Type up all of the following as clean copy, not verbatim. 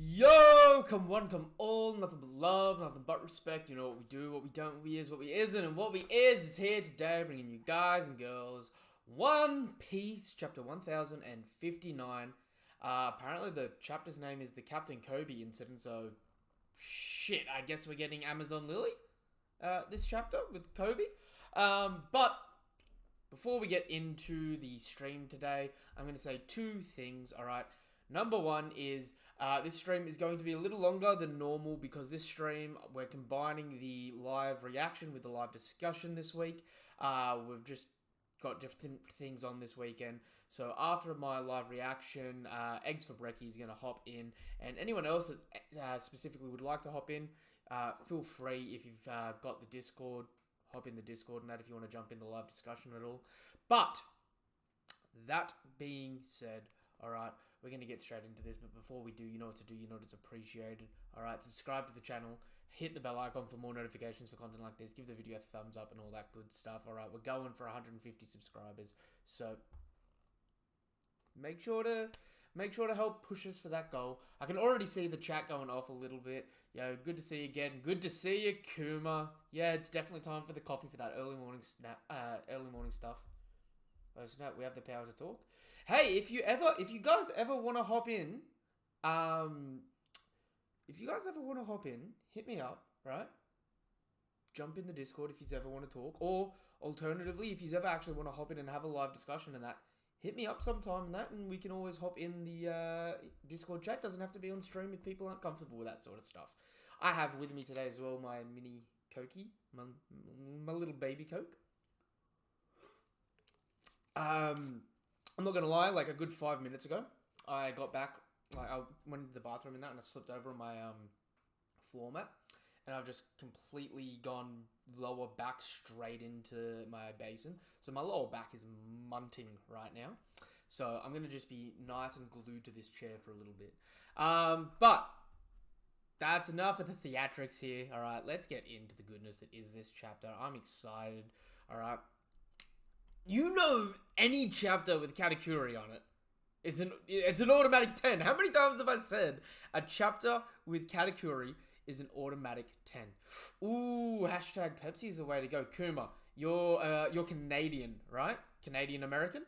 Yo, come one, come all, nothing but love, nothing but respect. You know what we do, what we don't, what we is, what we isn't, and what we is here today, bringing you guys and girls One Piece, chapter 1059. Apparently the chapter's name is the Captain Kobe incident, so shit, I guess we're getting Amazon Lily, this chapter with Kobe. But before we get into the stream today, I'm going to say two things, alright? Number one is, this stream is going to be a little longer than normal because this stream, we're combining the live reaction with the live discussion this week. We've just got different things on this weekend. So after my live reaction, Eggs for Brekkie is going to hop in. And anyone else that specifically would like to hop in, feel free if you've got the Discord, hop in the Discord and that if you want to jump in the live discussion at all. But that being said, alright, we're going to get straight into this, but before we do, you know what to do, you know it's appreciated. Alright, subscribe to the channel, hit the bell icon for more notifications for content like this, give the video a thumbs up and all that good stuff. Alright, we're going for 150 subscribers, so make sure to help push us for that goal. I can already see the chat going off a little bit. Yo, good to see you again. Good to see you, Kuma. Yeah, it's definitely time for the coffee for that early morning stuff. Oh snap, we have the power to talk. Hey, if you guys ever want to hop in, hit me up, right? Jump in the Discord if you ever want to talk, or alternatively, if you ever actually want to hop in and have a live discussion and that, hit me up sometime and that, and we can always hop in the Discord chat. Doesn't have to be on stream if people aren't comfortable with that sort of stuff. I have with me today as well my mini Cokie, my little baby Coke. I'm not gonna lie, like a good 5 minutes ago, I got back, like I went to the bathroom and that, and I slipped over on my floor mat, and I've just completely gone lower back straight into my basin. So my lower back is munting right now. So I'm gonna just be nice and glued to this chair for a little bit. But that's enough of the theatrics here. All right, let's get into the goodness that is this chapter. I'm excited. All right. You know, any chapter with Katakuri on it it's an automatic 10. How many times have I said a chapter with Katakuri is an automatic 10? Ooh, hashtag Pepsi is the way to go. Kuma, you're Canadian, right? Canadian American?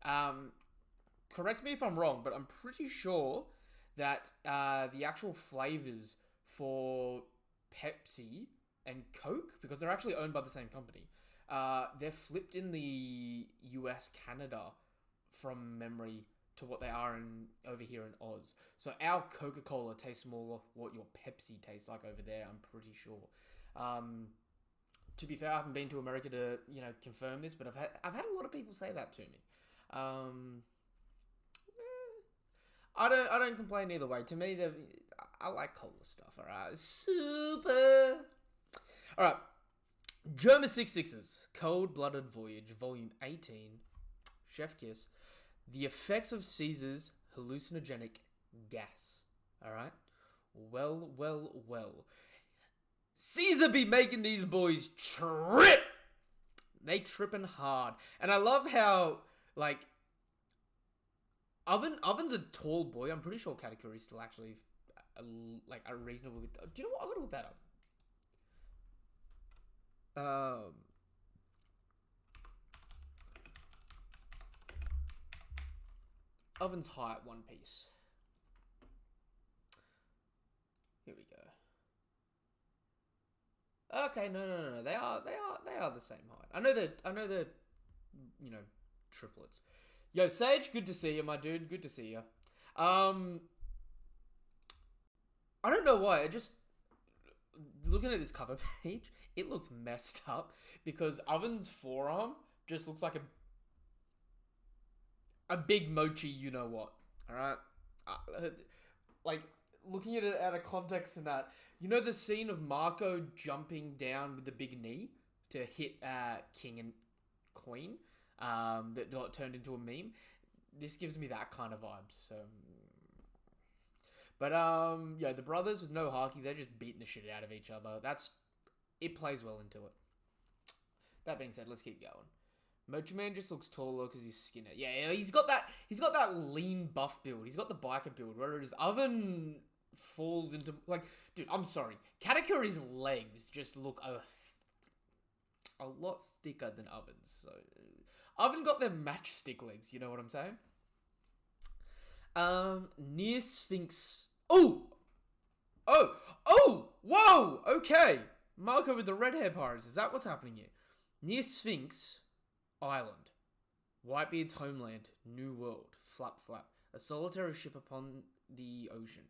Correct me if I'm wrong, but I'm pretty sure that the actual flavors for Pepsi and Coke, because they're actually owned by the same company, they're flipped in the US, Canada, from memory, to what they are over here in Oz. So our Coca-Cola tastes more like what your Pepsi tastes like over there, I'm pretty sure. To be fair, I haven't been to America to, confirm this, but I've had a lot of people say that to me. I don't complain either way. To me, I like cola stuff, alright? Super! Alright. Germa 66's Cold-Blooded Voyage, Volume 18, Chef Kiss, The Effects of Caesar's Hallucinogenic Gas. Alright? Well. Caesar be making these boys trip! They tripping hard. And I love how, like, Oven's a tall boy. I'm pretty sure Katakuri's still actually, a reasonable... Do you know what? I'm gonna look that up. Oven's height, One Piece. Here we go. Okay, no. They are the same height. I know they're, triplets. Yo, Sage, good to see you, my dude. Good to see you. I don't know why. Looking at this cover page, it looks messed up because Oven's forearm just looks like a big mochi, you know what? All right, like looking at it out of context and that, the scene of Marco jumping down with the big knee to hit King and Queen, that got turned into a meme. This gives me that kind of vibes. So. But, the brothers with no haki, they're just beating the shit out of each other. It plays well into it. That being said, let's keep going. Mochi Man just looks taller because he's skinner. Yeah, he's got that lean buff build. He's got the biker build, whereas Oven falls into like, dude, I'm sorry, Katakuri's legs just look a lot thicker than Oven's. So Oven got their matchstick legs. You know what I'm saying? Near Sphinx. Whoa. Okay, Marco with the red hair pirates. Is that what's happening here? Near Sphinx Island, Whitebeard's homeland, New World, flap. A solitary ship upon the ocean.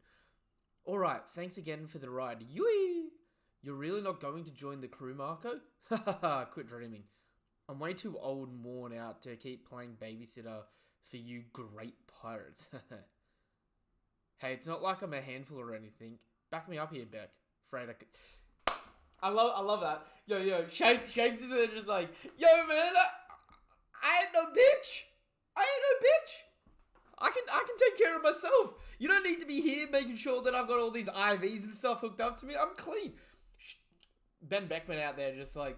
Alright, thanks again for the ride. Yui! You're really not going to join the crew, Marco? Hahaha, quit dreaming. I'm way too old and worn out to keep playing babysitter for you great pirates. Hey, it's not like I'm a handful or anything. Back me up here, Beck. Afraid I could... I love that. Yo, Shakes is there just like, yo, man, I ain't no bitch. I can take care of myself. You don't need to be here making sure that I've got all these IVs and stuff hooked up to me. I'm clean. Ben Beckman out there just like,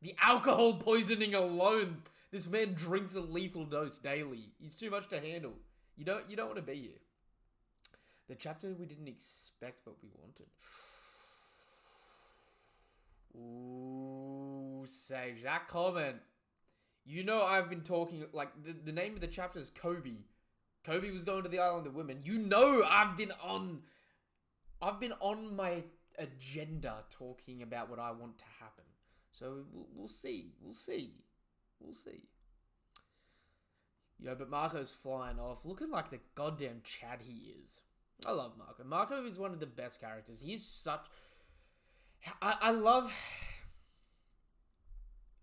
the alcohol poisoning alone. This man drinks a lethal dose daily. He's too much to handle. You don't want to be here. The chapter we didn't expect but we wanted. Ooh, Sage, that comment. You know I've been talking, like, the name of the chapter is Kobe. Kobe was going to the island of women. You know I've been on my agenda talking about what I want to happen. So we'll see. Yo, but Marco's flying off, looking like the goddamn Chad he is. I love Marco. Marco is one of the best characters. He's such... I love...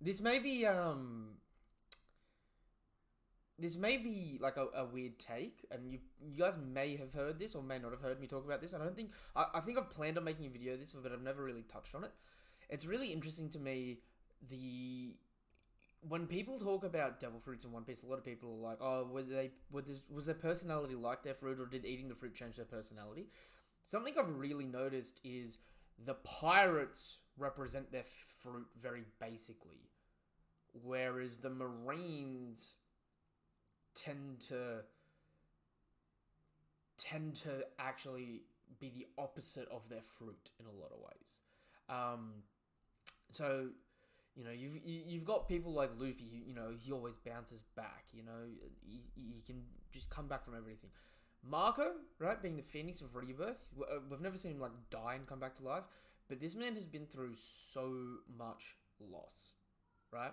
This may be like a weird take, and you guys may have heard this or may not have heard me talk about this. I think I've planned on making a video of this, but I've never really touched on it. It's really interesting to me, when people talk about devil fruits in One Piece, a lot of people are like, oh, was their personality like their fruit, or did eating the fruit change their personality? Something I've really noticed is the pirates represent their fruit very basically, whereas the Marines tend to actually be the opposite of their fruit in a lot of ways. So, you know, you've got people like Luffy, you know, he always bounces back, you know, he can just come back from everything. Marco, right, being the Phoenix of Rebirth, we've never seen him, like, die and come back to life, but this man has been through so much loss, right?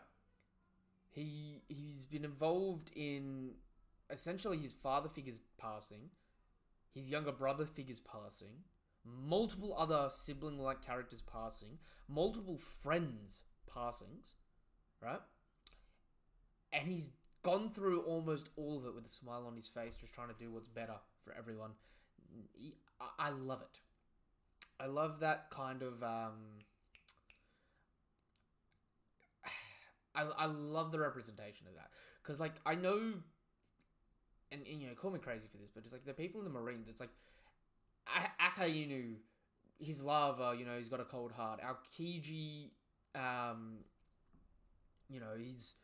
He's been involved in, essentially, his father figure's passing, his younger brother figure's passing, multiple other sibling-like characters passing, multiple friends' passings, right? And he's gone through almost all of it with a smile on his face, just trying to do what's better for everyone. I love it. I love that kind of... I love the representation of that. Because, like, I know... And, you know, call me crazy for this, but it's like the people in the Marines, it's like... Akainu, his lava, you know, he's got a cold heart. Aokiji, you know, he's...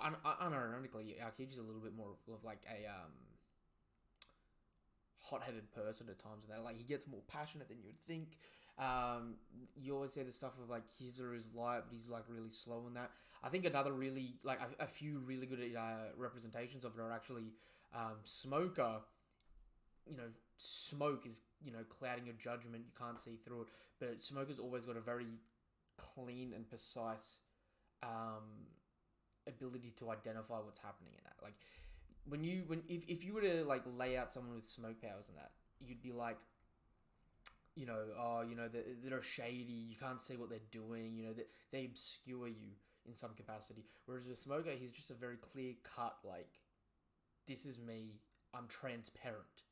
Unironically, Aokiji's a little bit more of like a hot-headed person at times. And that, like, he gets more passionate than you would think. You always say the stuff of like Kizaru's light, but he's like really slow in that. I think another really like a few really good representations of it are actually Smoker. You know, smoke is, you know, clouding your judgment. You can't see through it, but Smoker's always got a very clean and precise ability to identify what's happening in that. Like if you were to like lay out someone with smoke powers and that, you'd be like, you know, oh, you know, they're shady. You can't see what they're doing. You know, they obscure you in some capacity. Whereas with Smoker, he's just a very clear cut. Like, this is me. I'm transparent.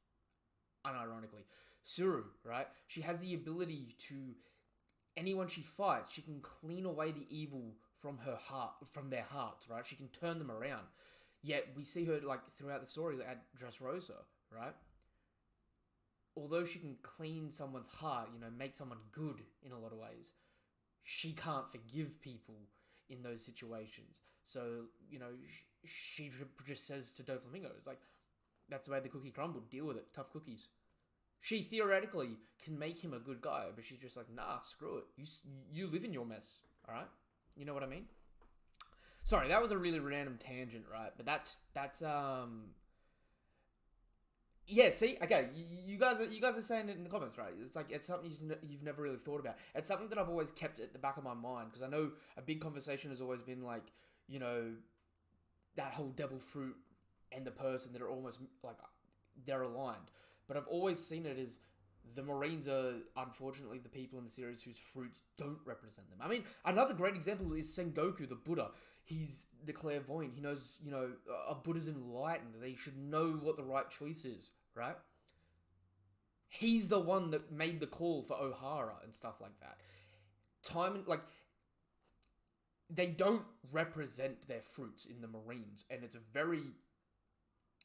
Unironically, Suru, right? She has the ability to anyone she fights, she can clean away the evil from her heart, from their hearts, right? She can turn them around. Yet we see her like throughout the story at Dressrosa, right? Although she can clean someone's heart, you know, make someone good in a lot of ways, she can't forgive people in those situations. So, she just says to Doflamingo, it's like, that's the way the cookie crumbled. Deal with it. Tough cookies. She theoretically can make him a good guy, but she's just like, nah, screw it. You live in your mess, all right? You know what I mean? Sorry, that was a really random tangent, right? But that's yeah. See, okay, you guys are saying it in the comments, right? It's like it's something you've never really thought about. It's something that I've always kept at the back of my mind because I know a big conversation has always been like, that whole devil fruit and the person that are almost like they're aligned. But I've always seen it as the Marines are unfortunately the people in the series whose fruits don't represent them. I mean, another great example is Sengoku, the Buddha. He's the clairvoyant. He knows, a Buddha's enlightened. They should know what the right choice is, right? He's the one that made the call for Ohara and stuff like that. They don't represent their fruits in the Marines, and it's a very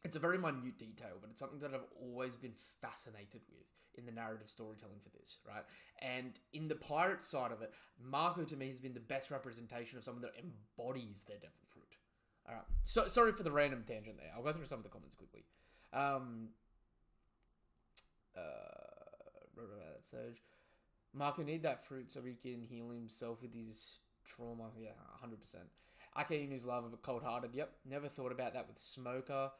minute detail, but it's something that I've always been fascinated with in the narrative storytelling for this, right? And in the pirate side of it, Marco to me has been the best representation of someone that embodies their devil fruit. All right. So sorry for the random tangent there. I'll go through some of the comments quickly. Surge. Marco need that fruit so he can heal himself with his trauma. Yeah, 100%. Akeem is love but cold-hearted. Yep. Never thought about that with Smoker.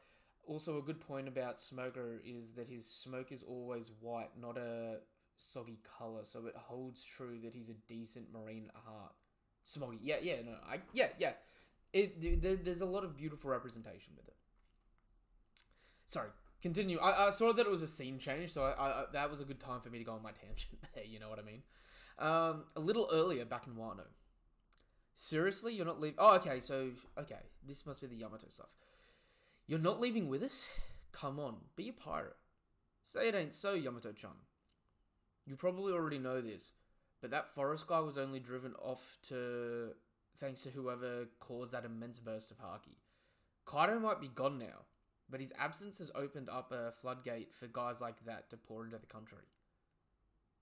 Also, a good point about Smoker is that his smoke is always white, not a soggy colour, so it holds true that he's a decent Marine at heart. Smoggy. Yeah. There's a lot of beautiful representation with it. Sorry, continue. I saw that it was a scene change, so I that was a good time for me to go on my tangent there, you know what I mean? A little earlier, back in Wano. Seriously? You're not leaving... Oh, okay, this must be the Yamato stuff. You're not leaving with us? Come on, be a pirate. Say it ain't so, Yamato-chan. You probably already know this, but that forest guy was only driven off thanks to whoever caused that immense burst of Haki. Kaido might be gone now, but his absence has opened up a floodgate for guys like that to pour into the country.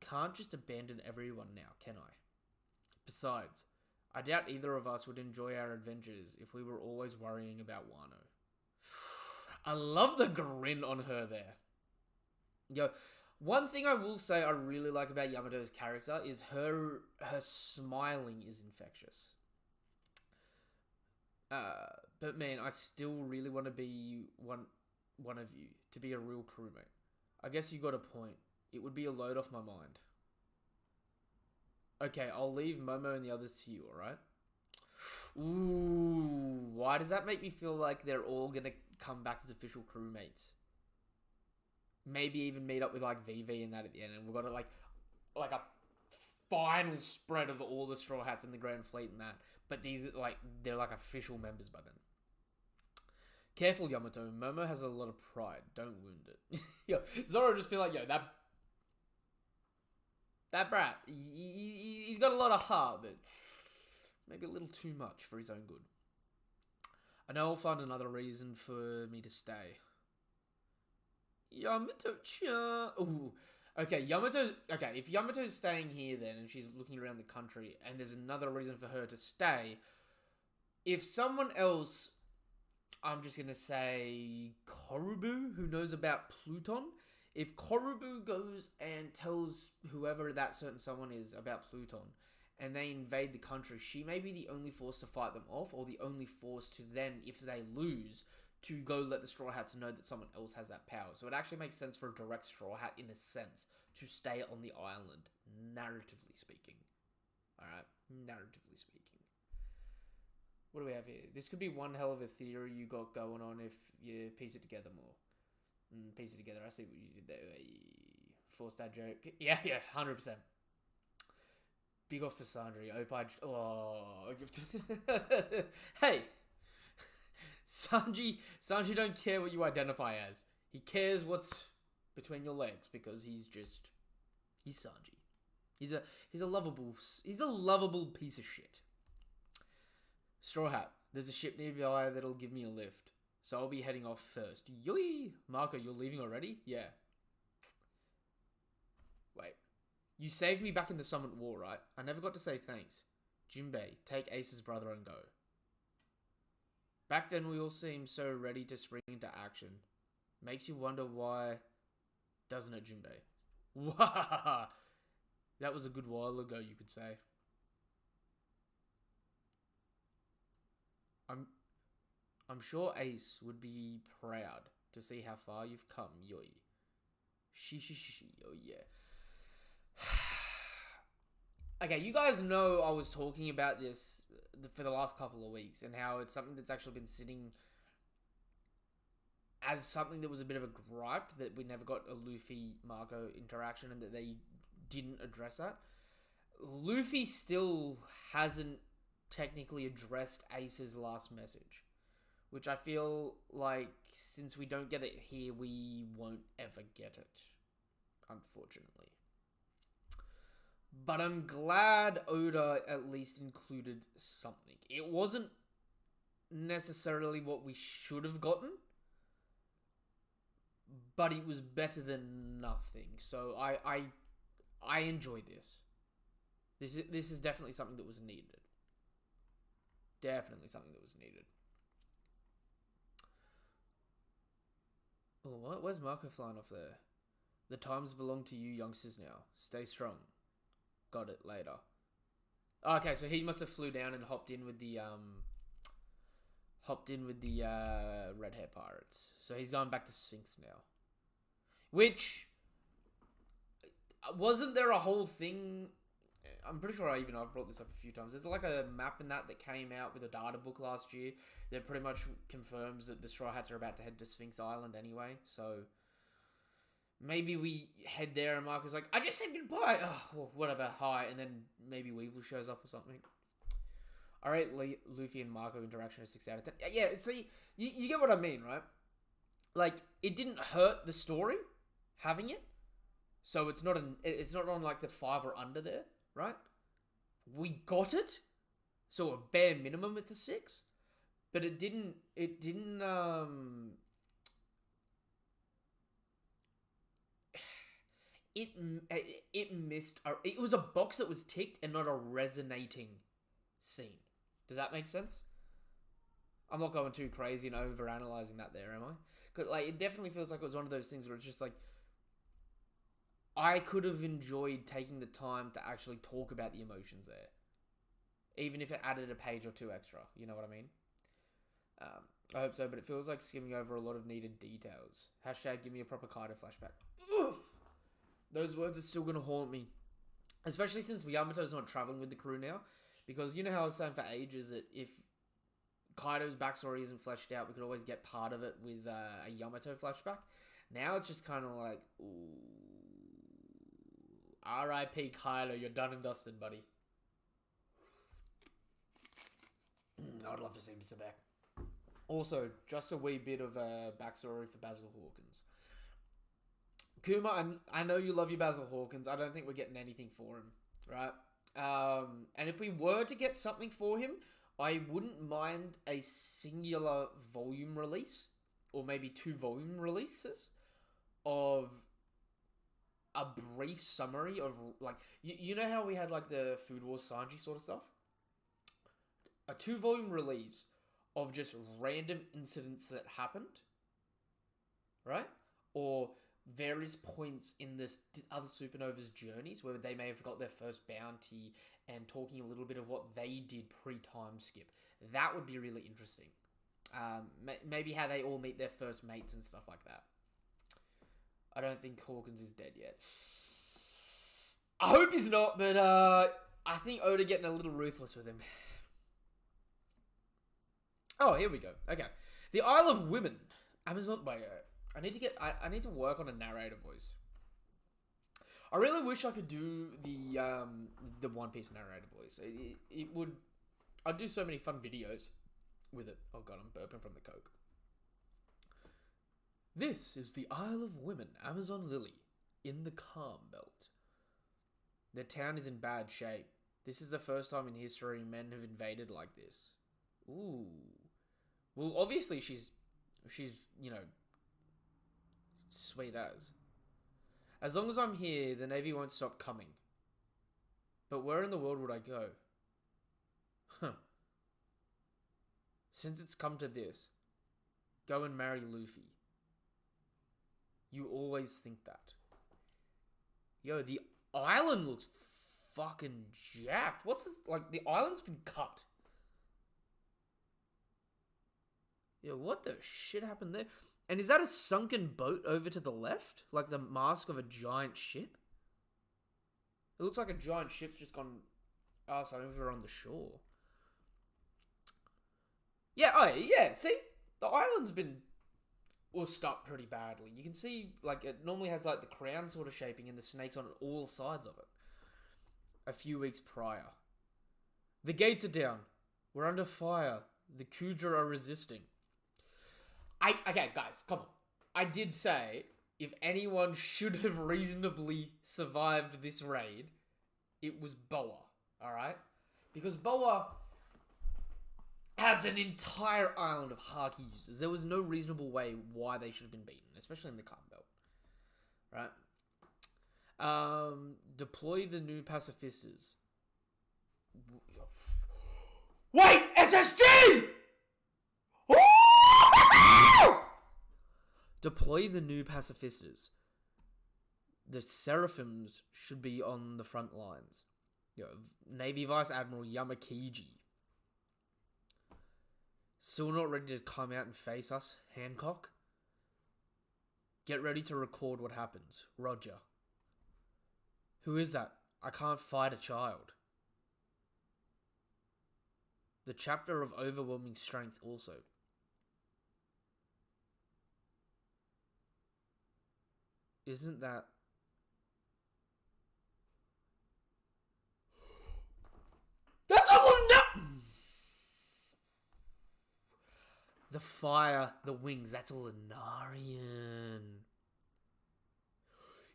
Can't just abandon everyone now, can I? Besides, I doubt either of us would enjoy our adventures if we were always worrying about Wano. I love the grin on her there. Yo, one thing I will say I really like about Yamato's character is her smiling is infectious. But man, I still really want to be one of you, to be a real crewmate. I guess you got a point. It would be a load off my mind. Okay, I'll leave Momo and the others to you, alright? Ooh, why does that make me feel like they're all gonna come back as official crewmates? Maybe even meet up with like VV and that at the end, and we've got like a final spread of all the Straw Hats in the Grand Fleet and that. But they're like official members by then. Careful, Yamato. Momo has a lot of pride. Don't wound it. Yo, Zoro just be like, yo, that brat, he's got a lot of heart, but maybe a little too much for his own good. I know I'll find another reason for me to stay. Yamato-chan. Ooh. Okay, if Yamato's staying here then, and she's looking around the country, and there's another reason for her to stay, if someone else, I'm just going to say Korubu, who knows about Pluton, if Korubu goes and tells whoever that certain someone is about Pluton, and they invade the country, she may be the only force to fight them off, or the only force to then, if they lose, to go let the Straw Hats know that someone else has that power. So it actually makes sense for a direct Straw Hat, in a sense, to stay on the island, narratively speaking. Alright? Narratively speaking. What do we have here? This could be one hell of a theory you got going on if you piece it together more. Piece it together. I see what you did there. Forced that joke. Yeah, 100%. Big off for Sanji. Hey! Sanji don't care what you identify as. He cares what's between your legs because he's Sanji. He's a lovable piece of shit. Straw Hat, there's a ship nearby that'll give me a lift, so I'll be heading off first. Yoi! Marco, you're leaving already? Yeah. Wait. You saved me back in the Summit War, right? I never got to say thanks. Jinbei, take Ace's brother and go. Back then, we all seemed so ready to spring into action. Makes you wonder why, doesn't it, Jinbei? Wow! That was a good while ago, you could say. I'm sure Ace would be proud to see how far you've come, Yoi. Oh yeah. Okay, you guys know I was talking about this for the last couple of weeks and how it's something that's actually been sitting as something that was a bit of a gripe that we never got a Luffy-Marco interaction and that they didn't address that. Luffy still hasn't technically addressed Ace's last message, which I feel like since we don't get it here, we won't ever get it, unfortunately. But I'm glad Oda at least included something. It wasn't necessarily what we should have gotten, but it was better than nothing. So I enjoyed this. This is definitely something that was needed. Definitely something that was needed. Oh, what? Where's Marco flying off there? The times belong to you youngsters now. Stay strong. Got it later. Okay, so he must have flew down and hopped in with the red hair pirates. So he's going back to Sphinx now. Which wasn't there a whole thing? I'm pretty sure I've brought this up a few times. There's like a map in that came out with a data book last year that pretty much confirms that the Straw Hats are about to head to Sphinx Island anyway. So maybe we head there and Marco's like, I just said goodbye. Oh, well, whatever, hi. And then maybe Weevil shows up or something. Alright, Luffy and Marco interaction is 6 out of 10. Yeah, see, you get what I mean, right? Like, it didn't hurt the story having it. So it's not on like the 5 or under there, right? We got it. So a bare minimum it's a 6. But it didn't it missed. It was a box that was ticked and not a resonating scene. Does that make sense? I'm not going too crazy and over-analyzing that there, am I? Because like, it definitely feels like it was one of those things where it's just like, I could have enjoyed taking the time to actually talk about the emotions there. Even if it added a page or 2 extra. You know what I mean? I hope so, but it feels like skimming over a lot of needed details. Hashtag give me a proper Kaido flashback. Oof! Those words are still going to haunt me. Especially since Yamato's not traveling with the crew now. Because you know how I was saying for ages that if Kaido's backstory isn't fleshed out, we could always get part of it with a Yamato flashback. Now it's just kind of like, ooh, R.I.P. Kaido, you're done and dusted, buddy. I'd love to see him back. Also, just a wee bit of a backstory for Basil Hawkins. Kuma, I know you love your Basil Hawkins. I don't think we're getting anything for him, right? And if we were to get something for him, I wouldn't mind a singular volume release, or maybe 2 volume releases, of a brief summary of, like, you know how we had, like, the Food Wars Sanji sort of stuff? A 2 volume release of just random incidents that happened, right? Or various points in this other Supernova's journeys where they may have got their first bounty and talking a little bit of what they did pre-time skip. That would be really interesting. Maybe how they all meet their first mates and stuff like that. I don't think Hawkins is dead yet. I hope he's not, but I think Oda getting a little ruthless with him. Oh, here we go. Okay. The Isle of Women. Amazon... Wait, I need to work on a narrator voice. I really wish I could do the One Piece narrator voice. It would... I'd do so many fun videos with it. Oh god, I'm burping from the coke. This is the Isle of Women, Amazon Lily, in the Calm Belt. The town is in bad shape. This is the first time in history men have invaded like this. Ooh. Well, obviously she's, you know, sweet as. As long as I'm here, the Navy won't stop coming. But where in the world would I go? Since it's come to this, go and marry Luffy. You always think that. Yo, the island looks fucking jacked. What's this? Like, the island's been cut. Yo, what the shit happened there? And is that a sunken boat over to the left? Like the mast of a giant ship? It looks like a giant ship's just gone ass over on the shore. Yeah, oh yeah, see? The island's been ussed up pretty badly. You can see, like, it normally has, like, the crown sort of shaping and the snakes on all sides of it. A few weeks prior. The gates are down. We're under fire. The Kudra are resisting. Okay, guys, come on. I did say, if anyone should have reasonably survived this raid, it was Boa, alright? Because Boa has an entire island of Haki users. There was no reasonable way why they should have been beaten, especially in the Calm Belt. Right? Deploy the new pacifistas. Wait! SSG! Deploy the new pacifistas. The Seraphims should be on the front lines. Navy Vice Admiral Yamakiji. Still not ready to come out and face us, Hancock? Get ready to record what happens. Roger. Who is that? I can't fight a child. The chapter of overwhelming strength also. Isn't that... That's a The fire, the wings, that's a Lunarian.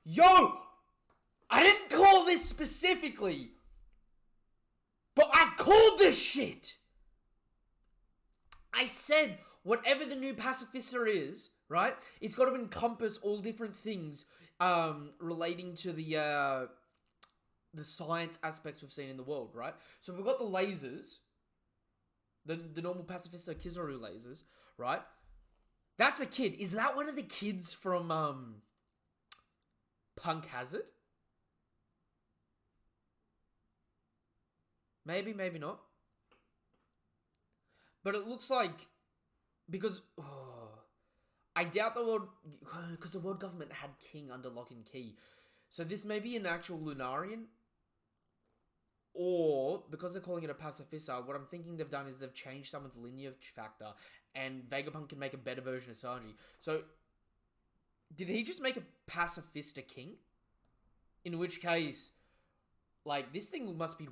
Yo! I didn't call this specifically, but I called this shit! I said, whatever the new pacifista is, right? It's got to encompass all different things relating to the science aspects we've seen in the world, right? So we've got the lasers, the normal pacifista Kizaru lasers, right? That's a kid. Is that one of the kids from Punk Hazard? Maybe, maybe not. But it looks like, because I doubt the world, because the world government had King under lock and key. So this may be an actual Lunarian. Or, because they're calling it a pacifista, what I'm thinking they've done is they've changed someone's lineage factor, and Vegapunk can make a better version of Sanji. So, did he just make a pacifista king? In which case, like, this thing must be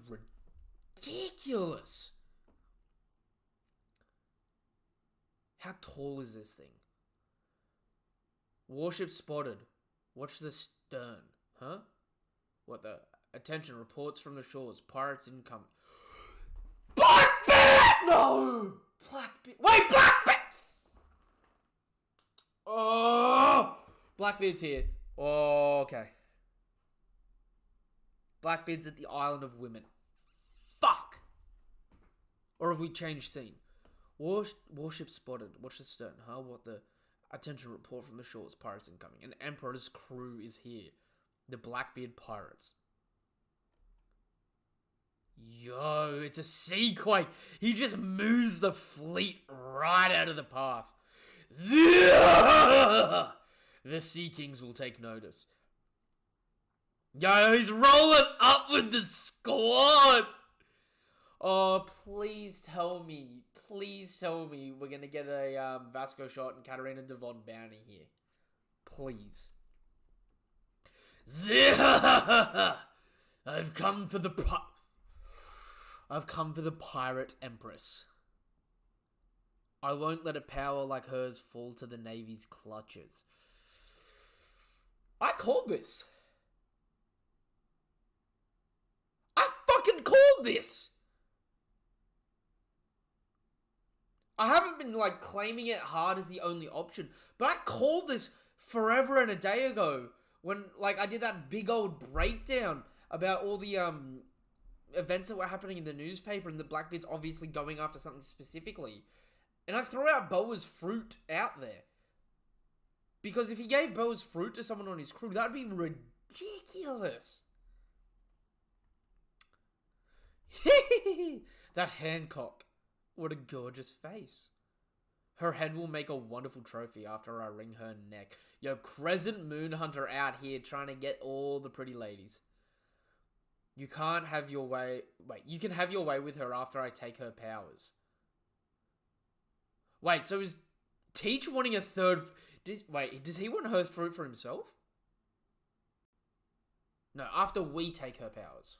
ridiculous. How tall is this thing? Warship spotted. Watch the stern. Huh? What the... Attention, reports from the shores. Pirates incoming. Blackbeard! No! Blackbeard. Wait, Blackbeard! Oh! Blackbeard's here. Oh, okay. Blackbeard's at the Island of Women. Fuck! Or have we changed scene? Warship spotted. Watch the stern. Huh? What the... Attention, report from the shores. Pirates incoming. An Emperor's crew is here. The Blackbeard Pirates. Yo, it's a sea quake. He just moves the fleet right out of the path. The Sea Kings will take notice. Yo, he's rolling up with the squad. Oh, please tell me we're gonna get a Vasco shot and Katarina Devon bounty here. Please. I've come for the pirate empress. I won't let a power like hers fall to the Navy's clutches. I called this. I fucking called this. I haven't been, like, claiming it hard as the only option, but I called this forever and a day ago when, like, I did that big old breakdown about all the, events that were happening in the newspaper and the Blackbeard's obviously going after something specifically. And I threw out Boa's fruit out there. Because if he gave Boa's fruit to someone on his crew, that'd be ridiculous. That Hancock. What a gorgeous face. Her head will make a wonderful trophy after I wring her neck. Yo, Crescent Moon Hunter out here trying to get all the pretty ladies. You can't have your way... Wait, you can have your way with her after I take her powers. Wait, so is Teach wanting a third... Wait, does he want her fruit for himself? No, after we take her powers.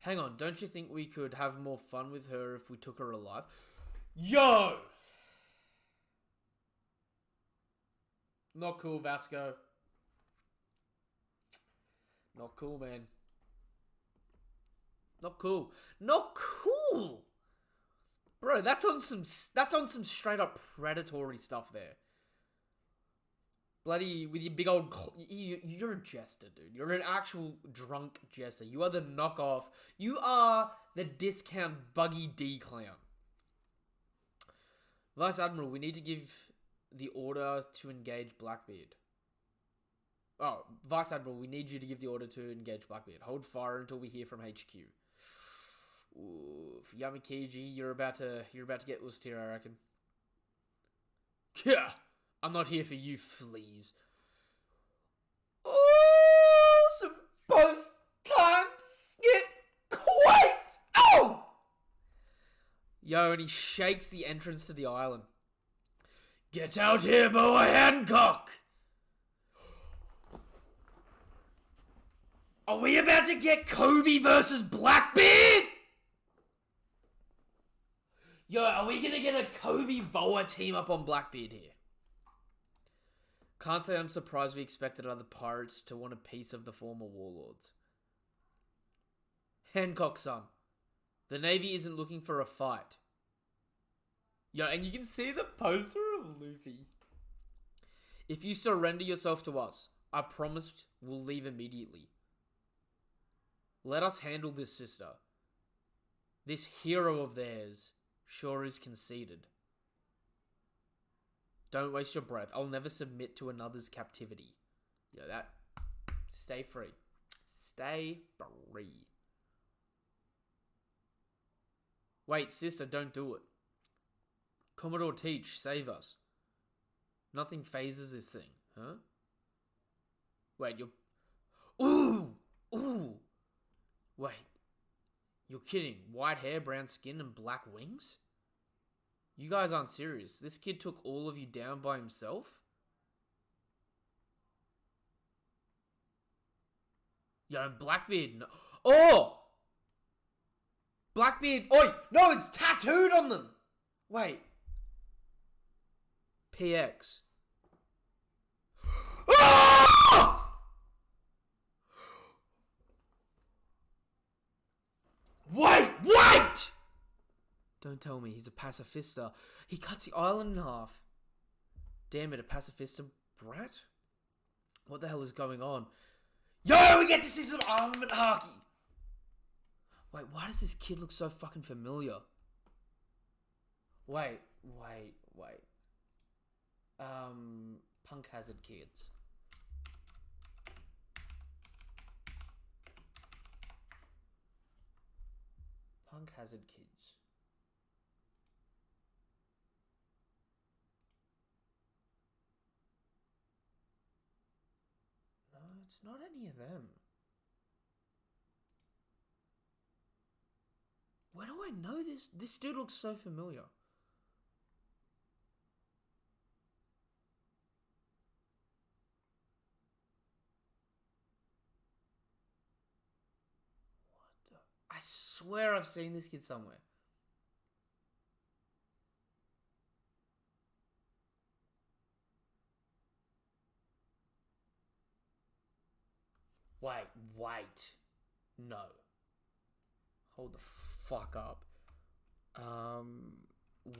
Hang on, don't you think we could have more fun with her if we took her alive? Yo! Not cool, Vasco. Not cool, man. Not cool. Not cool! Bro, that's on some straight up predatory stuff there. Bloody, with your big old... You're a jester, dude. You're an actual drunk jester. You are the knockoff. You are the discount Buggy D clown. Vice Admiral, we need to give the order to engage Blackbeard. Oh, Vice Admiral, we need you to give the order to engage Blackbeard. Hold fire until we hear from HQ. Oof, Yamakiji, you're about to get used here, I reckon. Yeah, I'm not here for you, fleas. Oh, some post-time skip quakes! Oh! Yo, and he shakes the entrance to the island. Get out here, Boa Hancock! Are we about to get Kobe versus Blackbeard? Yo, are we gonna get a Kobe Boa team up on Blackbeard here? Can't say I'm surprised we expected other pirates to want a piece of the former warlords. Hancock-son, the Navy isn't looking for a fight. Yo, and you can see the poster of Luffy. If you surrender yourself to us, I promise we'll leave immediately. Let us handle this, sister. This hero of theirs sure is conceited. Don't waste your breath. I'll never submit to another's captivity. Yo, that... Stay free. Stay free. Wait, sister, don't do it. Commodore Teach, save us. Nothing phases this thing, huh? Wait, you're... Ooh! Ooh! Wait. You're kidding. White hair, brown skin, and black wings? You guys aren't serious. This kid took all of you down by himself? Yo, and Blackbeard... No. Oh! Blackbeard... Oi! No, it's tattooed on them! Wait. PX. Ah! Wait! Don't tell me he's a pacifista. He cuts the island in half. Damn it, a pacifista brat? What the hell is going on? Yo, we get to see some armament haki! Wait, why does this kid look so fucking familiar? Wait. Punk Hazard kids. Punk Hazard kids. No, it's not any of them. Where do I know this? This dude looks so familiar. I swear I've seen this kid somewhere. Wait. No. Hold the fuck up.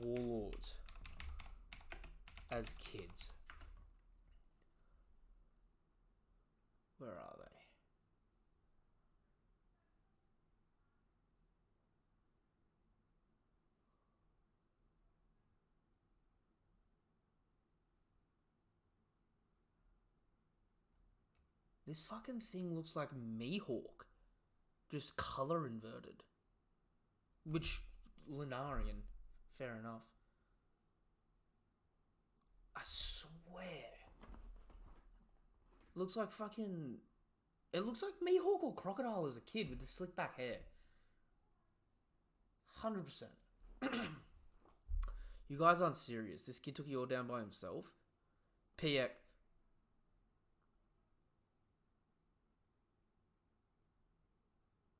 Warlords. As kids. Where are they? This fucking thing looks like Mihawk. Just color inverted. Which, Lunarian. Fair enough. I swear. Looks like fucking... It looks like Mihawk or Crocodile as a kid with the slick back hair. 100%. You guys aren't serious. This kid took you all down by himself. PX.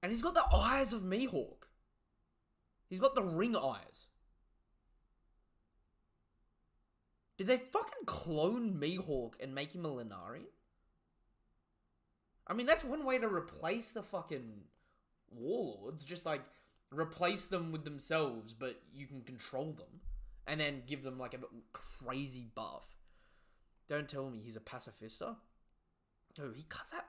And he's got the eyes of Mihawk. He's got the ring eyes. Did they fucking clone Mihawk and make him a Lunarian? I mean, that's one way to replace the fucking warlords. Just, like, replace them with themselves, but you can control them. And then give them, like, a crazy buff. Don't tell me he's a pacifista. No, he cuts the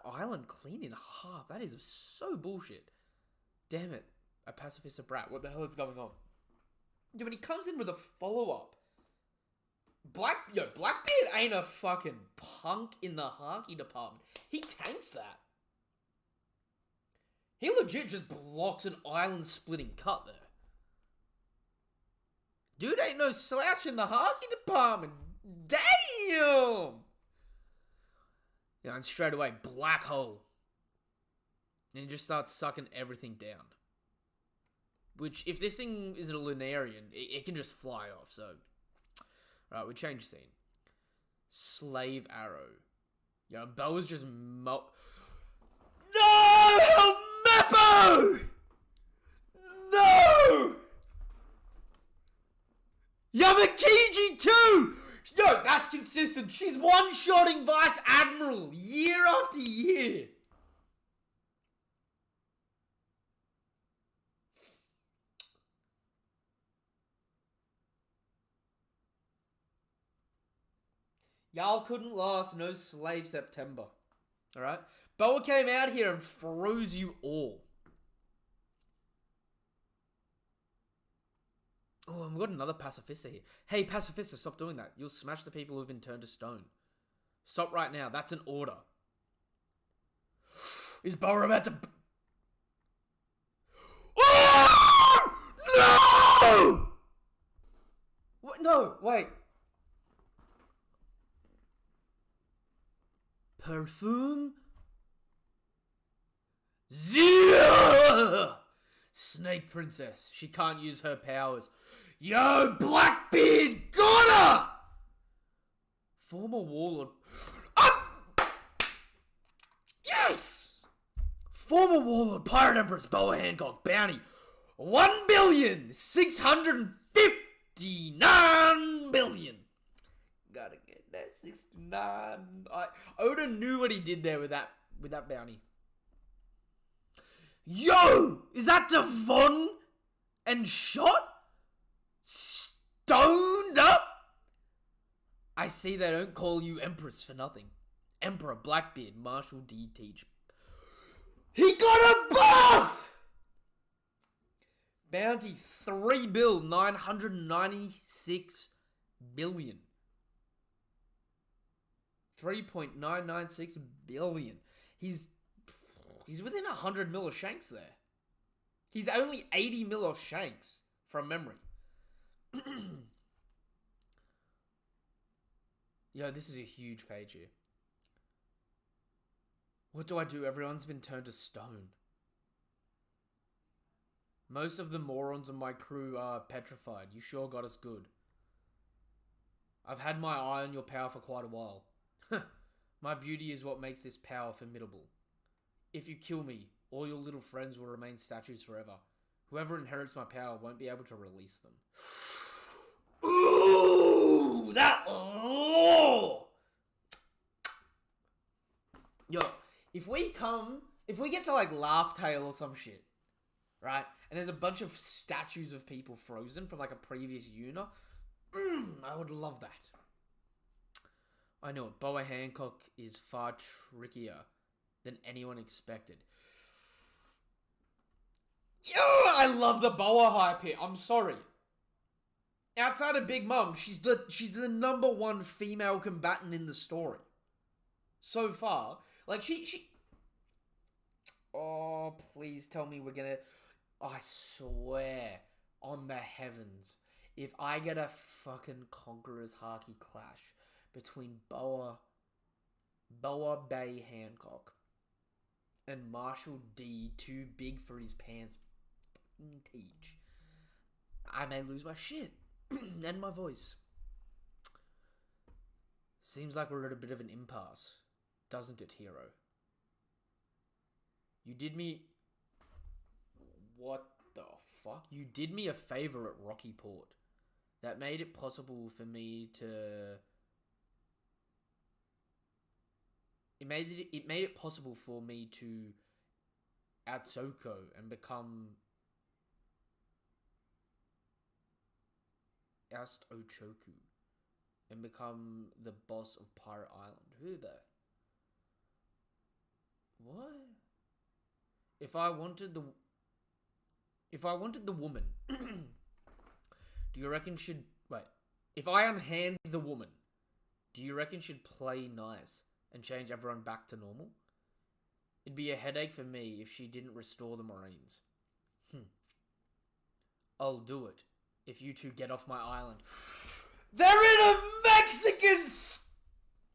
island clean in half. That is so bullshit. Damn it. A pacifista brat. What the hell is going on? Dude, when he comes in with a follow-up. Blackbeard ain't a fucking punk in the hockey department. He tanks that. He legit just blocks an island-splitting cut there. Dude ain't no slouch in the hockey department. Damn! Yeah, and straight away, black hole. And he just starts sucking everything down. Which, if this thing is a Lunarian, it can just fly off, so... Alright, we change scene. Slave arrow. Yo, Boa's just No! Help Meppo! No! Yamakiji too! Yo, that's consistent. She's one-shotting Vice Admiral year after year. Y'all couldn't last no slave September. Alright? Boa came out here and froze you all. Oh, and we've got another pacifista here. Hey, pacifista, stop doing that. You'll smash the people who've been turned to stone. Stop right now. That's an order. Is Boa about to... Oh! No! What? No, wait. Perfume? Zia! Snake Princess. She can't use her powers. Yo, Blackbeard, got her! Former warlord. Yes! Former warlord, Pirate Empress, Boa Hancock, bounty. 1,659,000,000,000. Gotta get that 69. Oda knew what he did there with that bounty. Yo! Is that Devon and Shot? Stoned up? I see they don't call you Empress for nothing. Emperor Blackbeard, Marshal D. Teach. He got a buff! Bounty 3 bill, 996 billion. 3.996 billion. He's within 100 mil of Shanks there. He's only 80 mil off Shanks, from memory. Yo, this is a huge page here. What do I do? Everyone's been turned to stone. Most of the morons on my crew are petrified. You sure got us good. I've had my eye on your power for quite a while. My beauty is what makes this power formidable. If you kill me, all your little friends will remain statues forever. Whoever inherits my power won't be able to release them. Ooh, that... Oh! Yo, if we get to like Laugh Tale or some shit, right? And there's a bunch of statues of people frozen from like a previous Una. I would love that. I know it. Boa Hancock is far trickier than anyone expected. Yo, I love the Boa hype here. I'm sorry. Outside of Big Mom, she's the number one female combatant in the story. so far. Like, she... Oh, please tell me we're gonna... I swear on the heavens, if I get a fucking Conqueror's Haki clash between Boa Bay Hancock and Marshall D, too big for his pants, teach, I may lose my shit and my voice. Seems like we're at a bit of an impasse, doesn't it, hero? You did me... What the fuck? You did me a favor at Rocky Port. That made it possible for me to... It made it possible for me to add Soko and become oust Ochoku and become the boss of Pirate Island. Who the... What? If I wanted the woman, do you reckon she'd... Wait. If I unhand the woman, do you reckon she'd play nice and change everyone back to normal? It'd be a headache for me if she didn't restore the Marines. I'll do it if you two get off my island. They're in a Mexican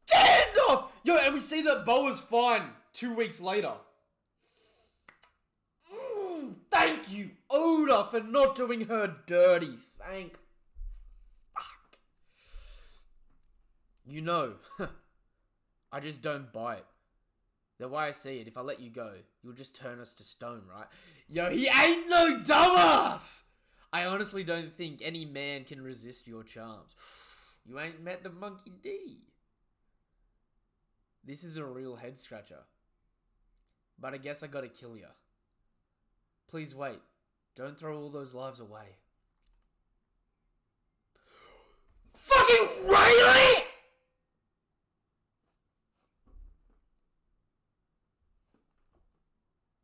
standoff! Yo, and we see that Boa's fine 2 weeks later. Thank you, Oda, for not doing her dirty. Thank fuck. You know, I just don't buy it. The way I see it, if I let you go, you'll just turn us to stone, right? Yo, he ain't no dumbass! I honestly don't think any man can resist your charms. You ain't met the Monkey D. This is a real head scratcher. But I guess I gotta kill ya. Please wait. Don't throw all those lives away. Fucking Rayleigh!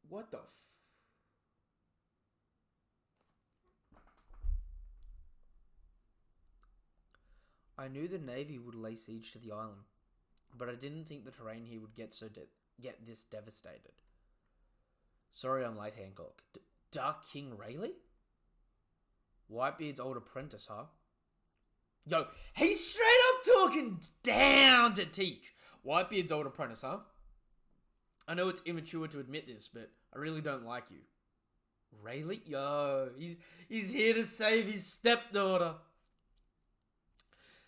What the I knew the Navy would lay siege to the island, but I didn't think the terrain here would get this devastated. Sorry I'm late, Hancock. Dark King Rayleigh? Whitebeard's old apprentice, huh? Yo, he's straight up talking down to Teach. Whitebeard's old apprentice, huh? I know it's immature to admit this, but I really don't like you. Rayleigh? Yo, he's here to save his stepdaughter.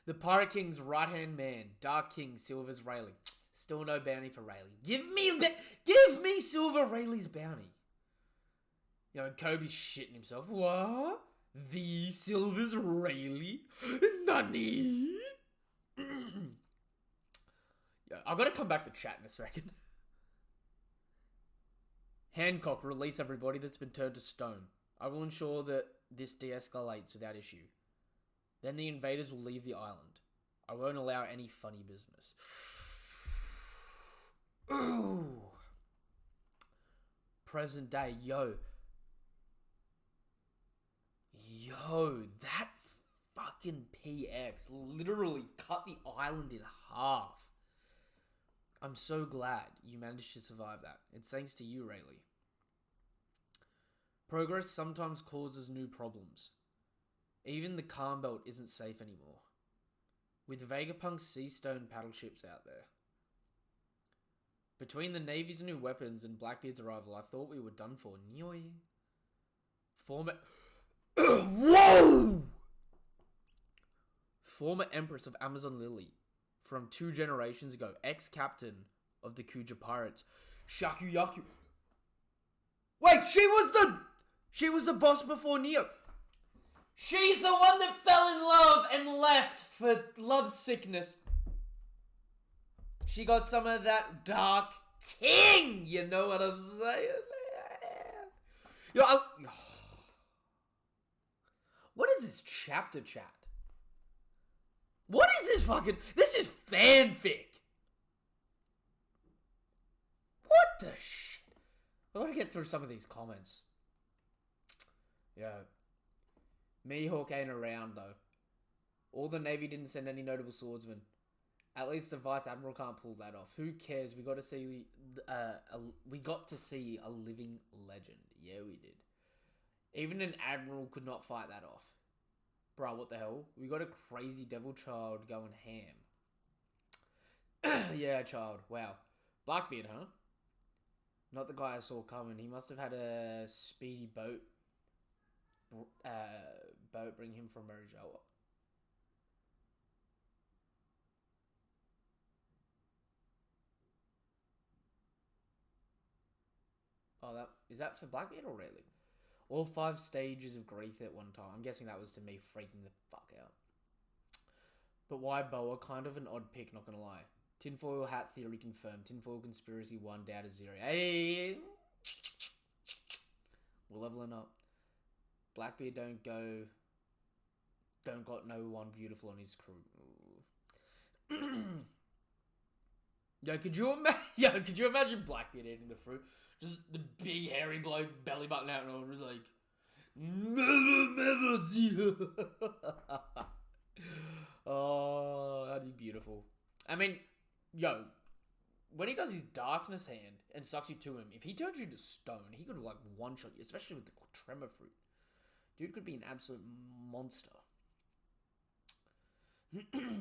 The Pirate King's right-hand man, Dark King Silver's Rayleigh. Still no bounty for Rayleigh. Give me Silver Rayleigh's bounty. You know, Kobe's shitting himself. What? The Silver's Rayleigh? Nani? Yeah, I've got to come back to chat in a second. Hancock, release everybody that's been turned to stone. I will ensure that this de-escalates without issue. Then the invaders will leave the island. I won't allow any funny business. Ooh. Present day, yo, that fucking PX literally cut the island in half. I'm so glad you managed to survive that. It's thanks to you, Rayleigh. Progress sometimes causes new problems. Even the Calm Belt isn't safe anymore. With Vegapunk's sea stone paddle ships out there. Between the Navy's new weapons and Blackbeard's arrival, I thought we were done for. Nyoi. Whoa! Former Empress of Amazon Lily. From 2 generations ago. Ex-captain of the Kuja Pirates. Shakuyaku. Wait, she was the boss before Neo. She's the one that fell in love and left for love sickness. She got some of that Dark King. You know what I'm saying? Yo, what is this chapter chat? What is this fucking... This is fanfic. What the shit? I gotta get through some of these comments. Yeah. Mihawk ain't around, though. All the Navy didn't send any notable swordsmen. At least the Vice Admiral can't pull that off. Who cares? We got to see a living legend. Yeah, we did. Even an Admiral could not fight that off. Bruh, what the hell? We got a crazy devil child going ham. Yeah, child. Wow. Blackbeard, huh? Not the guy I saw coming. He must have had a speedy boat bring him from Marijoa. Oh, is that for Blackbeard or Rayleigh? All 5 stages of grief at one time. I'm guessing that was to me freaking the fuck out. But why Boa? Kind of an odd pick, not gonna lie. Tinfoil hat theory confirmed. Tinfoil conspiracy 1 down to 0. Hey! We're leveling up. Blackbeard don't got no one beautiful on his crew. Yo, could you imagine Blackbeard eating the fruit? Just the big hairy bloke, belly button out, and all just like, oh, that'd be beautiful. I mean, yo, when he does his darkness hand and sucks you to him, if he turns you to stone, he could like one shot you, especially with the tremor fruit. Dude could be an absolute monster.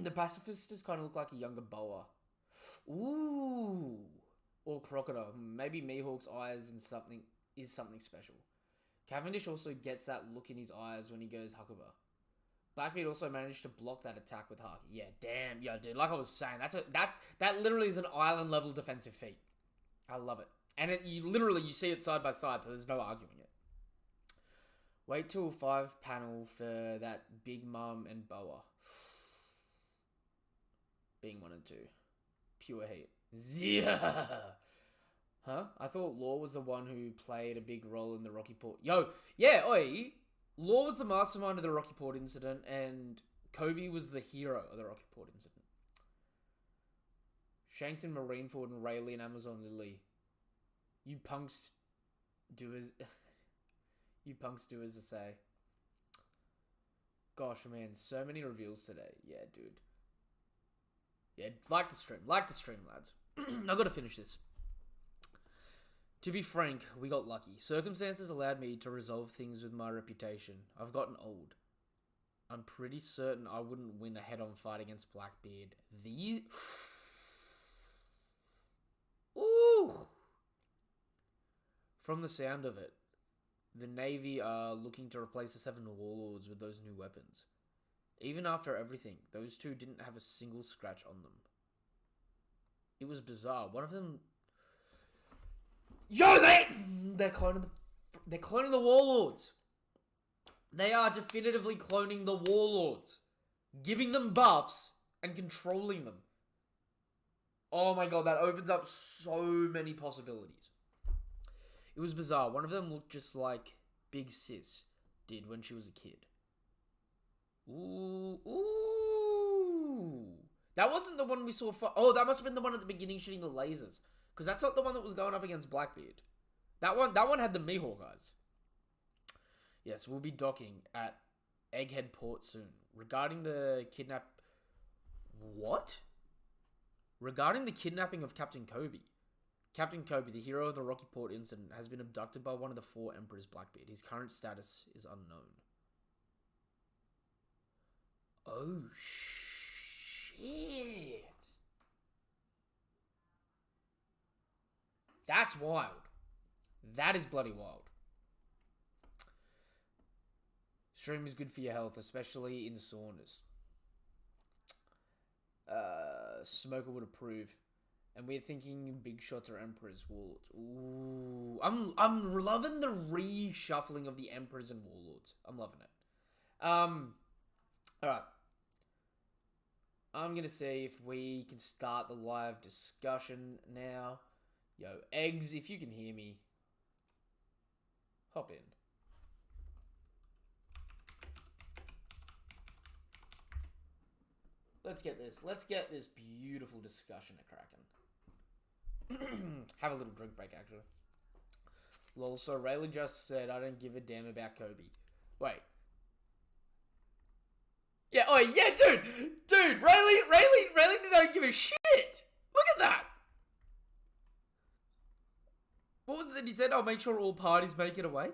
The pacifist kind of look like a younger Boa. Ooh. Or Crocodile. Maybe Mihawk's eyes is something special. Cavendish also gets that look in his eyes when he goes Hakuba. Blackbeard also managed to block that attack with Haki. Yeah, damn. Yeah, dude. Like I was saying, that literally is an island level defensive feat. I love it. And you see it side by side, so there's no arguing it. Wait till 5 panel for that Big Mom and Boa. Being 1 and 2. Pure heat. Zia! Huh? I thought Law was the one who played a big role in the Rocky Port. Yo, yeah, oi. Law was the mastermind of the Rocky Port incident, and Kobe was the hero of the Rocky Port incident. Shanks in Marineford and Rayleigh and Amazon Lily. You punks do as I say. Gosh, man, so many reveals today. Yeah, dude. Yeah, like the stream, lads. I've got to finish this. To be frank, we got lucky. Circumstances allowed me to resolve things with my reputation. I've gotten old. I'm pretty certain I wouldn't win a head-on fight against Blackbeard. Ooh! From the sound of it, the Navy are looking to replace the 7 Warlords with those new weapons. Even after everything, those 2 didn't have a single scratch on them. It was bizarre. One of them... Yo, they're cloning the Warlords. They are definitively cloning the Warlords. Giving them buffs and controlling them. Oh my god, that opens up so many possibilities. It was bizarre. One of them looked just like Big Sis did when she was a kid. Ooh. That wasn't the one we saw for... Oh, that must have been the one at the beginning shooting the lasers. Because that's not the one that was going up against Blackbeard. That one had the Mihawk eyes. Yes, we'll be docking at Egghead Port soon. Regarding the Regarding the kidnapping of Captain Kobe. Captain Kobe, the hero of the Rocky Port incident, has been abducted by one of the 4 Emperors, Blackbeard. His current status is unknown. Oh, shit. That's wild. That is bloody wild. Stream is good for your health, especially in saunas. Smoker would approve. And we're thinking big shots are Emperors, Warlords. Ooh. I'm loving the reshuffling of the Emperors and Warlords. I'm loving it. Alright. I'm gonna see if we can start the live discussion now. Yo, Eggs, if you can hear me, hop in. Let's get this beautiful discussion a-cracking. Have a little drink break, actually. Lol, so Rayleigh just said, I don't give a damn about Kobe. Wait. Yeah, oh yeah, dude, Rayleigh don't give a shit. Look at that. What was it that he said? I'll make sure all parties make it away.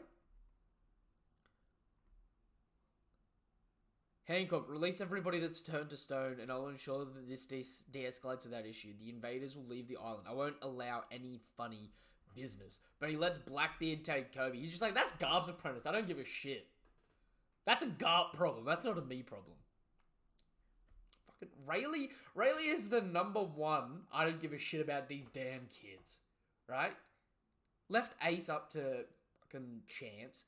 Hancock, release everybody that's turned to stone, and I'll ensure that this de-escalates without issue. The invaders will leave the island. I won't allow any funny business. But he lets Blackbeard take Kobe. He's just like, that's Garb's apprentice. I don't give a shit. That's a Garb problem. That's not a me problem. Fucking Rayleigh is the number one. I don't give a shit about these damn kids. Right? Left Ace up to fucking Chance.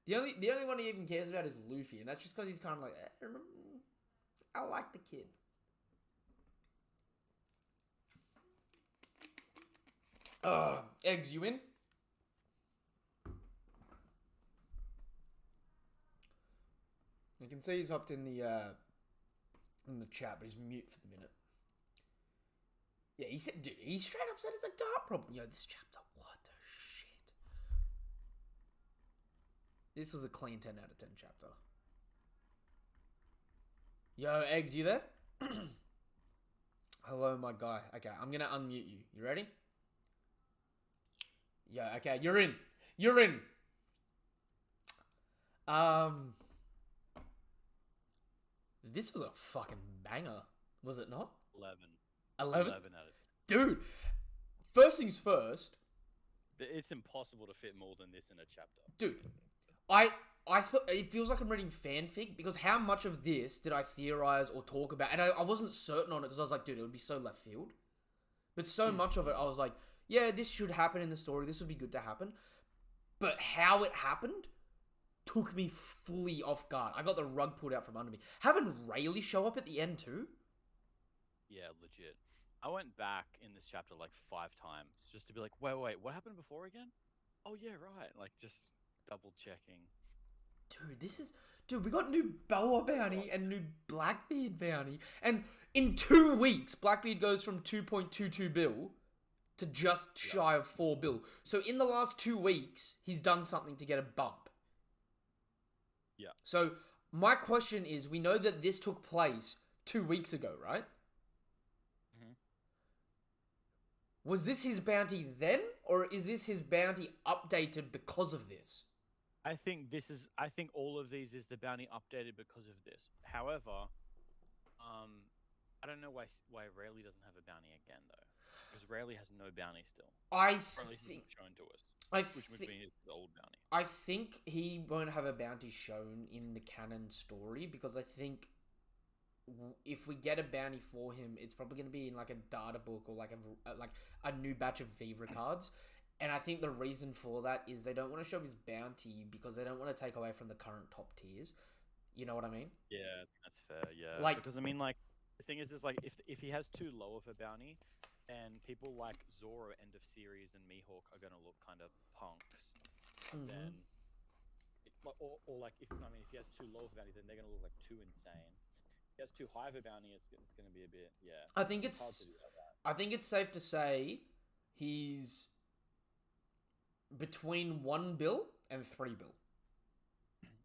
The only one he even cares about is Luffy, and that's just because he's kind of like, I like the kid. Eggs, you in? You can see he's hopped in the chat, but he's mute for the minute. Yeah, he said, dude, he straight up said it's a Garb problem. Yo, this chapter, what the shit? This was a clean 10 out of 10 chapter. Yo, Eggs, you there? Hello, my guy. Okay, I'm gonna unmute you. You ready? Yeah, okay, you're in. You're in. This was a fucking banger, was it not? 11. 11? 11 out of 10. Dude, first things first. It's impossible to fit more than this in a chapter. Dude, I thought it feels like I'm reading fanfic because how much of this did I theorize or talk about? And I wasn't certain on it because I was like, dude, it would be so left field. But so much of it, I was like, yeah, this should happen in the story. This would be good to happen. But how it happened took me fully off guard. I got the rug pulled out from under me. Having Rayleigh show up at the end too? Yeah, legit. I went back in this chapter like 5 times just to be like, wait, what happened before again? Oh yeah, right. Like just double checking. Dude, we got new Boa bounty and new Blackbeard bounty. And in 2 weeks, Blackbeard goes from 2.22 bill to just shy of 4 bill. So in the last 2 weeks, he's done something to get a bump. Yeah. So my question is, we know that this took place 2 weeks ago, right? Mm-hmm. Was this his bounty then? Or is this his bounty updated because of this? I think all of these is the bounty updated because of this. However, I don't know why Rayleigh doesn't have a bounty again though, because Rayleigh has no bounty still. I Or at least think it's not shown to us, which would be his old bounty. I think he won't have a bounty shown in the canon story because I think if we get a bounty for him, it's probably going to be in like a data book or like a new batch of Vivre cards. And I think the reason for that is they don't want to show his bounty because they don't want to take away from the current top tiers. You know what I mean? Yeah, that's fair. Yeah, Like, because I mean, like, the thing is like if he has too low of a bounty, then people like Zoro end of series and Mihawk are gonna look kind of punks. Then, or like if he has too low of a bounty, then they're gonna look like too insane. If he has too high of a bounty, it's gonna be a bit I think hard to do that. I think it's safe to say he's between 1 bill and 3 bill.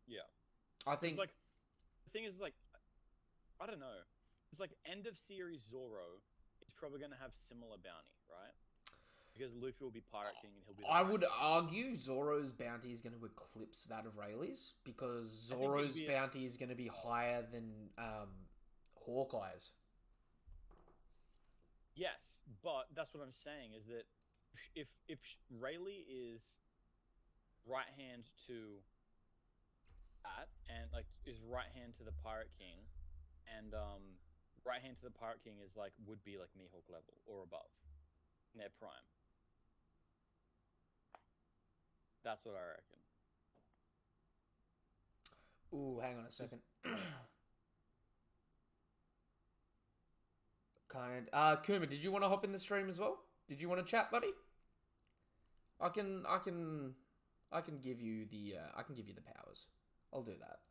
Yeah, I think it's like the thing is like I don't know. It's like end of series Zoro is probably gonna have similar bounty, right? Because Luffy will be Pirate King and he'll be. I would argue Zoro's bounty is going to eclipse that of Rayleigh's because Zoro's bounty is going to be higher than Hawkeye's. Yes, but that's what I'm saying is that if Rayleigh is right hand to that and like is right hand to the Pirate King, and right hand to the Pirate King is like would be like Mihawk level or above in their prime. That's what I reckon. Ooh, hang on a second. Kuma, did you want to hop in the stream as well? Did you want to chat, buddy? I can give you the powers. I'll do that.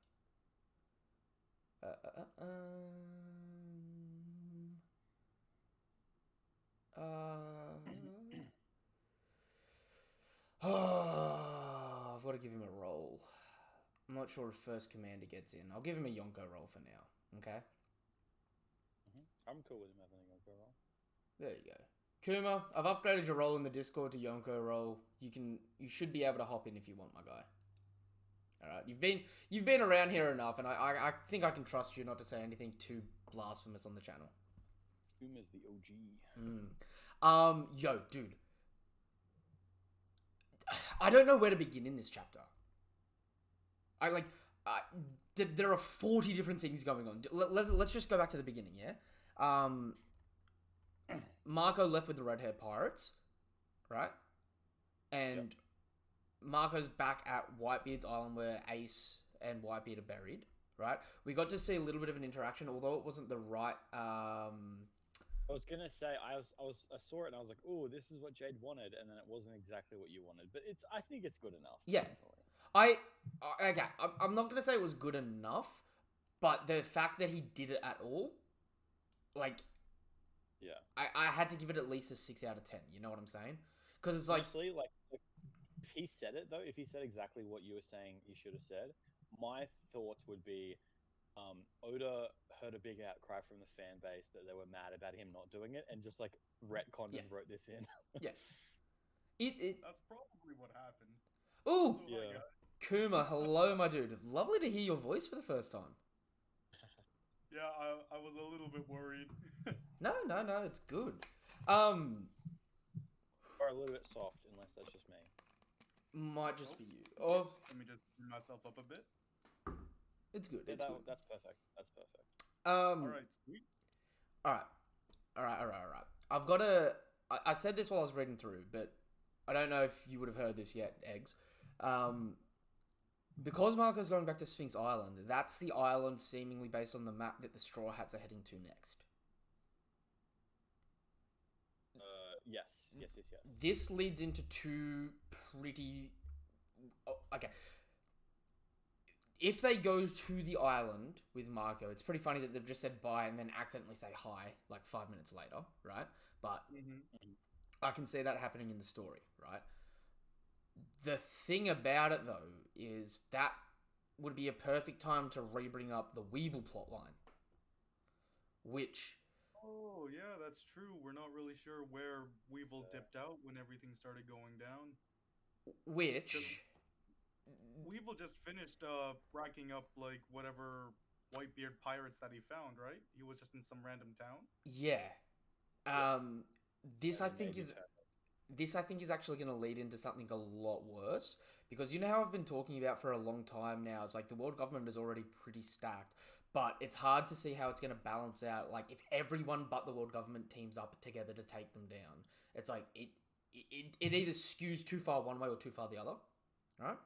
I've got to give him a roll. I'm not sure if first commander gets in. I'll give him a Yonko roll for now. Okay, I'm cool with him having a Yonko role. there you go. Kuma, I've upgraded your role in the Discord to Yonko role. You should be able to hop in if you want, my guy. All right, you've been around here enough, and I think I can trust you not to say anything too blasphemous on the channel. Uma's the OG. Yo, dude, I don't know where to begin in this chapter. I like, there are 40 different things going on. Let's just go back to the beginning, yeah. Marco left with the red hair pirates, right? And Marco's back at Whitebeard's island where Ace and Whitebeard are buried, right? We got to see a little bit of an interaction, although it wasn't the right. I was gonna say I saw it and I was like, oh, this is what Jade wanted, and then it wasn't exactly what you wanted. But I think it's good enough. Yeah. Personally. Okay, I'm not gonna say it was good enough, but the fact that he did it at all, like, yeah, I had to give it at least a 6 out of 10. You know what I'm saying? Because it's like, honestly, like if he said it though, if he said exactly what you were saying, he should have said. My thoughts would be, Oda heard a big outcry from the fan base that they were mad about him not doing it, and just like retconned and wrote this in. yeah, it. That's probably what happened. Ooh, So, Yeah. Kuma, hello, my dude. Lovely to hear your voice for the first time. yeah, I was a little bit worried. No, it's good. Or a little bit soft, unless that's just me. Might just be you. Oh, Let me just bring myself up a bit. it's good. Yeah, It's good. that's perfect. That's perfect. All right, sweet. All right. I've got a. I said this while I was reading through, but I don't know if you would have heard this yet, Eggs. Because Marco's going back to Sphinx Island, that's the island seemingly based on the map that the Straw Hats are heading to next. Yes. This leads into two pretty... okay. If they go to the island with Marco, it's pretty funny that they've just said bye and then accidentally say hi, like 5 minutes later, right? But I can see that happening in the story, right? The thing about it, though, is that would be a perfect time to re-bring up the Weevil plotline. Which... Oh, yeah, that's true. We're not really sure where Weevil dipped out when everything started going down. Which... Weevil just finished racking up, like, whatever Whitebeard pirates that he found, right? He was just in some random town? Yeah. This I think is actually going to lead into something a lot worse, because you know how I've been talking about for a long time now, it's like the world government is already pretty stacked, but it's hard to see how it's going to balance out, like, if everyone but the world government teams up together to take them down. It's like, it either skews too far one way or too far the other, right?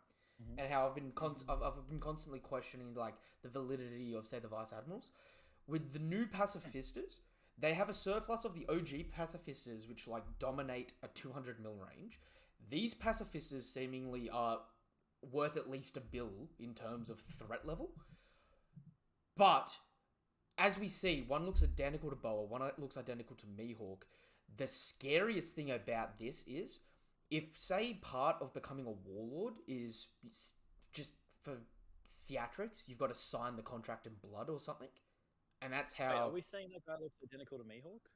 And how I've been constantly questioning, like, the validity of, say, the Vice Admirals. With the new pacifistas, they have a surplus of the OG pacifistas, which, like, dominate a 200 mil range. These pacifistas seemingly are worth at least a bill in terms of threat level. But, as we see, one looks identical to Boa, one looks identical to Mihawk. The scariest thing about this is, if, say, part of becoming a warlord is just for theatrics, you've got to sign the contract in blood or something. And that's how... Wait, are we saying that guy looks identical to Mihawk?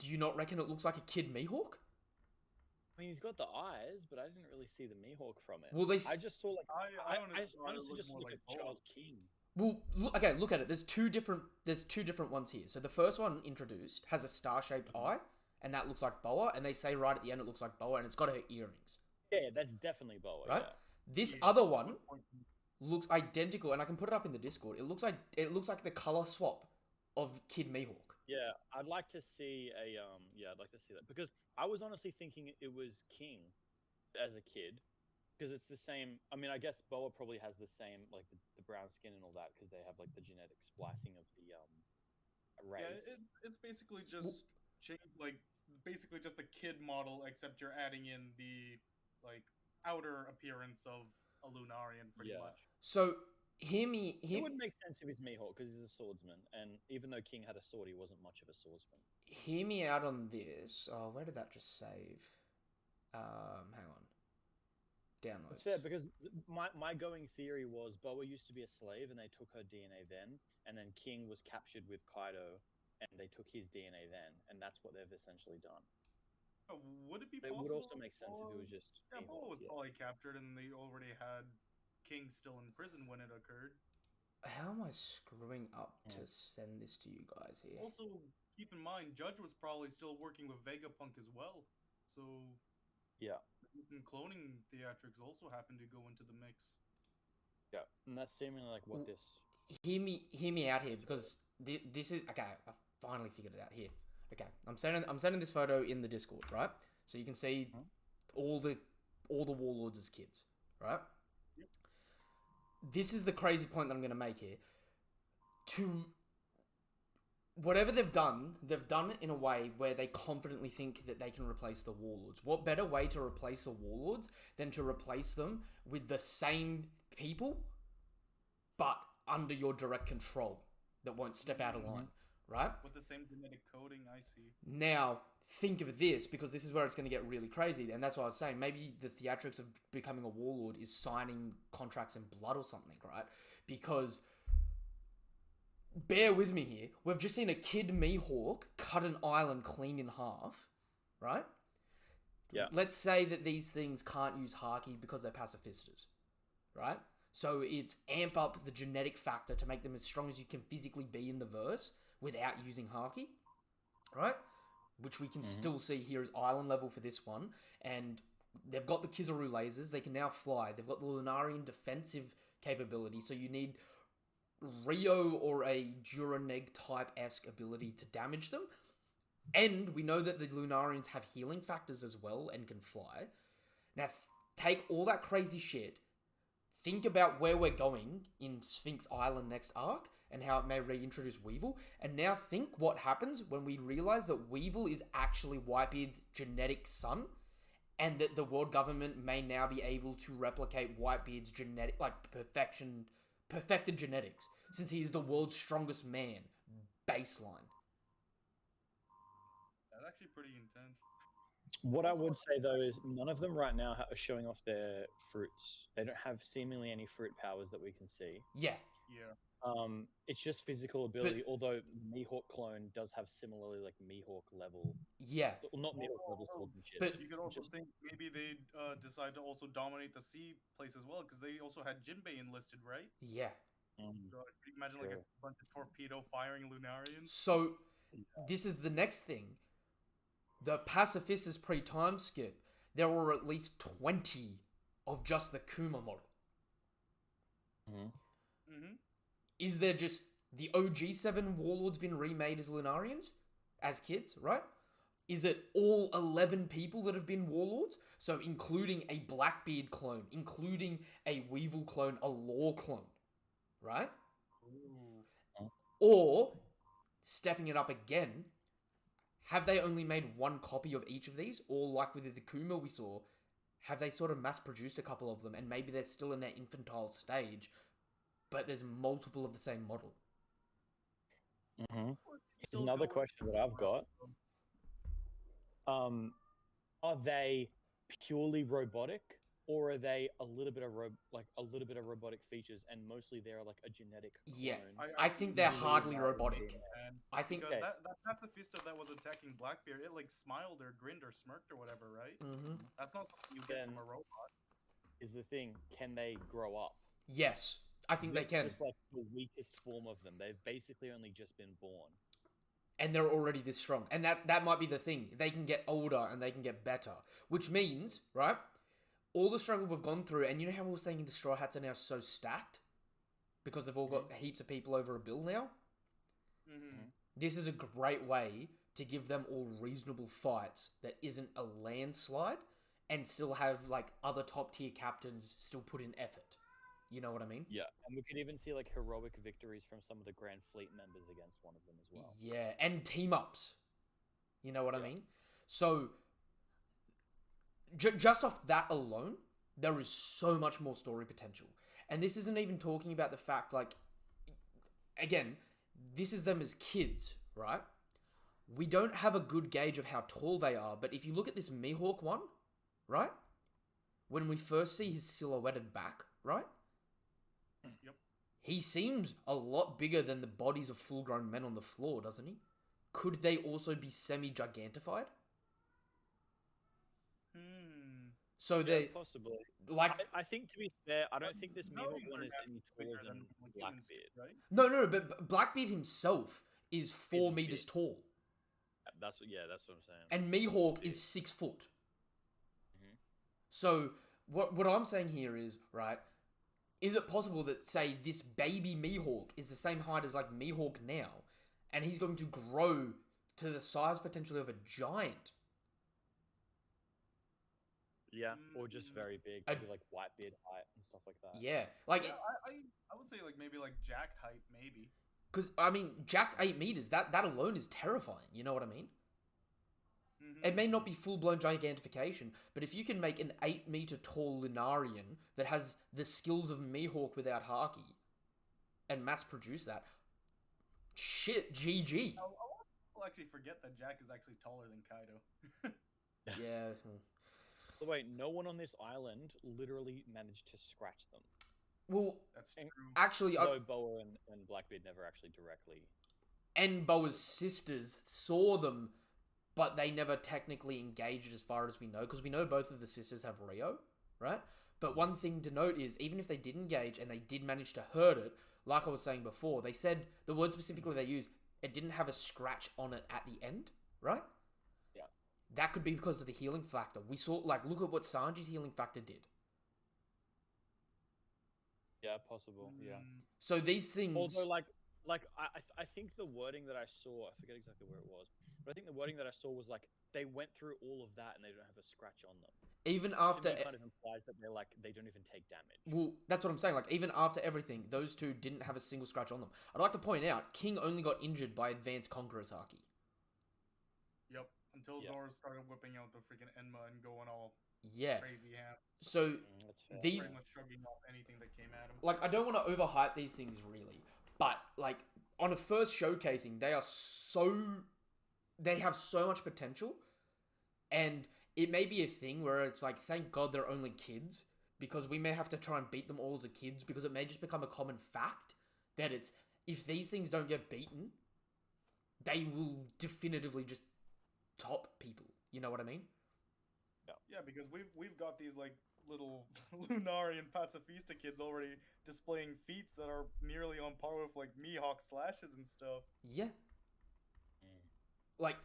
Do you not reckon it looks like a kid Mihawk? I mean, he's got the eyes, but I didn't really see the Mihawk from it. Well, I just saw, like... I honestly just look like at Child King. Well, okay, look at it. There's two different ones here. So the first one introduced has a star-shaped eye, and that looks like Boa, and they say right at the end it looks like Boa, and it's got her earrings. Yeah, that's definitely Boa, right? Yeah. This other one looks identical, and I can put it up in the Discord. It looks like the color swap of Kid Mihawk. Yeah, I'd like to see I'd like to see that, because I was honestly thinking it was King as a kid, because it's the same. I mean, I guess Boa probably has the same, like the brown skin and all that, because they have like the genetic splicing of the race. Yeah, it's basically just basically just a kid model, except you're adding in the like outer appearance of a Lunarian, pretty much. So it wouldn't make sense if he's Mihawk, because he's a swordsman, and even though King had a sword, he wasn't much of a swordsman. Hear me out on this. Oh, where did that just save? Hang on. downloads. It's fair because my going theory was Boa used to be a slave and they took her DNA then, and then King was captured with Kaido and they took his DNA then, and that's what they've essentially done. Would it be But it possible? would also make sense if it was just Yeah, Boa was Mihawk, probably captured, and they already had King still in prison when it occurred. How am I screwing up to Hmm. send this to you guys here? Also, keep in mind, Judge was probably still working with Vegapunk as well, so Yeah, some cloning theatrics also happened to go into the mix. yeah, and that's seemingly like what this. Hear me out here, because this is okay. I finally figured it out here. Okay, I'm sending this photo in the Discord, right? So you can see Hmm? all the warlords as kids, right? Yep. This is the crazy point that I'm going to make here. To whatever they've done it in a way where they confidently think that they can replace the warlords. What better way to replace the warlords than to replace them with the same people, but under your direct control, that won't step out of line, right? With the same genetic coding, I see. Now, think of this, because this is where it's going to get really crazy, and that's what I was saying. Maybe the theatrics of becoming a warlord is signing contracts in blood or something, right? Because, bear with me here, we've just seen a kid Mihawk cut an island clean in half, right? Yeah. Let's say that these things can't use Haki because they're pacifistas, right? So it's amp up the genetic factor to make them as strong as you can physically be in the verse without using Haki, right? Which we can still see here as island level for this one. And they've got the Kizaru lasers. They can now fly. They've got the Lunarian defensive capability. So you need Rio or a Duraneg type-esque ability to damage them. And we know that the Lunarians have healing factors as well and can fly. Now, take all that crazy shit. Think about where we're going in Sphinx Island next arc and how it may reintroduce Weevil. And now think what happens when we realize that Weevil is actually Whitebeard's genetic son, and that the world government may now be able to replicate Whitebeard's genetic, like perfected genetics, since he is the world's strongest man. Baseline. That's actually pretty intense. What I Also, would say though is none of them right now are showing off their fruits. They don't have seemingly any fruit powers that we can see. Yeah. Yeah. It's just physical ability. Although the Mihawk clone does have similarly like Mihawk level, Yeah. well, not Mihawk level swordsmanship. But You could also just think maybe they decide to also dominate the sea place as well, because they also had Jinbei enlisted, right? yeah. So could you imagine like True. a bunch of torpedo firing Lunarians? So this is the next thing. The pacifistas pre-time skip, there were at least 20 of just the Kuma model. Mm-hmm. Is there just the OG 7 warlords been remade as Lunarians? As kids, right? Is it all 11 people that have been warlords? So including a Blackbeard clone, including a Weevil clone, a Law clone, right? Ooh. Or, stepping it up again, have they only made one copy of each of these? Or like with the Kuma we saw, have they sort of mass-produced a couple of them and maybe they're still in their infantile stage, but there's multiple of the same model? Here's Still another going- question that I've got. Are they purely robotic, or are they a little bit of robotic features, and mostly they're like a genetic clone? Yeah, I think they're Really hardly narrow robotic. DNA. And I think because Okay. that pacifista that was attacking Blackbeard, it like smiled or grinned or smirked or whatever, right? Mm-hmm. That's not something you get from Then- a robot. Is the thing? Can they grow up? Yes, I think they This can. is just like the weakest form of them. They've basically only just been born. And they're already this strong. And that might be the thing. They can get older and they can get better. Which means, right, all the struggle we've gone through, and you know how we were saying the Straw Hats are now so stacked? Because they've all got heaps of people over a bill now? Mm-hmm. This is a great way to give them all reasonable fights that isn't a landslide and still have, like, other top tier captains still put in effort. You know what I mean? Yeah, and we could even see like heroic victories from some of the Grand Fleet members against one of them as well. Yeah, and team ups. You know what I Yeah. mean? So, just off that alone, there is so much more story potential. And this isn't even talking about the fact, like, again, this is them as kids, right? We don't have a good gauge of how tall they are, but if you look at this Mihawk one, right? when we first see his silhouetted back, right? Yep. He seems a lot bigger than the bodies of full-grown men on the floor, doesn't he? Could they also be semi-gigantified? So Yeah, they, possibly. like... I think, to be fair, I don't think this No, Mihawk these one are is any taller bigger than humans, Blackbeard. right? No, but Blackbeard himself is 4 Is meters big. tall. That's what I'm saying. And Mihawk Big. is 6 foot. Mhm. So, what I'm saying here is, right, is it possible that, say, this baby Mihawk is the same height as, like, Mihawk now, and he's going to grow to the size, potentially, of a giant? Yeah, or just very big, maybe like Whitebeard height and stuff like that. Yeah. Like, Yeah, I would say like maybe like Jack height, maybe. because, I mean, Jack's 8 meters. That alone is terrifying. You know what I mean? It may not be full-blown gigantification, but if you can make an 8-meter tall Lunarian that has the skills of Mihawk without Haki and mass-produce that, shit, GG. I'll actually forget that Jack is actually taller than Kaido. Yeah. But wait, no one on this island literally managed to scratch them. Well, That's true. actually, Though Boa and Blackbeard never actually directly. and Boa's sisters saw them, but they never technically engaged as far as we know, because we know both of the sisters have Rio, right? But one thing to note is, even if they did engage and they did manage to hurt it, like I was saying before, they said, the word specifically they used, it didn't have a scratch on it at the end, right? Yeah. That could be because of the healing factor. We saw, like, look at what Sanji's healing factor did. Yeah, possible. Yeah. So these things... Although, I think the wording that I saw, I forget exactly where it was, but I think the wording that I saw was like they went through all of that and they don't have a scratch on them. Even Which after... to me kind of implies that they don't even take damage. Well, that's what I'm saying. Like, even after everything, those two didn't have a single scratch on them. I'd like to point out, King only got injured by Advanced Conqueror's Haki. Yep. Until Zoro started whipping out the freaking Enma and going all crazy ham. So, That's fair. these... Pretty much shrugging off anything that came at him. Like, I don't want to overhype these things, really. But, like, on a first showcasing, they are so... They have so much potential. And it may be a thing where it's like, thank God they're only kids, because we may have to try and beat them all as a kids, because it may just become a common fact that it's, if these things don't get beaten, they will definitively just top people. You know what I mean? Yeah, because we've got these like little Lunarian pacifista kids already displaying feats that are nearly on par with like Mihawk slashes and stuff. Yeah. Like,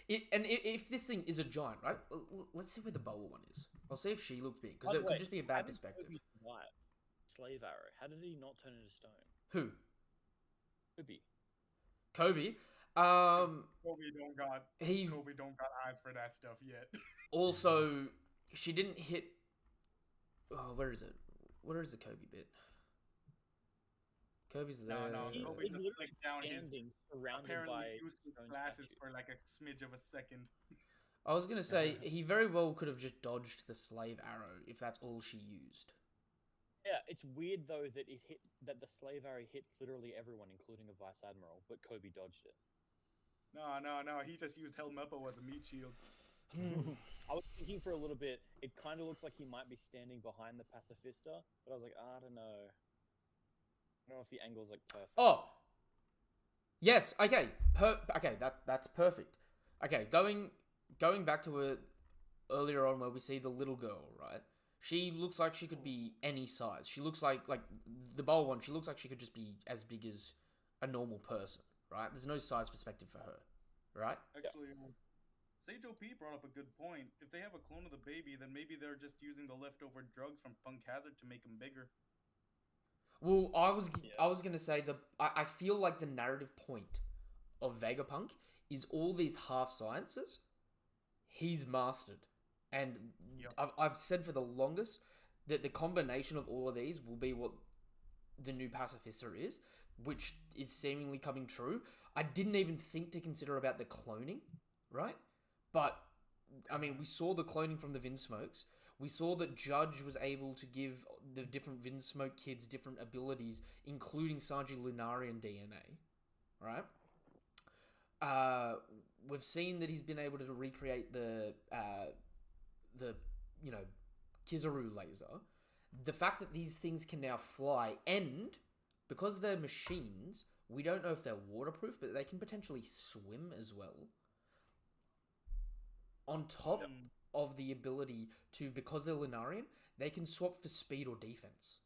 if this thing is a giant, right? Let's see where the Boa one is. I'll see if she looked big, because it could just be a how bad did perspective. Kobe survive Slave Arrow. How did he not turn into stone? Who? Kobe. Kobe. Kobe don't got eyes for that stuff yet. Also, she didn't hit... Oh, where is it? Where is the Kobe bit? Kobe's there. No, Kobe just like down his surrounded apparently by useless stone glasses statue. for like a smidge of a second. I was going to say, he very well could have just dodged the slave arrow if that's all she used. Yeah, it's weird though that the slave arrow hit literally everyone, including a vice admiral, but Kobe dodged it. No, he just used Helmeppo as a meat shield. I was thinking for a little bit, it kind of looks like he might be standing behind the pacifista, but I was like, I don't know. I don't know if the angle's like perfect. Oh! Yes, okay. Okay, that's perfect. Okay, going back to it earlier on where we see the little girl, right? She looks like she could be any size. She looks like the bowl one, she looks like she could just be as big as a normal person, right? There's no size perspective for her, right? Actually, Sage OP brought up a good point. If they have a clone of the baby, then maybe they're just using the leftover drugs from Punk Hazard to make him bigger. Well, I was gonna say I feel like the narrative point of Vegapunk is all these half sciences he's mastered, and I've said for the longest that the combination of all of these will be what the new Pacifista is, which is seemingly coming true. I didn't even think to consider about the cloning, right? But I mean, we saw the cloning from the Vinsmokes. We saw that Judge was able to give the different Vinsmoke kids different abilities, including Sanji Lunarian DNA, right? We've seen that he's been able to recreate the you know, Kizaru laser, the fact that these things can now fly, and because they're machines, we don't know if they're waterproof, but they can potentially swim as well. On top of the ability to, because they're Lunarian, they can swap for speed or defense.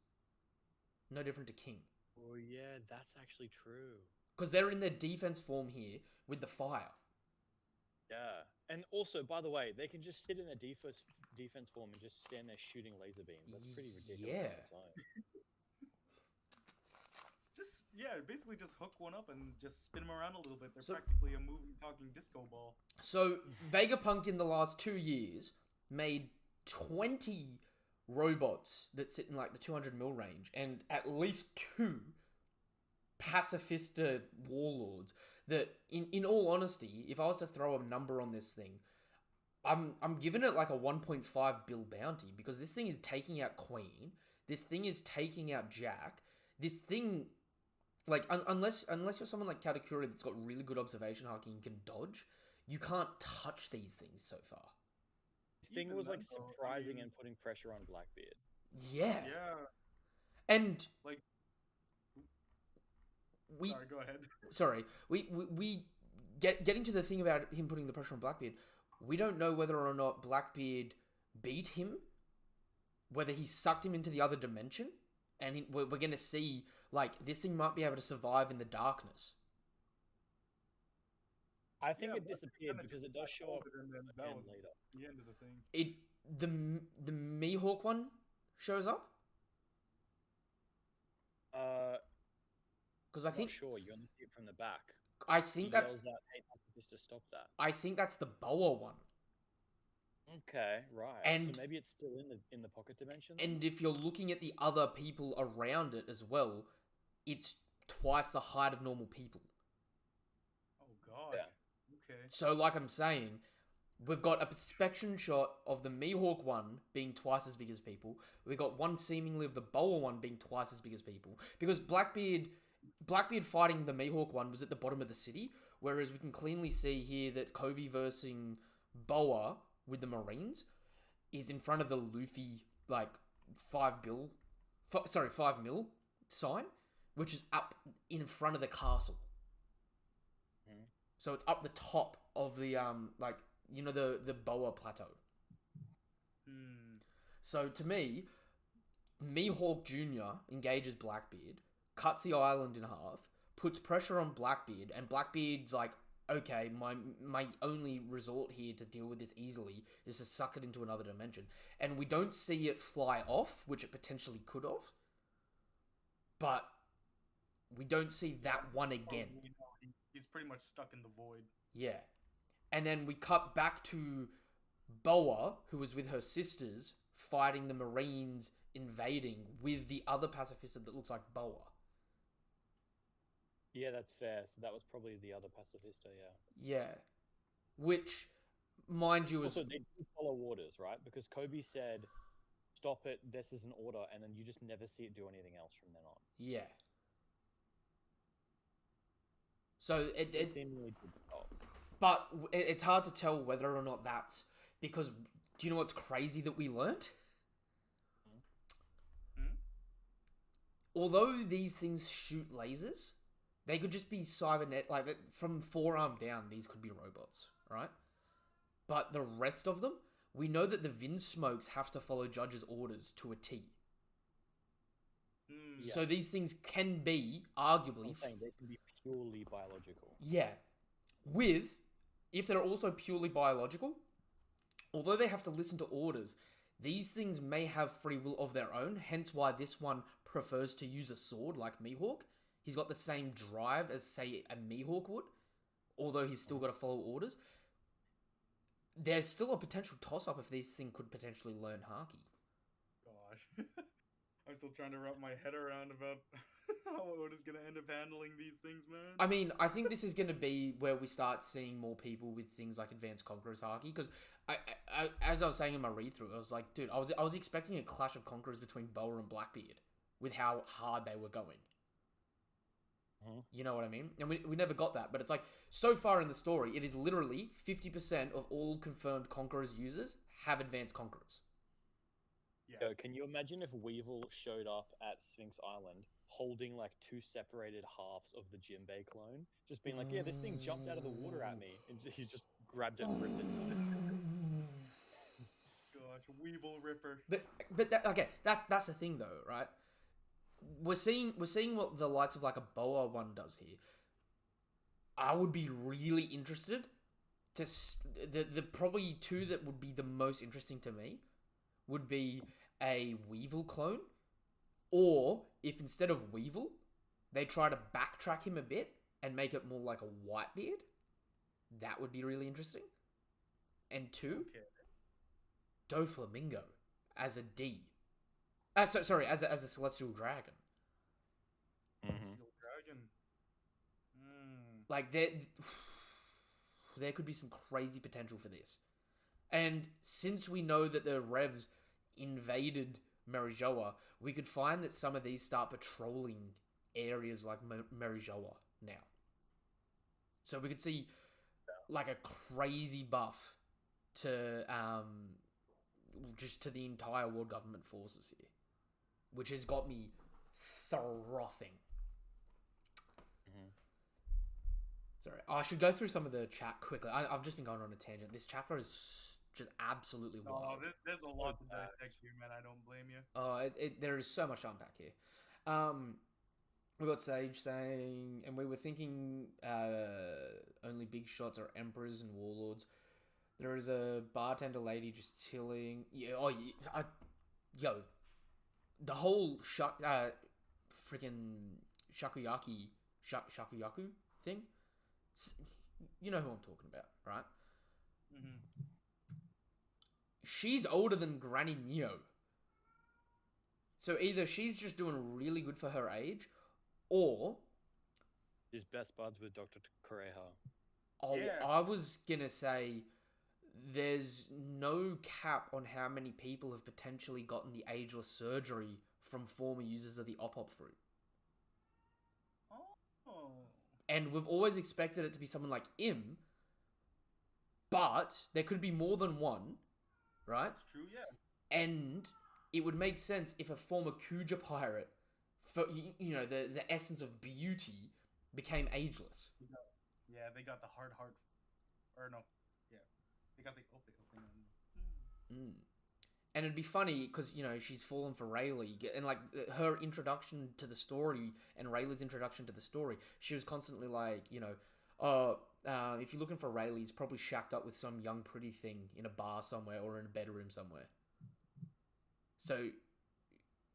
No different to King. Oh yeah, that's actually true. Because they're in their defense form here with the fire. Yeah, and also, by the way, they can just sit in their defense form and just stand there shooting laser beams. That's pretty ridiculous. Yeah. On its own. Basically just hook one up and just spin them around a little bit. They're So- practically a moving, talking disco ball. So, Vegapunk in the last 2 years made 20 robots that sit in like the 200 mil range, and at least 2 pacifista warlords that, in all honesty, if I was to throw a number on this thing, I'm giving it like a 1.5 bill bounty, because this thing is taking out Queen, this thing is taking out Jack, this thing, like, unless you're someone like Katakuri that's got really good observation hacking and can dodge, you can't touch these things so far. This thing Even was like then, though, I surprising mean- and putting pressure on Blackbeard. Yeah. Yeah. And Like, we sorry, go ahead. sorry, we getting to the thing about him putting the pressure on Blackbeard, we don't know whether or not Blackbeard beat him, whether he sucked him into the other dimension, and we're going to see, like, this thing might be able to survive in the darkness. I think Yeah, it but disappeared kinda because just it does show up and then that again was later. the end of the thing. The Mihawk one shows up, because I I'm think not sure. You only see it from the back. I He think that yells out, "Hey, just to stop that." I think that's the Boa one. Okay, right. And- so maybe it's still in the pocket dimension. then? And if you're looking at the other people around it as well, it's twice the height of normal people. Oh god. Yeah. Okay. So, like I'm saying, we've got a perspection shot of the Mihawk one being twice as big as people. We got one seemingly of the Boa one being twice as big as people. Because Blackbeard fighting the Mihawk one was at the bottom of the city, whereas we can cleanly see here that Kobe versing Boa with the Marines is in front of the Luffy, like, 5 mil sign, which is up in front of the castle. Mhm. So it's up the top of the, like, you know, the Boa Plateau. So to me, Mihawk Jr. engages Blackbeard, cuts the island in half, puts pressure on Blackbeard, and Blackbeard's like, okay, my only resort here to deal with this easily is to suck it into another dimension. And we don't see it fly off, which it potentially could have, but we don't see that one again. Oh, you know, he's pretty much stuck in the void. Yeah. And then we cut back to Boa, who was with her sisters, fighting the Marines invading with the other pacifista that looks like Boa. Yeah, that's fair. So that was probably the other pacifista. Yeah. Yeah. Which, mind you, is... Also, they do follow orders, right? Because Kobe said, "Stop it. This is an order," and then you just never see it do anything else from then on. Yeah. So They seemingly did stop. but it's hard to tell whether or not that's because, do you know what's crazy that we learnt? Although these things shoot lasers, they could just be cybernet, like, from forearm down, these could be robots, right? But the rest of them, we know that the Vinsmokes have to follow Judge's orders to a T. Yeah. So these things can be, arguably... I'm saying they can be purely biological. Yeah. If they're also purely biological, although they have to listen to orders, these things may have free will of their own, hence why this one prefers to use a sword like Mihawk. He's got the same drive as, say, a Mihawk would, although he's still got to follow orders. There's still a potential toss-up if this thing could potentially learn Haki. Gosh. I'm still trying to wrap my head around about how it is going to end up handling these things, man. I mean, I think this is going to be where we start seeing more people with things like Advanced Conquerors Haki, because as I was saying in my read-through, I was like, dude, I was expecting a clash of Conquerors between Boa and Blackbeard with how hard they were going. You know what I mean? And we never got that, but it's like, so far in the story, it is literally 50% of all confirmed Conquerors users have advanced Conquerors. Yeah. Yo, can you imagine if Weevil showed up at Sphinx Island holding like two separated halves of the Jinbei clone? Just being like, yeah, this thing jumped out of the water at me. And he just grabbed it and ripped it. Gosh, Weevil Ripper. But that's the thing though, right? We're seeing what the likes of like a Boa one does here. I would be really interested to the probably two that would be the most interesting to me would be a Weevil clone, or if instead of Weevil, they try to backtrack him a bit and make it more like a Whitebeard. That would be really interesting. And two, Okay. Doflamingo as a D. Sorry, as a celestial dragon. Steel Dragon. Mm. Like there could be some crazy potential for this. And since we know that the Revs invaded Merijoa, we could find that some of these start patrolling areas like Merijoa now. So we could see like a crazy buff to just to the entire world government forces here, which has got me frothing. Sorry, I should go through some of the chat quickly. I've just been going on a tangent. This chapter is just absolutely wild. Oh, there's a lot to dissect here, man. I don't blame you. Oh, there is so much to unpack here. We got Sage saying, and we were thinking only big shots are emperors and warlords. There is a bartender lady just chilling. Yeah, yo, the whole freaking shakuyaku thing. You know who I'm talking about, right? Mm-hmm. She's older than Granny Neo. So either she's just doing really good for her age, or His best buds with Dr. Kureha. oh, Yeah. I was gonna say there's no cap on how many people have potentially gotten the ageless surgery from former users of the Op fruit. Oh. And we've always expected it to be someone like Im, but there could be more than one, right? That's true, yeah. And it would make sense if a former Kuja pirate, for you know, the essence of beauty, became ageless. Yeah, they got the hard heart. Or no. Yeah. They got the open. And it'd be funny because, you know, she's fallen for Rayleigh, and like her introduction to the story and Rayleigh's introduction to the story, she was constantly like, you know, if you're looking for Rayleigh, he's probably shacked up with some young pretty thing in a bar somewhere or in a bedroom somewhere. So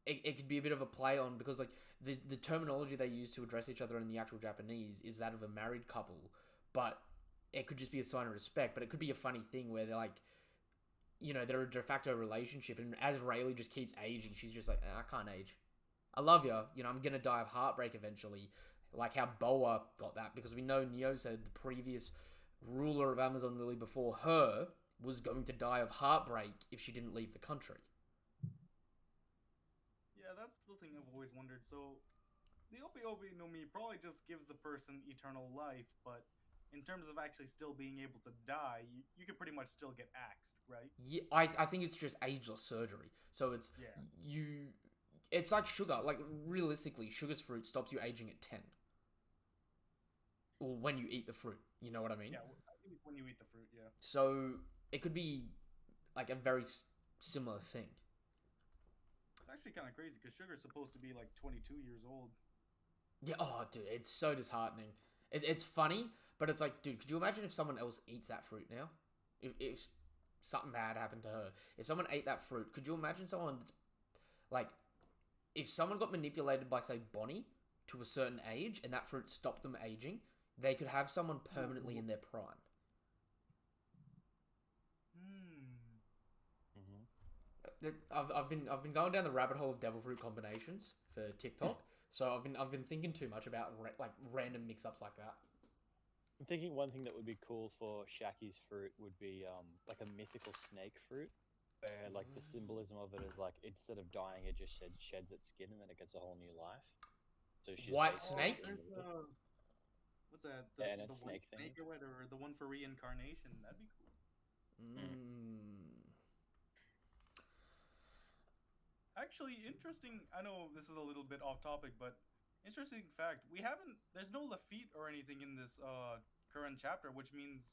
it could be a bit of a play on, because like the terminology they use to address each other in the actual Japanese is that of a married couple, but it could just be a sign of respect. But it could be a funny thing where they're like, you know, they're a de facto relationship, and as Rayleigh just keeps aging, she's just like, I can't age. I love you. You know, I'm gonna die of heartbreak eventually, like how Boa got that, because we know Neo said the previous ruler of Amazon Lily before her was going to die of heartbreak if she didn't leave the country. Yeah, that's the thing I've always wondered. So, the Obi no Mi probably just gives the person eternal life, but in terms of actually still being able to die, you could pretty much still get axed, right? Yeah, I think it's just ageless surgery. So it's it's like sugar. Like realistically, sugar's fruit stops you aging at 10. Or when you eat the fruit, you know what I mean? Yeah, I think it's when you eat the fruit, yeah. So it could be like a very similar thing. It's actually kind of crazy because sugar's supposed to be like 22 years old. Yeah, oh dude, it's so disheartening. It's funny, but it's like, dude, could you imagine if someone else eats that fruit now? If something bad happened to her. If someone ate that fruit, could you imagine someone that's like, if someone got manipulated by, say, Bonnie to a certain age and that fruit stopped them aging, they could have someone permanently in their prime. I've been going down the rabbit hole of devil fruit combinations for TikTok, so I've been thinking too much about like random mix-ups like that. I'm thinking one thing that would be cool for Shaki's fruit would be like a mythical snake fruit, where like the symbolism of it is like instead of dying, it just sheds its skin and then it gets a whole new life. So she's White basically snake? there's immortal. what's that? Yeah, and The it's white snake snake themed. or whatever, or the one for reincarnation. That'd be cool. Actually, interesting. I know this is a little bit off topic, but interesting fact. We haven't. There's no Lafitte or anything in this current chapter, which means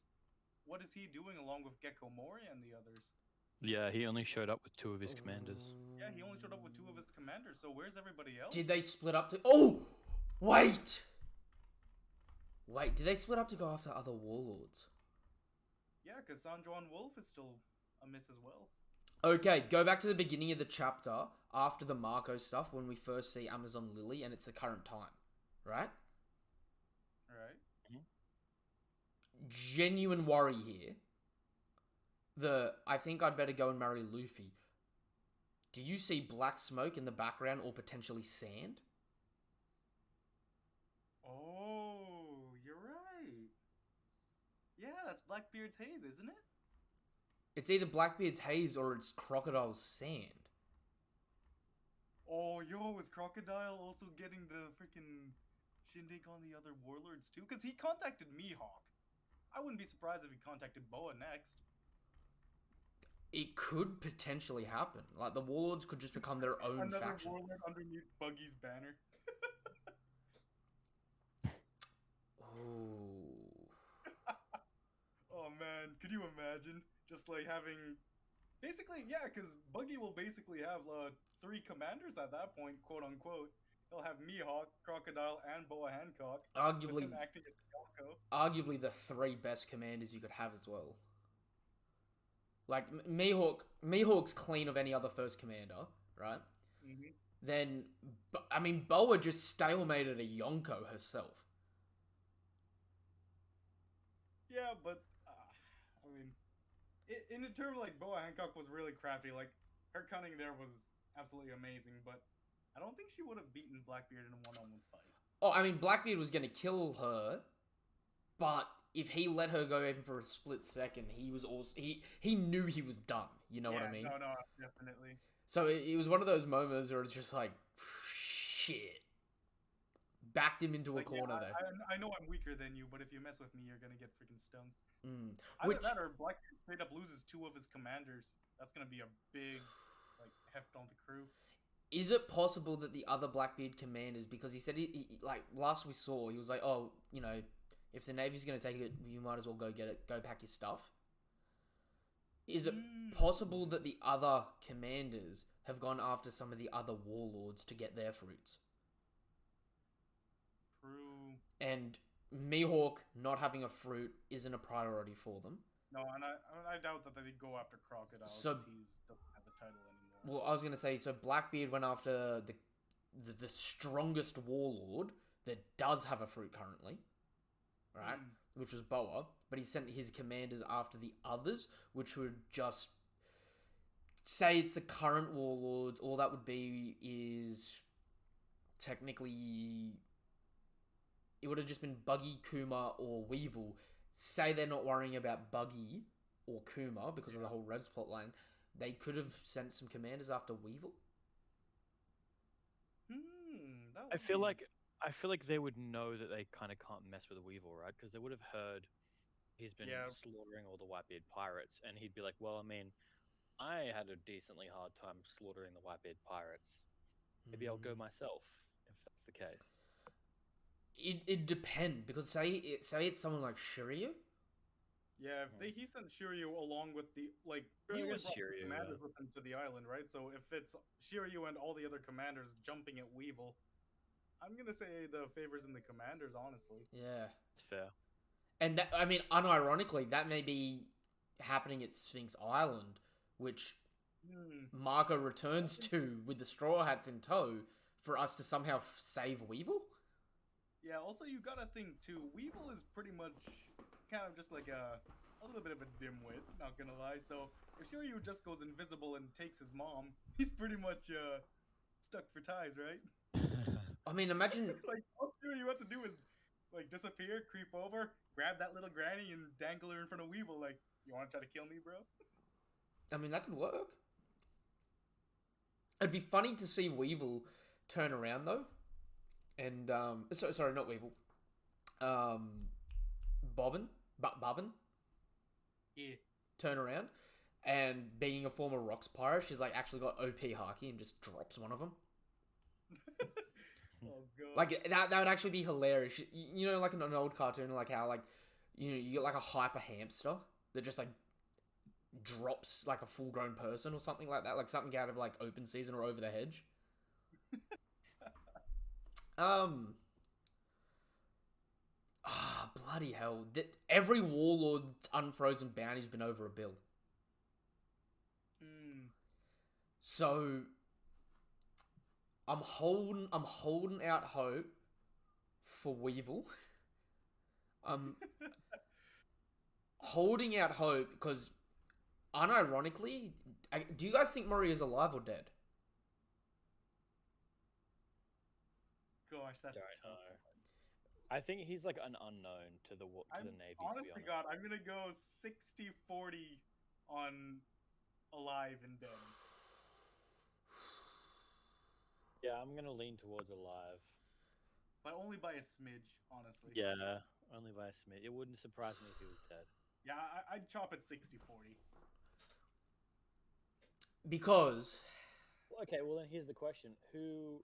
what is he doing along with Gecko Mori and the others? Yeah, he only showed up with 2 of his commanders. Yeah, he only showed up with 2 of his commanders. So where's everybody else? Did they split up to... Oh! Wait! Wait, did they split up to go after other warlords? Yeah, because San Juan Wolf is still a miss as well. Okay, go back to the beginning of the chapter after the Marco stuff when we first see Amazon Lily and it's the current time, right? All right. Genuine worry here. I think I'd better go and marry Luffy. Do you see black smoke in the background or potentially sand? Oh, you're right. Yeah, that's Blackbeard's haze, isn't it? It's either Blackbeard's haze or it's Crocodile's sand. Oh, yo, is Crocodile also getting the freaking shindig on the other warlords too? Because he contacted Mihawk. I wouldn't be surprised if he contacted Boa next. It could potentially happen. Like, the warlords could just become their own Another faction. warlord underneath Buggy's banner. Ooh. Oh man, could you imagine? Just like having... Basically, yeah, because Buggy will basically have 3 commanders at that point, quote unquote. He'll have Mihawk, Crocodile, and Boa Hancock. Arguably, With him acting as Yonko. arguably the 3 best commanders you could have as well. Like, Mihawk's clean of any other first commander, right? Mm-hmm. Then, I mean, Boa just stalemated a Yonko herself. Yeah, but I mean, in a term like Boa Hancock was really crafty. Like her cunning there was absolutely amazing, but I don't think she would have beaten Blackbeard in a one-on-one fight. Oh, I mean, Blackbeard was going to kill her, but if he let her go even for a split second, he was also he knew he was done. You know what I mean? No, definitely. So it was one of those moments where it's just like, shit. Backed him into a corner there. I know I'm weaker than you, but if you mess with me, you're gonna get freaking stung. Which, Either that or Blackbeard straight up loses 2 of his commanders. That's gonna be a big like heft on the crew. is it possible that the other Blackbeard commanders, because he said he like last we saw, he was like, oh, you know, if the Navy's gonna take it, you might as well go get it, go pack your stuff. Is it possible that the other commanders have gone after some of the other warlords to get their fruits? True. And Mihawk not having a fruit isn't a priority for them. No, and I doubt that they'd go after Crocodile So- because he doesn't have the title anymore. Well, I was gonna say, so Blackbeard went after the strongest warlord that does have a fruit currently, right? Which was Boa, but he sent his commanders after the others, which would just say it's the current warlords. All that would be is technically it would have just been Buggy, Kuma, or Weevil. Say they're not worrying about Buggy or Kuma because of the whole Reds plotline. They could have sent some commanders after Weevil. That I would feel be- like they would know that they kind of can't mess with a Weevil, right? Because they would have heard he's been Yeah. slaughtering all the Whitebeard pirates, and he'd be like, "Well, I mean, I had a decently hard time slaughtering the Whitebeard pirates. Maybe I'll go myself if that's the case." It depend because say it's someone like Shiryu. Yeah, if he sent Shiryu along with the like I he only guess brought the Shiryu, commanders yeah. with him to the island, right? So if it's Shiryu and all the other commanders jumping at Weevil, I'm gonna say the favors in the commanders, honestly. Yeah, It's fair. and that, I mean, unironically, that may be happening at Sphinx Island, which Marco returns to with the Straw Hats in tow for us to somehow save Weevil. Yeah. Also, you gotta think too. Weevil is pretty much kind of just like a little bit of a dimwit. Not gonna lie. So if Shiryu just goes invisible and takes his mom, he's pretty much stuck for ties, right? I mean, imagine. Like all Shiryu has to do is like disappear, creep over, grab that little granny, and dangle her in front of Weevil. Like, you want to try to kill me, bro? I mean, that could work. It'd be funny to see Weevil turn around though, and sorry, not Weevil. Bobbin Yeah. turn around, and being a former Rocks pirate, she's like actually got OP Haki and just drops one of them. Oh god. Like that would actually be hilarious. You know, like in an old cartoon, like how like you get like a hyper hamster that just like drops like a full grown person or something like that, like something out of like Open Season or Over the Hedge. Bloody hell! Every warlord's unfrozen bounty's been over $1 billion. So I'm holding out hope for Weevil. I'm holding out hope because, unironically, do you guys think Murray is alive or dead? Gosh, that's Don't tough. know. I think he's like an unknown to the Navy. Honest to to be honest. God, I'm gonna go 60-40 on alive and dead. Yeah, I'm gonna lean towards alive. But only by a smidge, honestly. Yeah, only by a smidge. It wouldn't surprise me if he was dead. Yeah, I'd chop it 60-40. Because Okay, well then here's the question: Who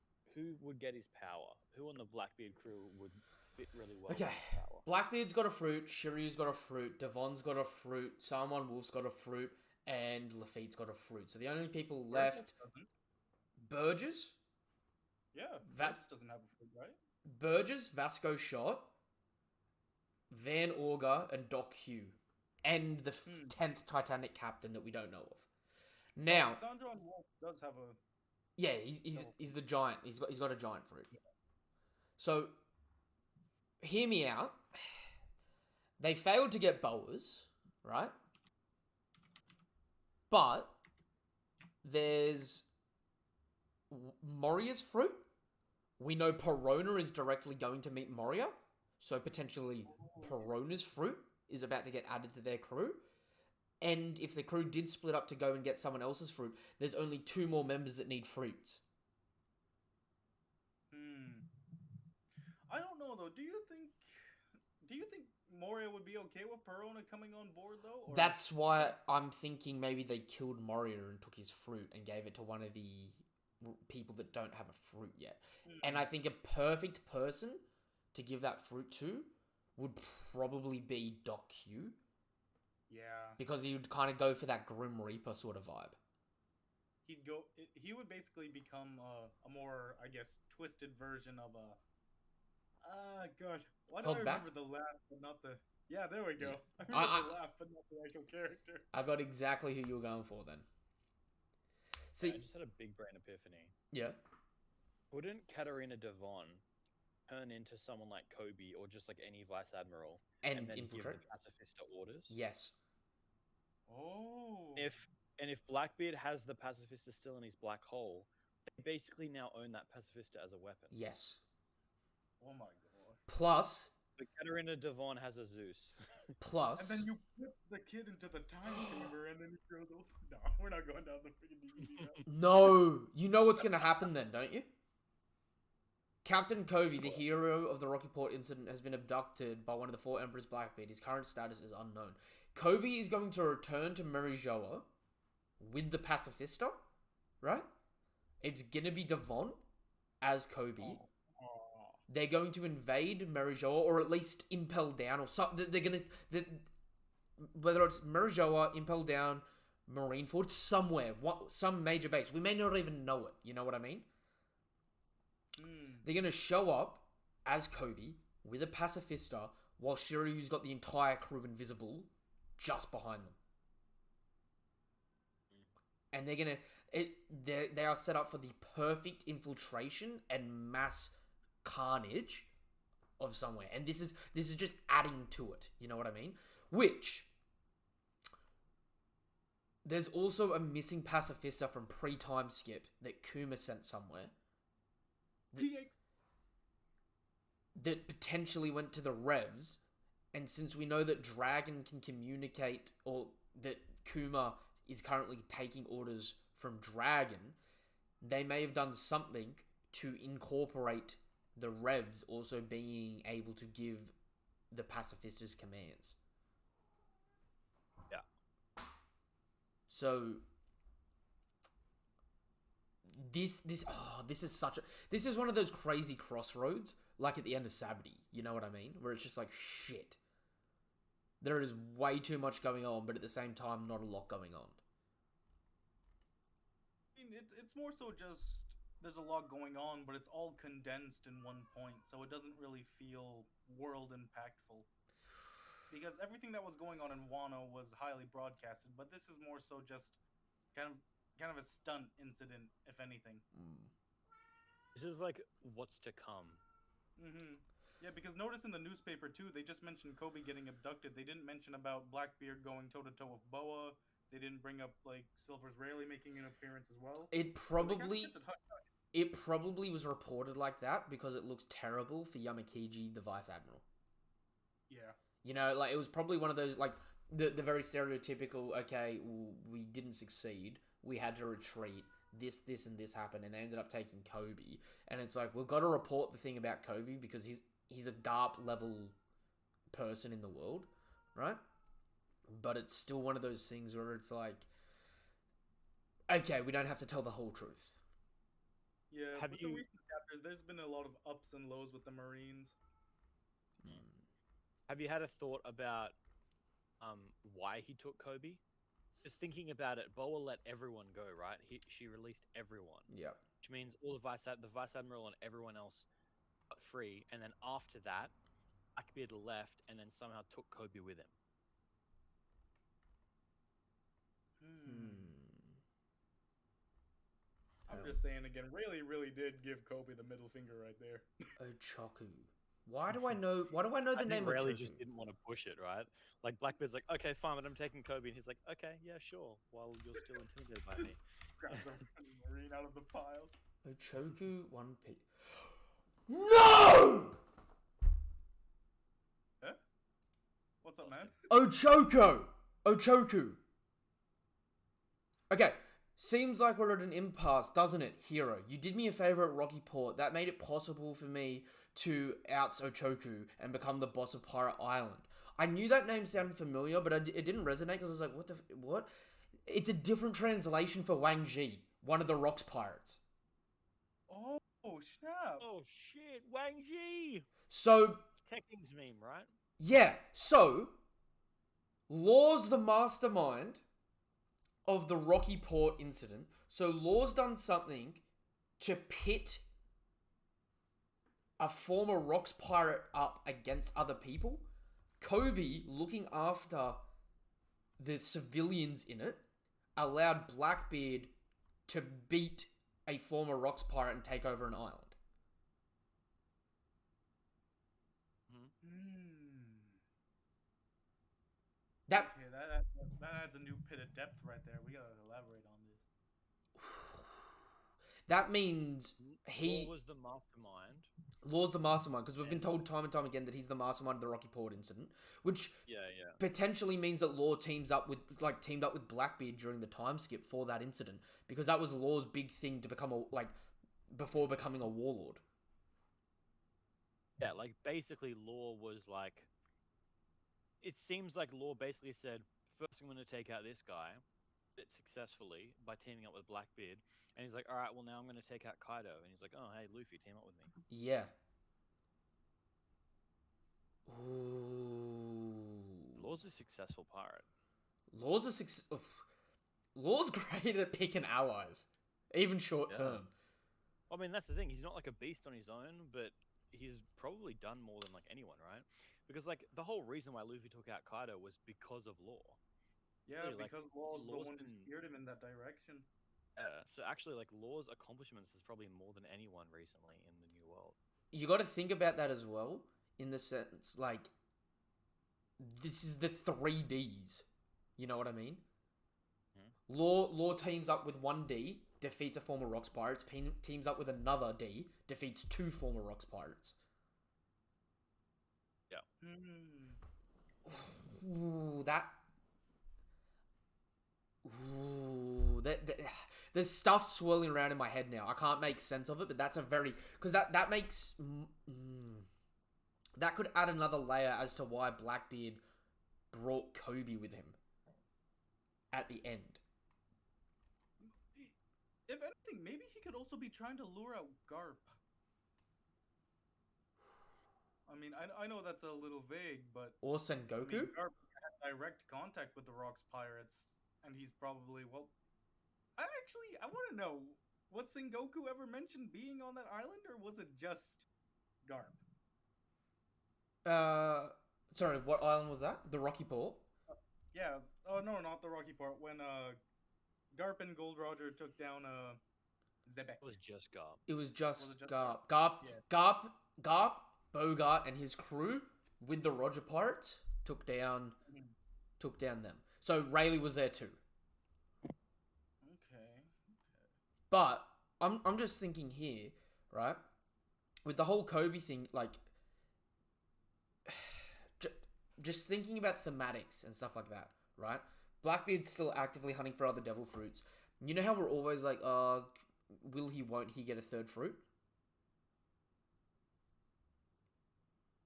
would get his power? Who on the Blackbeard crew would fit really well? Okay. With his power? Blackbeard's got a fruit, Shiryu's got a fruit, Devon's got a fruit, Saruman Wolf's got a fruit, and Lafitte's got a fruit. So the only people left, Burgess, Yeah, That- Versus doesn't have a fruit, right? Burgess, Vasco Shot, Van Auger, and Doc Hugh, and the 10th Titanic captain that we don't know of. Now, Sandro and Wolf does have a. yeah, he's the giant. He's got a giant fruit. So, hear me out. They failed to get Boas, right? But there's Moria's fruit. We know Perona is directly going to meet Moria, so potentially Perona's fruit is about to get added to their crew. And if the crew did split up to go and get someone else's fruit, there's only 2 more members that need fruits. I don't know though. Do you think Moria would be okay with Perona coming on board though? Or... That's why I'm thinking maybe they killed Moria and took his fruit and gave it to one of the people that don't have a fruit yet. And I think a perfect person to give that fruit to would probably be Doc Hugh. Yeah. Because he would kind of go for that Grim Reaper sort of vibe. He would basically become a more, I guess, twisted version of a. Gosh, why do Held I back? remember the laugh but not the? Yeah, there we go. Yeah. I remember the laugh but not the actual character. I got exactly who you were going for then. See, I just had a big brain epiphany. yeah. Wouldn't Katarina Devon turn into someone like Kobe or just like any vice admiral And then infiltrate. give the pacifista orders? Yes. Oh. If Blackbeard has the pacifista still in his black hole, they basically now own that pacifista as a weapon. Yes. Oh my god. Plus, But Katarina Devon has a Zeus. plus. And then you put the kid into the time chamber, and then he goes, oh, "No, we're not going down the freaking DVD route." No, you know what's going to happen then, don't you? Captain Covey, the hero of the Rockyport incident, has been abducted by one of the 4 Emperors Blackbeard. His current status is unknown. Kobe is going to return to Merijoa with the pacifista, right? It's going to be Devon as Kobe. They're going to invade Merijoa, or at least impel down, or something. They're going to... Whether it's Merijoa, impel down, Marineford, somewhere. Some major base. We may not even know it. You know what I mean? They're going to show up as Kobe with a pacifista while Shiryu's got the entire crew invisible just behind them. And they're going to... They are set up for the perfect infiltration and mass carnage of somewhere. And this is just adding to it. You know what I mean? Which... There's also a missing pacifista from pre-time skip that Kuma sent somewhere. That potentially went to the Revs, and since we know that Dragon can communicate, or that Kuma is currently taking orders from Dragon, they may have done something to incorporate the Revs also being able to give the pacifistas commands. Yeah. So this is one of those crazy crossroads, like at the end of Sabbaty. You know what I mean? Where it's just like shit. There is way too much going on, but at the same time, not a lot going on. I mean, it's more so just there's a lot going on, but it's all condensed in one point, so it doesn't really feel world impactful. Because everything that was going on in Wano was highly broadcasted, but this is more so just kind of kind of a stunt incident, if anything. This is like what's to come. Yeah, because notice in the newspaper too, they just mentioned Kobe getting abducted. They didn't mention about Blackbeard going toe to toe with Boa. They didn't bring up like Silver's Rarely making an appearance as well. It probably was reported like that because it looks terrible for Yamakiji, the Vice Admiral. Yeah. You know, like, it was probably one of those, like, the very stereotypical, okay, well, we didn't succeed, we had to retreat, this, and this happened, and they ended up taking Kobe. And it's like, we've got to report the thing about Kobe because he's a GARP-level person in the world, right? But it's still one of those things where it's like, okay, we don't have to tell the whole truth. Yeah, with the recent chapters, there's been a lot of ups and lows with the Marines. Have you had a thought about why he took Kobe? Just thinking about it, Boa let everyone go, right? She released everyone. Yeah. Which means all the Vice Admiral and everyone else got free, and then after that, Blackbeard left and then somehow took Kobe with him. I'm just saying again, really did give Kobe the middle finger right there. Ochoku. Why do I know the name Ochoku? Rayleigh just didn't want to push it, right? Like, Blackbeard's like, okay, fine, but I'm taking Kobe. And he's like, okay, yeah, sure, while you're still intimidated by me. Grab the Marine out of the pile. Ochoku, 1P. No! Huh? What's up, man? Ochoku. Okay, seems like we're at an impasse, doesn't it, Hero? You did me a favor at Rocky Port. That made it possible for me to oust Ochoku and become the boss of Pirate Island. I knew that name sounded familiar, but it didn't resonate because I was like, what? It's a different translation for Wang Ji, one of the Rocks pirates. Oh, snap. Oh, shit, Wang Ji! So... Tekken's meme, right? Yeah, so... Law's the mastermind of the Rocky Port incident. So Law's done something to pit a former Rocks pirate up against other people. Kobe, looking after the civilians in it, allowed Blackbeard to beat a former Rocks pirate and take over an island. That adds a new pit of depth right there. We gotta elaborate on this. That means Law was the mastermind. Law's the mastermind, because we've been told time and time again that he's the mastermind of the Rocky Port incident, which potentially means that Law teamed up with Blackbeard during the time skip for that incident, because that was Law's big thing to become before becoming a warlord. Yeah, like, basically Law was like, it seems like Law basically said, first I'm going to take out this guy, it successfully, by teaming up with Blackbeard, and he's like, alright, well now I'm going to take out Kaido, and he's like, oh hey Luffy, team up with me. Yeah. Ooh. Law's a successful pirate. Law's great at picking allies, even short term. I mean, that's the thing, he's not like a beast on his own, but he's probably done more than like anyone, right? Because like the whole reason why Luffy took out Kaido was because of Law. Yeah, really, because Law's the one who steered him in that direction. Yeah, so actually, like, Law's accomplishments is probably more than anyone recently in the New World. You got to think about that as well, in the sense, like, this is the 3Ds. You know what I mean? Law teams up with 1D, defeats a former Rocks Pirates, teams up with another D, defeats 2 former Rocks Pirates. Yeah. Ooh, There's stuff swirling around in my head now. I can't make sense of it, but that's a very... Because that makes... that could add another layer as to why Blackbeard brought Kobe with him at the end. If anything, maybe he could also be trying to lure out Garp. I mean, I know that's a little vague, but... Or I Sengoku? mean, Garp had direct contact with the Rocks pirates, and he's probably, well... I want to know, was Sengoku ever mentioned being on that island, or was it just Garp? Sorry, what island was that? The Rocky Port? Yeah, oh no, not the Rocky part, when Garp and Gold Roger took down Zebek. It was just Garp. It was just Was it just Garp. Yeah. Garp, Bogart, and his crew with the Roger Pirates took down them. So Rayleigh was there too. Okay. But I'm just thinking here, right? With the whole Kobe thing, like, just thinking about thematics and stuff like that, right? Blackbeard's still actively hunting for other devil fruits. You know how we're always like, will he, won't he get a third fruit?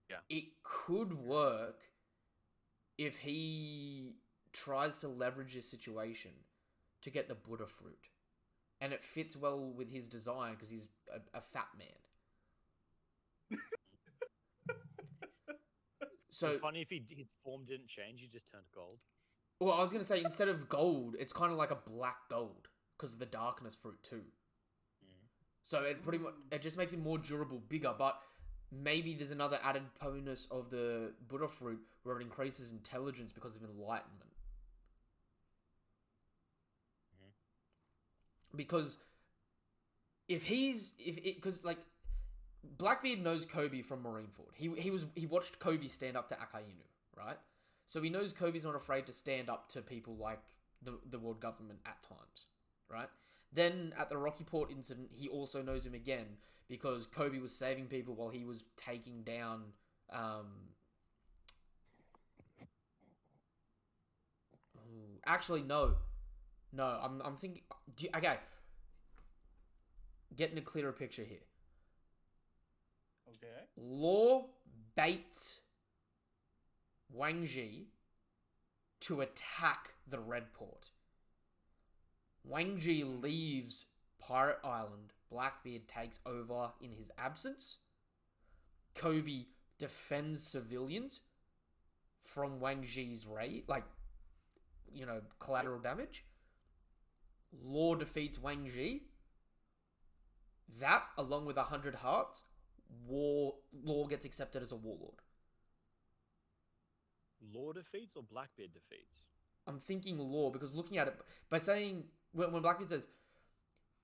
Yeah. It could work if he tries to leverage this situation to get the Buddha fruit. And it fits well with his design because he's a fat man. So It'd be funny if his form didn't change, he just turned gold. well, I was going to say, instead of gold, it's kind of like a black gold because of the darkness fruit too. So it pretty much, it just makes it more durable, bigger, but maybe there's another added bonus of the Buddha fruit where it increases intelligence because of enlightenment. Because because like Blackbeard knows Kobe from Marineford. He watched Kobe stand up to Akainu, right? So he knows Kobe's not afraid to stand up to people like the world government at times, right? Then at the Rocky Port incident, he also knows him again because Kobe was saving people while he was taking down actually no. I'm thinking okay. Getting a clearer picture here. Okay. Law baits Wang Ji to attack the Red Port. Wang Ji leaves Pirate Island. Blackbeard takes over in his absence. Kobe defends civilians from Wang Ji's raid, collateral damage. Law defeats Wang Ji. That, along with 100 hearts, Law gets accepted as a warlord. Law defeats or Blackbeard defeats? I'm thinking Law because looking at it, by saying, when Blackbeard says,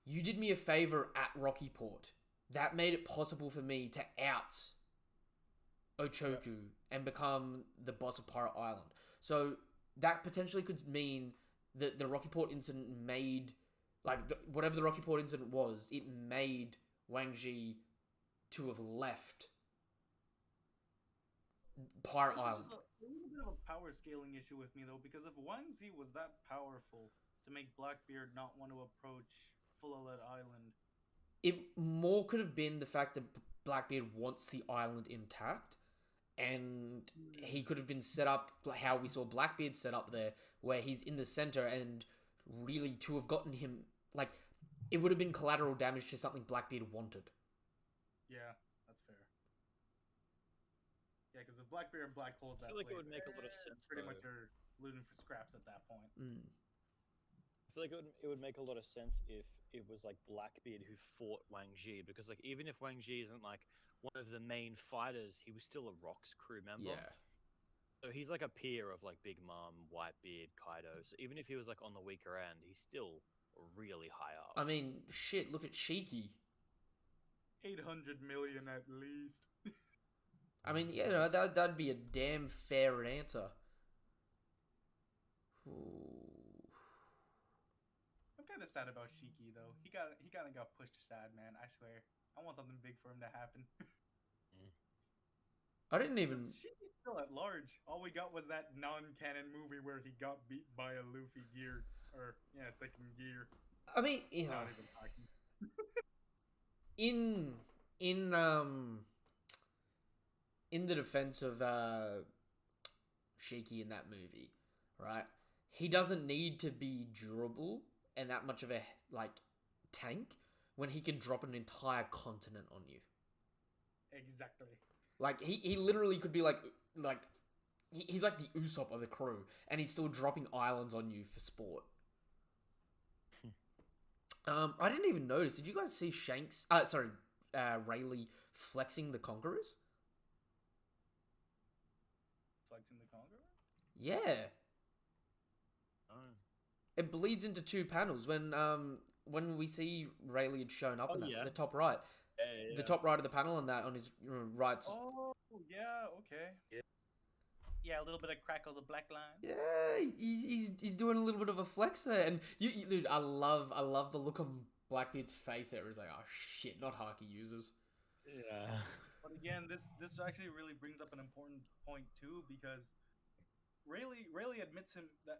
you did me a favor at Rocky Port, that made it possible for me to out Ochoku and become the boss of Pirate Island. So that potentially could mean that the Rocky Port incident made, whatever the Rocky Port incident was, it made Wang Ji to have left Pirate Island. This is a little bit of a power scaling issue with me, though, because if Wang Zi was that powerful to make Blackbeard not want to approach Full-Aled Island... It more could have been the fact that Blackbeard wants the island intact, and he could have been set up how we saw Blackbeard set up there, where he's in the center, and really to have gotten him, it would have been collateral damage to something Blackbeard wanted. Yeah, that's fair. Yeah, because if Blackbeard and Black Hole's that I feel like it place, would make a lot of sense, pretty though. much are looting for scraps at that point. I feel like it would make a lot of sense if it was Blackbeard who fought Wang Ji, because even if Wang Ji isn't one of the main fighters, he was still a Rocks crew member. Yeah. So he's a peer of Big Mom, Whitebeard, Kaido. So even if he was on the weaker end, he's still really high up. I mean, shit, look at Shiki. 800 million at least. I mean, yeah, that'd be a damn fair answer. Ooh. I'm kind of sad about Shiki though. He kind of got pushed aside, man. I swear. I want something big for him to happen. I didn't even... Shiki's still at large. All we got was that non-canon movie where he got beat by a Luffy gear or Yeah, second gear. I mean, yeah, Not even talking. in in um in the defense of Shiki in that movie, right? He doesn't need to be durable and that much of a like tank when he can drop an entire continent on you. Exactly. Like he literally could be like he's like the Usopp of the crew, and he's still dropping islands on you for sport. I didn't even notice. Did you guys see Shanks? Rayleigh flexing the Conquerors? Flexing the Conqueror? Yeah, Oh. it bleeds into two panels when we see Rayleigh had shown up Oh, in that yeah. the top right, Yeah. the top right of the panel, on that on his right. Oh, yeah, okay. Yeah. Yeah, a little bit of crackles of black line. Yeah, he's doing a little bit of a flex there, and dude, I love the look on Blackbeard's face there. He's like, oh shit, not Haki users. Yeah. But again, this actually really brings up an important point too, because Rayleigh admits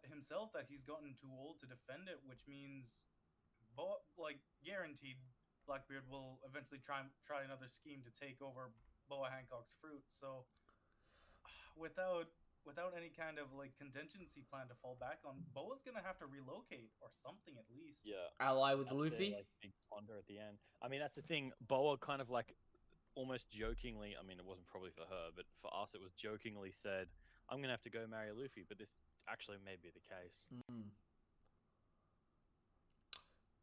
himself that he's gotten too old to defend it, which means, guaranteed, Blackbeard will eventually try another scheme to take over Boa Hancock's fruit. So, without any kind of like contingency plan to fall back on, Boa's gonna have to relocate or something at least. Yeah. Ally with That's their, Luffy. like, big ponder at the end. I mean, that's the thing. Boa kind of like almost jokingly. I mean, it wasn't probably for her, but for us, it was jokingly said, "I'm gonna have to go marry Luffy." But this actually may be the case. Mm.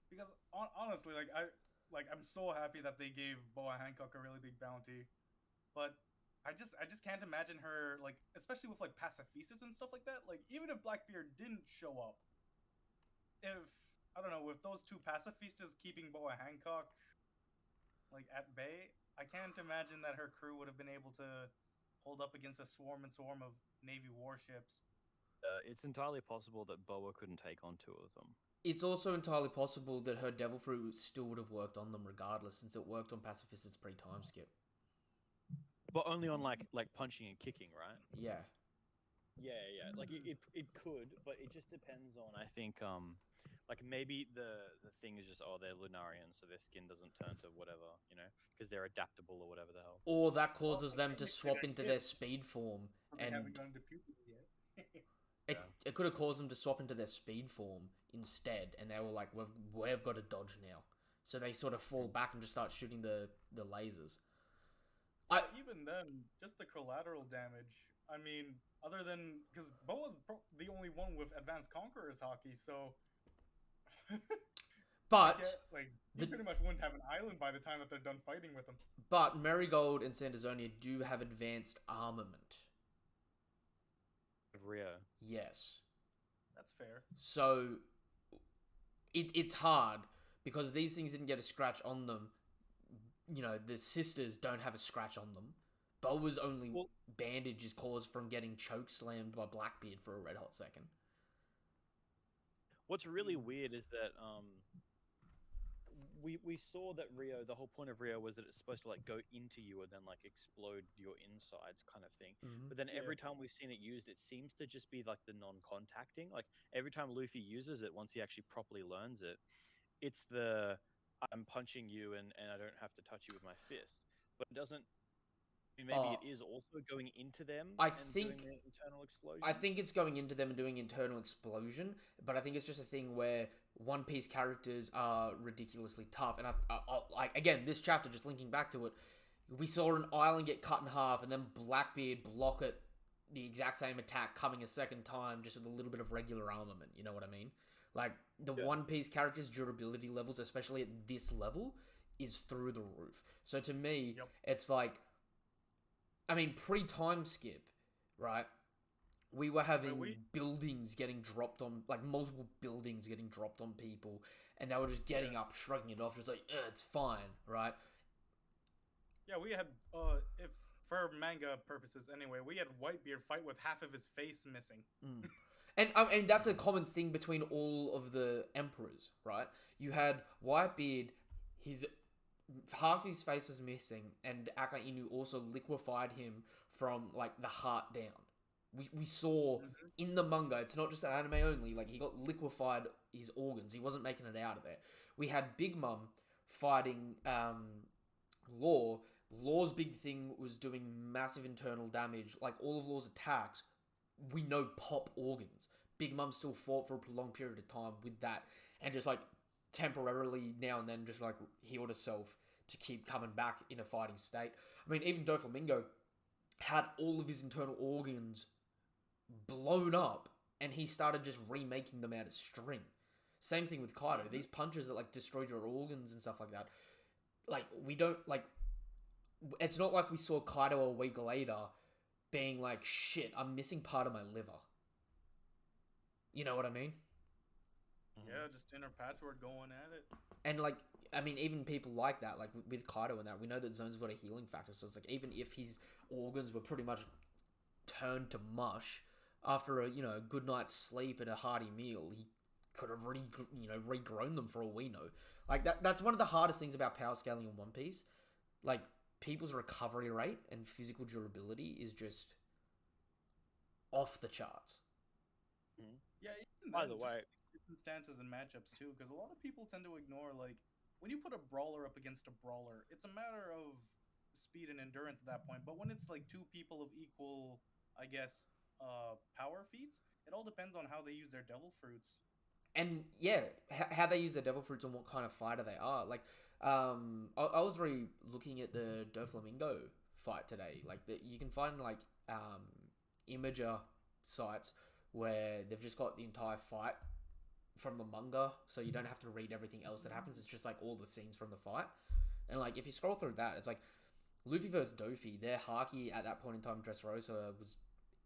Because honestly, I'm so happy that they gave Boa Hancock a really big bounty, but I just can't imagine her, like, especially with like pacifistas and stuff like that. Like, even if Blackbeard didn't show up, if I don't know, with those two pacifistas keeping Boa Hancock like at bay, I can't imagine that her crew would have been able to hold up against a swarm of Navy warships. It's entirely possible that Boa couldn't take on two of them. It's also entirely possible that her Devil Fruit still would have worked on them regardless, since it worked on Pacifists pre-time skip. But only on like punching and kicking, right? Yeah. Yeah. Like it could, but it just depends on, I think, like maybe the thing is just, oh, they're Lunarian, so their skin doesn't turn to whatever, because they're adaptable or whatever the hell. Or that causes them to technically swap they're into kids. their speed form, They and haven't gone to puberty yet. it could have caused them to swap into their speed form instead, and they were like, we've got to dodge now. So they sort of fall back and just start shooting the lasers. Even then, just the collateral damage. I mean, other than because Boa's the only one with advanced conquerors hockey, so But you pretty much wouldn't have an island by the time that they're done fighting with them. But Marigold and Santazonia do have advanced armament. Of Rio. Yes. That's fair. So it's hard because these things didn't get a scratch on them. The sisters don't have a scratch on them. Boa's only bandage is caused from getting choke slammed by Blackbeard for a red hot second. What's really weird is that we saw that Rio, the whole point of Rio was that it's supposed to like go into you and then like explode your insides kind of thing. Mm-hmm. But then every time we've seen it used, it seems to just be like the non-contacting. Like every time Luffy uses it, once he actually properly learns it, it's the I'm punching you and I don't have to touch you with my fist. But it doesn't. Maybe it is also going into them doing the internal explosion. I think it's going into them and doing internal explosion, but I think it's just a thing where One Piece characters are ridiculously tough. And again, this chapter, just linking back to it, we saw an island get cut in half and then Blackbeard block it, the exact same attack coming a second time, just with a little bit of regular armament. You know what I mean? Like, the One Piece characters' durability levels, especially at this level, is through the roof. So to me, it's like, I mean, pre-time skip, right? We were having buildings getting dropped on, like multiple buildings getting dropped on people, and they were just getting up, shrugging it off, just like, it's fine, right? Yeah, we had, if for manga purposes anyway, we had Whitebeard fight with half of his face missing. And that's a common thing between all of the emperors, right? You had Whitebeard, half his face was missing, and Aka Inu also liquefied him from like the heart down. We saw Mhm. in the manga, it's not just an anime only, like he got liquefied his organs. He wasn't making it out of there. We had Big Mom fighting Law. Law's big thing was doing massive internal damage. Like all of Law's attacks, we know pop organs. Big Mom still fought for a prolonged period of time with that, and just like temporarily now and then just like healed herself to keep coming back in a fighting state. I mean, even Doflamingo had all of his internal organs blown up, and he started just remaking them out of string. Same thing with Kaido. These punches that like destroyed your organs and stuff like that. Like we don't like. It's not like we saw Kaido a week later being like, "Shit, I'm missing part of my liver." You know what I mean? Yeah, just inner patchwork going at it. And like, I mean, even people like that, like with Kaido and that, we know that Zone's got a healing factor. So it's like, even if his organs were pretty much turned to mush after a good night's sleep and a hearty meal, he could have regrown them for all we know. Like that's one of the hardest things about power scaling in One Piece. Like people's recovery rate and physical durability is just off the charts. Yeah, even By then, the just way, circumstances and matchups too, because a lot of people tend to ignore like when you put a brawler up against a brawler, it's a matter of speed and endurance at that point. But when it's like two people of equal, I guess, power feats, it all depends on how they use their devil fruits. And yeah, how they use their devil fruits and what kind of fighter they are. Like, I was really looking at the Doflamingo fight today. Like, you can find like imager sites where they've just got the entire fight from the manga, so you don't have to read everything else that happens. It's just like all the scenes from the fight. And like, if you scroll through that, it's like Luffy versus Dofi. Their haki at that point in time, Dressrosa, was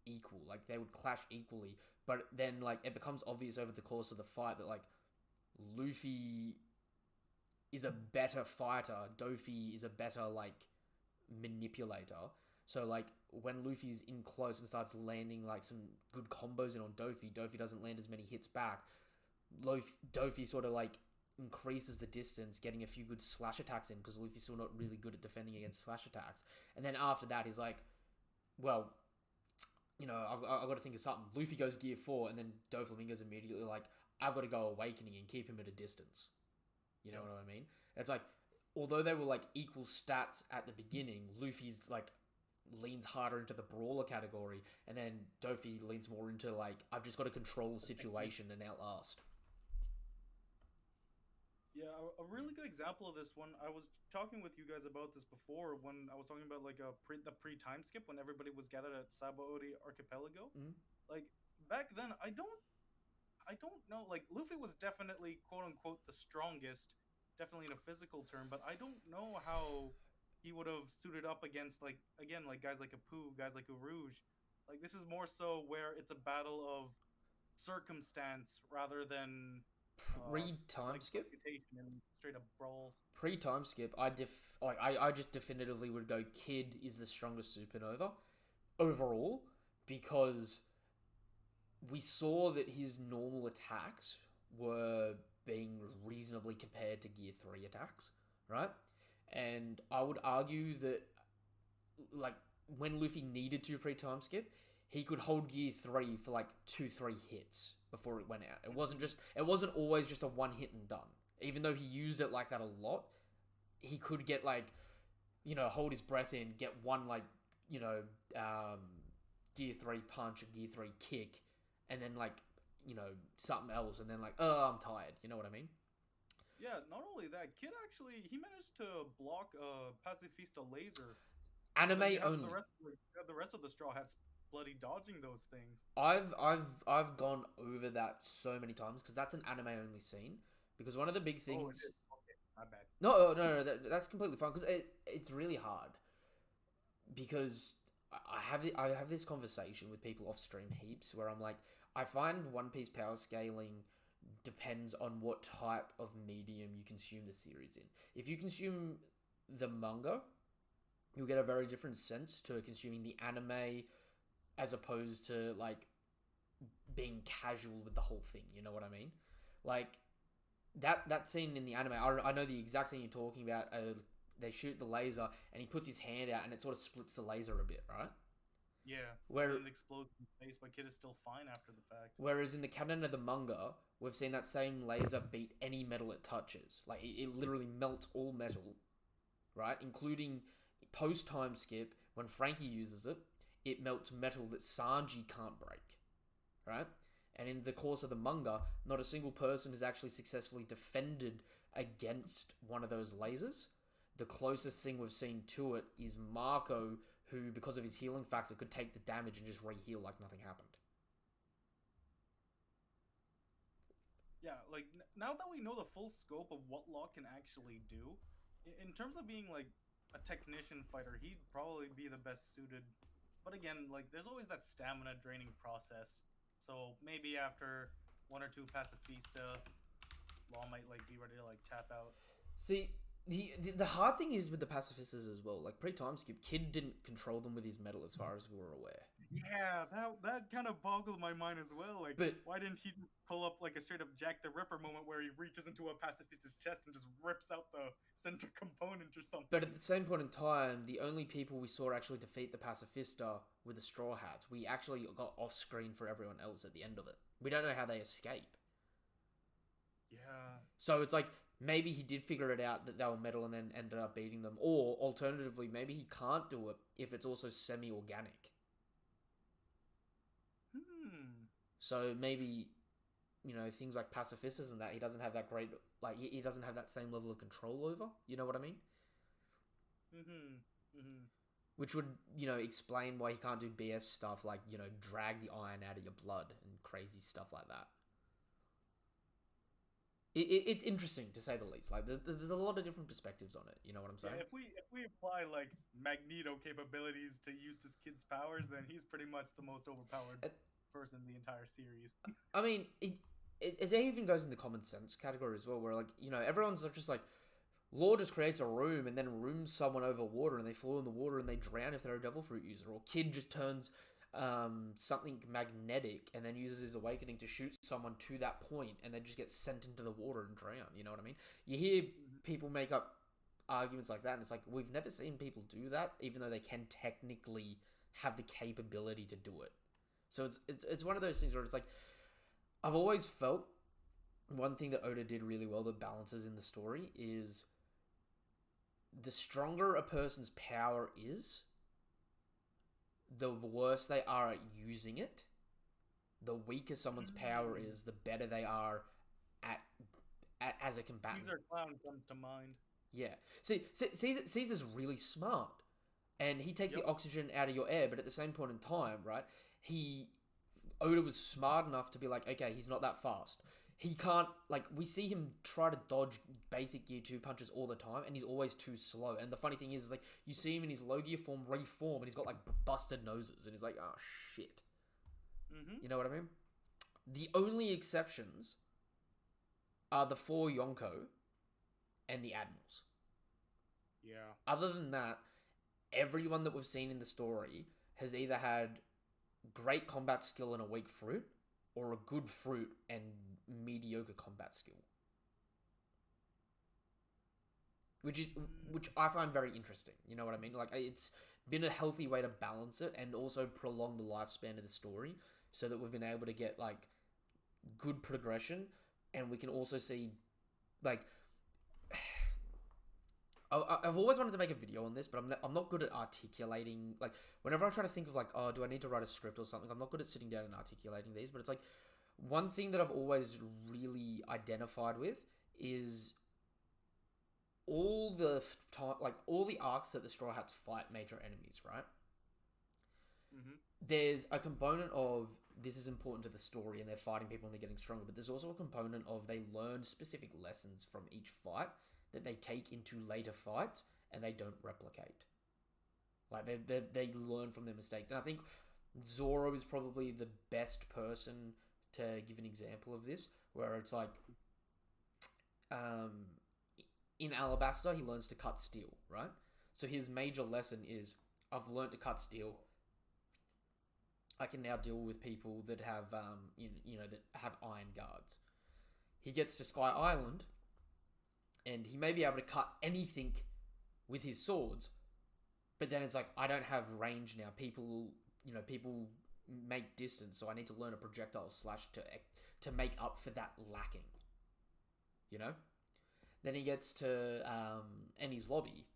equal. Like they would clash equally. But then like it becomes obvious over the course of the fight that like Luffy is a better fighter, Dofi is a better like manipulator. So like when Luffy's in close and starts landing like some good combos in on Dofi, Dofi doesn't land as many hits back. Dofi sort of like increases the distance, getting a few good slash attacks in because Luffy's still not really good at defending against slash attacks. And then after that, he's like, well, I've got to think of something. Luffy goes Gear 4, and then Doflamingo's immediately like, I've got to go Awakening and keep him at a distance. You know what I mean? It's like, although they were like equal stats at the beginning, Luffy's like leans harder into the brawler category, and then Dofi leans more into like, I've just got to control the situation and outlast. Yeah, a really good example of this one. I was talking with you guys about this before when I was talking about like the pre time skip when everybody was gathered at Sabaody Archipelago. Mhm. Like back then, I don't know. Like Luffy was definitely quote unquote the strongest, definitely in a physical term. But I don't know how he would have suited up against like again like guys like Apu, guys like Urouge. Like this is more so where it's a battle of circumstance rather than Pre time like skip? reputation and straight up brawls. Pre time skip, I just definitively would go Kid is the strongest Supernova overall because we saw that his normal attacks were being reasonably compared to Gear 3 attacks, right? And I would argue that, like, when Luffy needed to pre time skip, he could hold Gear 3 for like 2-3 hits before it went out. It wasn't always just a one hit and done. Even though he used it like that a lot, he could get like, hold his breath in, get one like, Gear 3 punch, a Gear 3 kick, and then like, something else, and then like, oh, I'm tired. You know what I mean? Yeah, not only that, Kid actually he managed to block Pacifista laser. Anime You have only. the rest of the Straw Hats bloody dodging those things. I've gone over that so many times because that's an anime only scene. Because one of the big Oh, things. it is. Okay, my bad. No, that's completely fine because it's really hard. Because I have this conversation with people off stream heaps where I'm like, I find One Piece power scaling depends on what type of medium you consume the series in. If you consume the manga, you'll get a very different sense to consuming the anime as opposed to like being casual with the whole thing. You know what I mean? Like that scene in the anime, I know the exact scene you're talking about. They shoot the laser and he puts his hand out and it sort of splits the laser a bit, right? Yeah. Where And it explodes in space, but Kid is still fine after the fact. Whereas in the canon of the manga, we've seen that same laser beat any metal it touches. Like it literally melts all metal, right? Including post time skip when Frankie uses it, it melts metal that Sanji can't break, right? And in the course of the manga, not a single person has actually successfully defended against one of those lasers. The closest thing we've seen to it is Marco, who, because of his healing factor, could take the damage and just re-heal like nothing happened. Yeah, like now that we know the full scope of what Locke can actually do, in terms of being like a technician fighter, he'd probably be the best suited. But again, like there's always that stamina draining process. So maybe after one or two pacifista, Law might like be ready to like tap out. See, the hard thing is with the pacifistas as well. Like pre-time skip, Kid didn't control them with his metal as far as we were aware. Yeah, that kind of boggled my mind as well. Like, But why didn't he pull up like a straight up Jack the Ripper moment where he reaches into a pacifista's chest and just rips out the center component or something? But at the same point in time, the only people we saw actually defeat the pacifista were the Straw Hats. We actually got off screen for everyone else at the end of it. We don't know how they escape. Yeah. So it's like maybe he did figure it out that they were metal and then ended up beating them, or alternatively, maybe he can't do it if it's also semi-organic. So maybe, you know, things like pacifistas and that, he doesn't have that great, like, he doesn't have that same level of control over. You know what I mean? Which would, you know, explain why he can't do BS stuff like, you know, drag the iron out of your blood and crazy stuff like that. It's interesting to say the least. Like, there's a lot of different perspectives on it. You know what I'm saying? Yeah, if we apply like Magneto capabilities to Eustace Kid's powers, then he's pretty much the most overpowered person in the entire series. I mean, it even goes in the common sense category as well, where like, you know, everyone's just like, Law just creates a room and then rooms someone over water and they fall in the water and they drown if they're a devil fruit user, or Kid just turns something magnetic and then uses his awakening to shoot someone to that point and then just gets sent into the water and drown. You know what I mean? You hear people make up arguments like that, and it's like, we've never seen people do that, even though they can technically have the capability to do it. So it's one of those things where it's like, I've always felt one thing that Oda did really well that balances in the story is the stronger a person's power is, the worse they are at using it. The weaker someone's power is, the better they are at as a combatant. Caesar Clown comes to mind. Yeah. See, Caesar's really smart, and he takes the oxygen out of your air. But at the same point in time, right? Oda was smart enough to be like, okay, he's not that fast. He can't, like, we see him try to dodge basic Gear 2 punches all the time, and he's always too slow. And the funny thing is like, you see him in his low Gear form reform, and he's got, like, busted noses, and he's like, oh, shit. You know what I mean? The only exceptions are the 4 Yonko and the Admirals. Yeah. Other than that, everyone that we've seen in the story has either had great combat skill and a weak fruit, or a good fruit and mediocre combat skill. Which I find very interesting. You know what I mean? Like, it's been a healthy way to balance it and also prolong the lifespan of the story, so that we've been able to get, like, good progression, and we can also see, like, I've always wanted to make a video on this, but I'm not good at articulating, like, whenever I try to think of, like, oh, do I need to write a script or something, I'm not good at sitting down and articulating these, but it's like, one thing that I've always really identified with is all the time, like, all the arcs that the Straw Hats fight major enemies, right? There's a component of this is important to the story and they're fighting people and they're getting stronger, but there's also a component of they learn specific lessons from each fight that they take into later fights and they don't replicate. Like, they learn from their mistakes. And I think Zoro is probably the best person to give an example of this, where it's like, in Alabasta, he learns to cut steel, right? So his major lesson is, I've learned to cut steel. I can now deal with people that have, you know, that have iron guards. He gets to Sky Island, and he may be able to cut anything with his swords, but then it's like, I don't have range now. People people make distance, so I need to learn a projectile slash to make up for that lacking. You know? Then he gets to Ennie's lobby,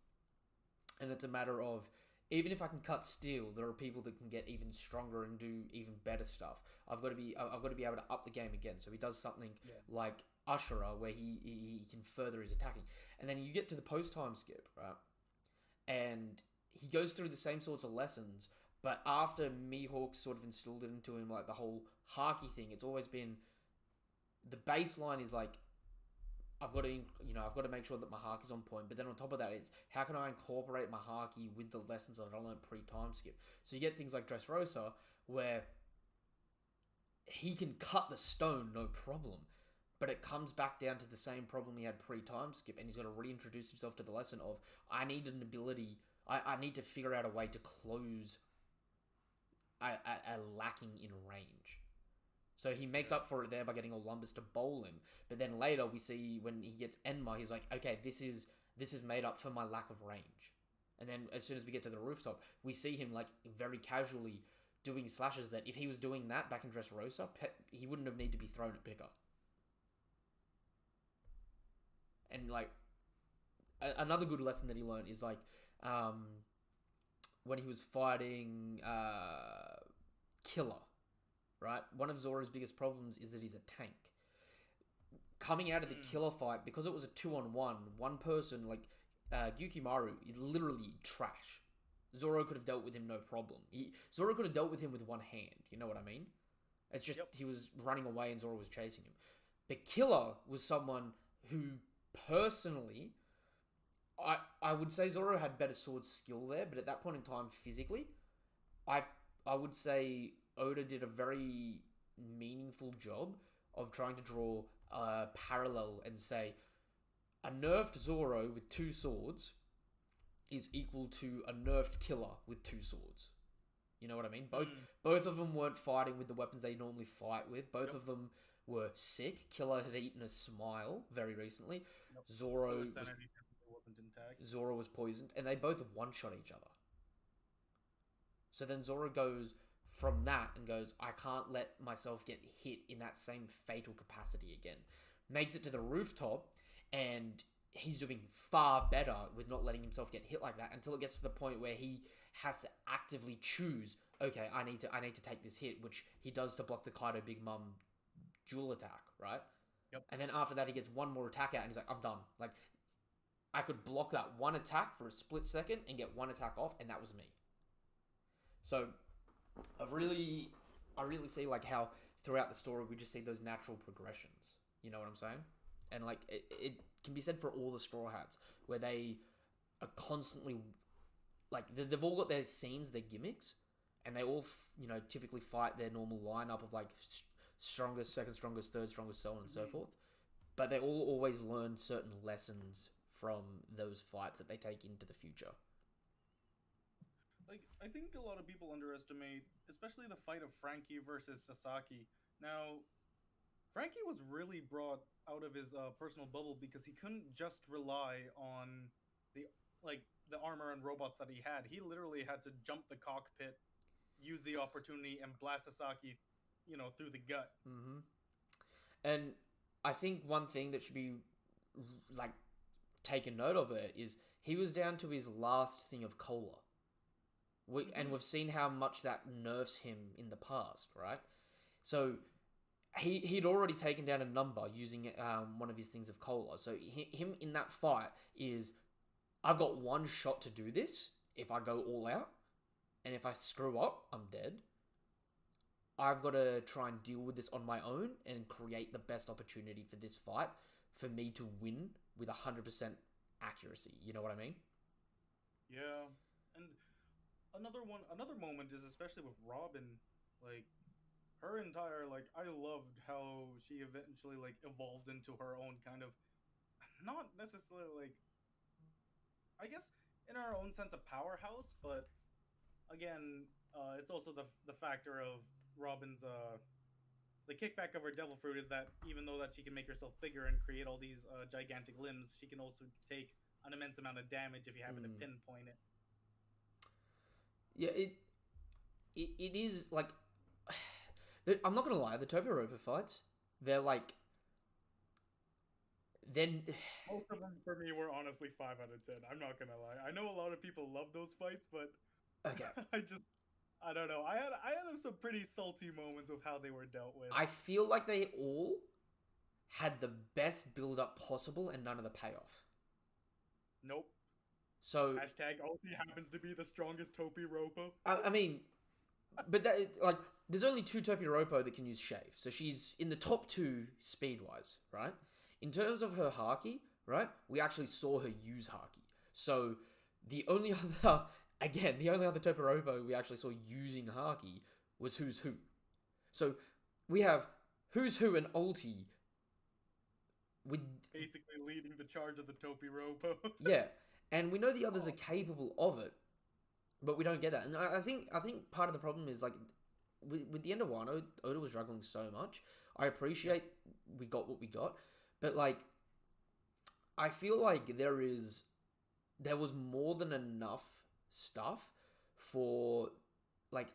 and it's a matter of, even if I can cut steel, there are people that can get even stronger and do even better stuff. I've got to be able to up the game again. So he does something like Usherer, where he can further his attacking. And then you get to the post-time skip, right? And he goes through the same sorts of lessons, but after Mihawk sort of instilled it into him, like the whole Haki thing, it's always been, the baseline is like, I've got to make sure that my Haki is on point. But then on top of that, it's how can I incorporate my Haki with the lessons that I learned pre-time skip. So you get things like Dressrosa, where he can cut the stone, no problem. But it comes back down to the same problem he had pre-time skip, and he's got to reintroduce himself to the lesson of, I need an ability, I need to figure out a way to close a lacking in range. So he makes up for it there by getting Olympus to bowl him. But then later we see when he gets Enma, he's like, okay, this is made up for my lack of range. And then as soon as we get to the rooftop, we see him like very casually doing slashes that if he was doing that back in Dressrosa, he wouldn't have needed to be thrown at Picker. And like another good lesson that he learned is like when he was fighting Killer. Right? One of Zoro's biggest problems is that he's a tank. Coming out of the Killer fight, because it was a 2-on-1, one person, like Yukimaru, is literally trash. Zoro could have dealt with him no problem. Zoro could have dealt with him with one hand, you know what I mean? It's just he was running away and Zoro was chasing him. But Killer was someone who, personally, I would say Zoro had better sword skill there, but at that point in time, physically, I would say Oda did a very meaningful job of trying to draw a parallel and say a nerfed Zoro with 2 swords is equal to a nerfed Killer with 2 swords. You know what I mean? Both of them weren't fighting with the weapons they normally fight with. Both of them were sick. Killer had eaten a smile very recently. Zoro was poisoned, and they both one-shot each other. So then Zoro goes from that and goes, I can't let myself get hit in that same fatal capacity again. Makes it to the rooftop, and he's doing far better with not letting himself get hit like that until it gets to the point where he has to actively choose, okay, I need to take this hit, which he does to block the Kaido Big Mom dual attack, right? Yep. And then after that, he gets one more attack out, and he's like, I'm done. Like, I could block that one attack for a split second and get one attack off, and that was me. So I really see like how throughout the story we just see those natural progressions. You know what I'm saying? And like it can be said for all the Straw Hats, where they are constantly like they've all got their themes, their gimmicks, and they all typically fight their normal lineup of like strongest, second strongest, third strongest, so on and so forth. But they all always learn certain lessons from those fights that they take into the future. Like, I think a lot of people underestimate, especially the fight of Frankie versus Sasaki. Now, Frankie was really brought out of his personal bubble because he couldn't just rely on the armor and robots that he had. He literally had to jump the cockpit, use the opportunity, and blast Sasaki, through the gut. Mm-hmm. And I think one thing that should be like taken note of it is he was down to his last thing of cola. And we've seen how much that nerfs him in the past, right? So he'd already taken down a number using one of his things of cola. So him in that fight is, I've got one shot to do this if I go all out. And if I screw up, I'm dead. I've got to try and deal with this on my own and create the best opportunity for this fight for me to win with 100% accuracy. You know what I mean? Yeah. And another moment is especially with Robin, like her entire I loved how she eventually evolved into her own kind of, not necessarily I guess in our own sense of powerhouse, but again, it's also the factor of Robin's the kickback of her devil fruit is that even though that she can make herself bigger and create all these gigantic limbs, she can also take an immense amount of damage if you happen to pinpoint it. Yeah, it is like I'm not gonna lie, the Tobirobot fights, they're like then Most of them for me were honestly 5 out of 10. I'm not gonna lie. I know a lot of people love those fights, but okay. I don't know. I had some pretty salty moments of how they were dealt with. I feel like they all had the best build up possible and none of the payoff. Nope. So Hashtag Ulti happens to be the strongest Topirobot. I mean, but that like there's only two Topirobot that can use Shave, so she's in the top two speed wise, right? In terms of her Haki, right? We actually saw her use Haki. So the only other the only other Topirobot we actually saw using Haki was Who's Who. So we have Who's Who and Ulti with Basically leading the charge of the Topirobot. yeah, and we know the others are capable of it, but we don't get that. And I think part of the problem is like with the end of one, Oda was struggling so much. I appreciate we got what we got, but like I feel like there was more than enough stuff for like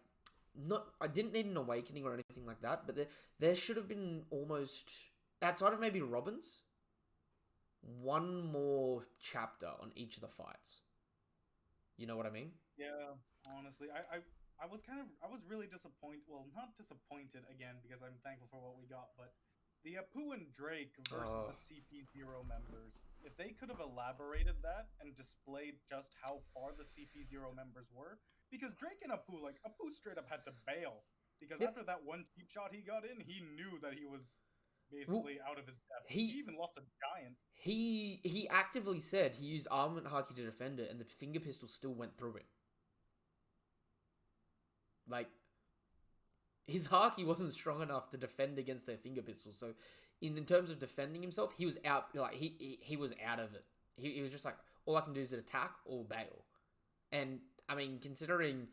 not I didn't need an awakening or anything like that, but there should have been almost outside of maybe Robin's one more chapter on each of the fights. You know what I mean? Yeah, honestly, I was really disappointed. Well, not disappointed again because I'm thankful for what we got, but the Apu and Drake versus the CP0 members. If they could have elaborated that and displayed just how far the CP0 members were, because Drake and Apu, like Apu straight up had to bail because Yep. after that one cheap shot he got in, he knew that he was basically out of his depth. he- He even lost a giant. He actively said he used armament haki to defend it, and the finger pistol still went through him. Like his haki wasn't strong enough to defend against their finger pistol. So, in terms of defending himself, he was out. Like he was out of it. He was just like, all I can do is attack or bail. And I mean, considering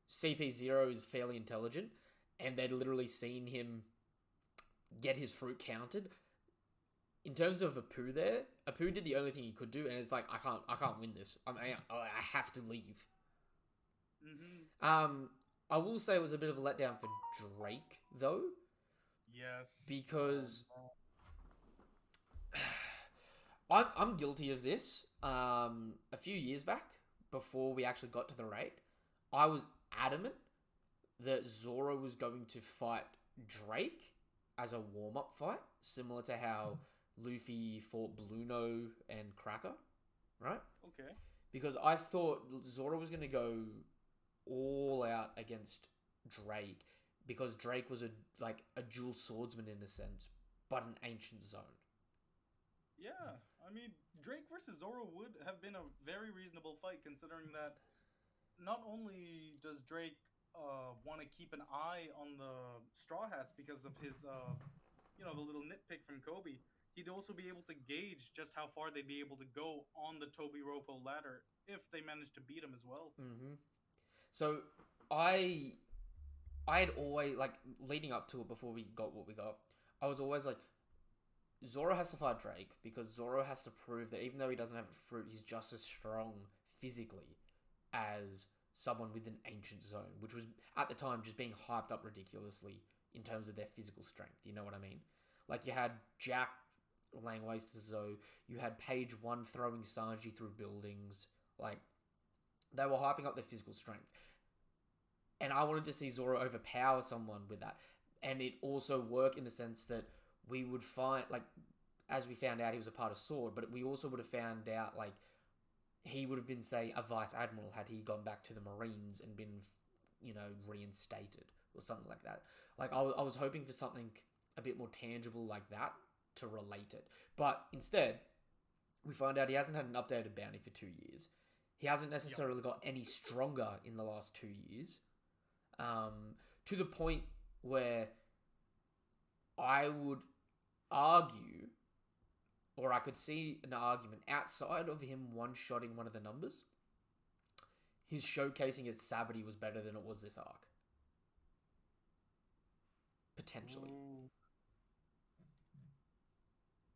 CP0 is fairly intelligent, and they'd literally seen him get his fruit counted. In terms of Apu there, Apu did the only thing he could do, and it's like, I can't win this. I have to leave. Mm-hmm. I will say it was a bit of a letdown for Drake, though, Yes. because I'm guilty of this. A few years back, before we actually got to the raid, I was adamant that Zoro was going to fight Drake as a warm-up fight, similar to how Luffy fought Bluno and Cracker, right? Okay. Because I thought Zoro was going to go all out against Drake, because Drake was a dual swordsman in a sense, but an ancient zone. Yeah, I mean, Drake versus Zoro would have been a very reasonable fight, considering that not only does Drake want to keep an eye on the Straw Hats because of his, the little nitpick from Kobe, he'd also be able to gauge just how far they'd be able to go on the Tobiropo ladder if they managed to beat him as well. Mm-hmm. So I had always, like, leading up to it before we got what we got, I was always like, Zoro has to fight Drake because Zoro has to prove that even though he doesn't have a fruit, he's just as strong physically as someone with an ancient zone, which was at the time just being hyped up ridiculously in terms of their physical strength. You know what I mean? Like, you had Jack laying waste to Zoe, you had Page 1 throwing Sanji through buildings. Like, they were hyping up their physical strength. And I wanted to see Zoro overpower someone with that. And it also worked in the sense that we would find, like, as we found out, he was a part of Sword, but we also would have found out, like, he would have been, say, a vice admiral had he gone back to the Marines and been, reinstated or something like that. Like, I was hoping for something a bit more tangible like that to relate it. But instead, we find out he hasn't had an updated bounty for 2 years. He hasn't necessarily got any stronger in the last 2 years. To the point where I would argue, or I could see an argument outside of him one-shotting one of the numbers, his showcasing at Sabaody was better than it was this arc. Potentially. Ooh.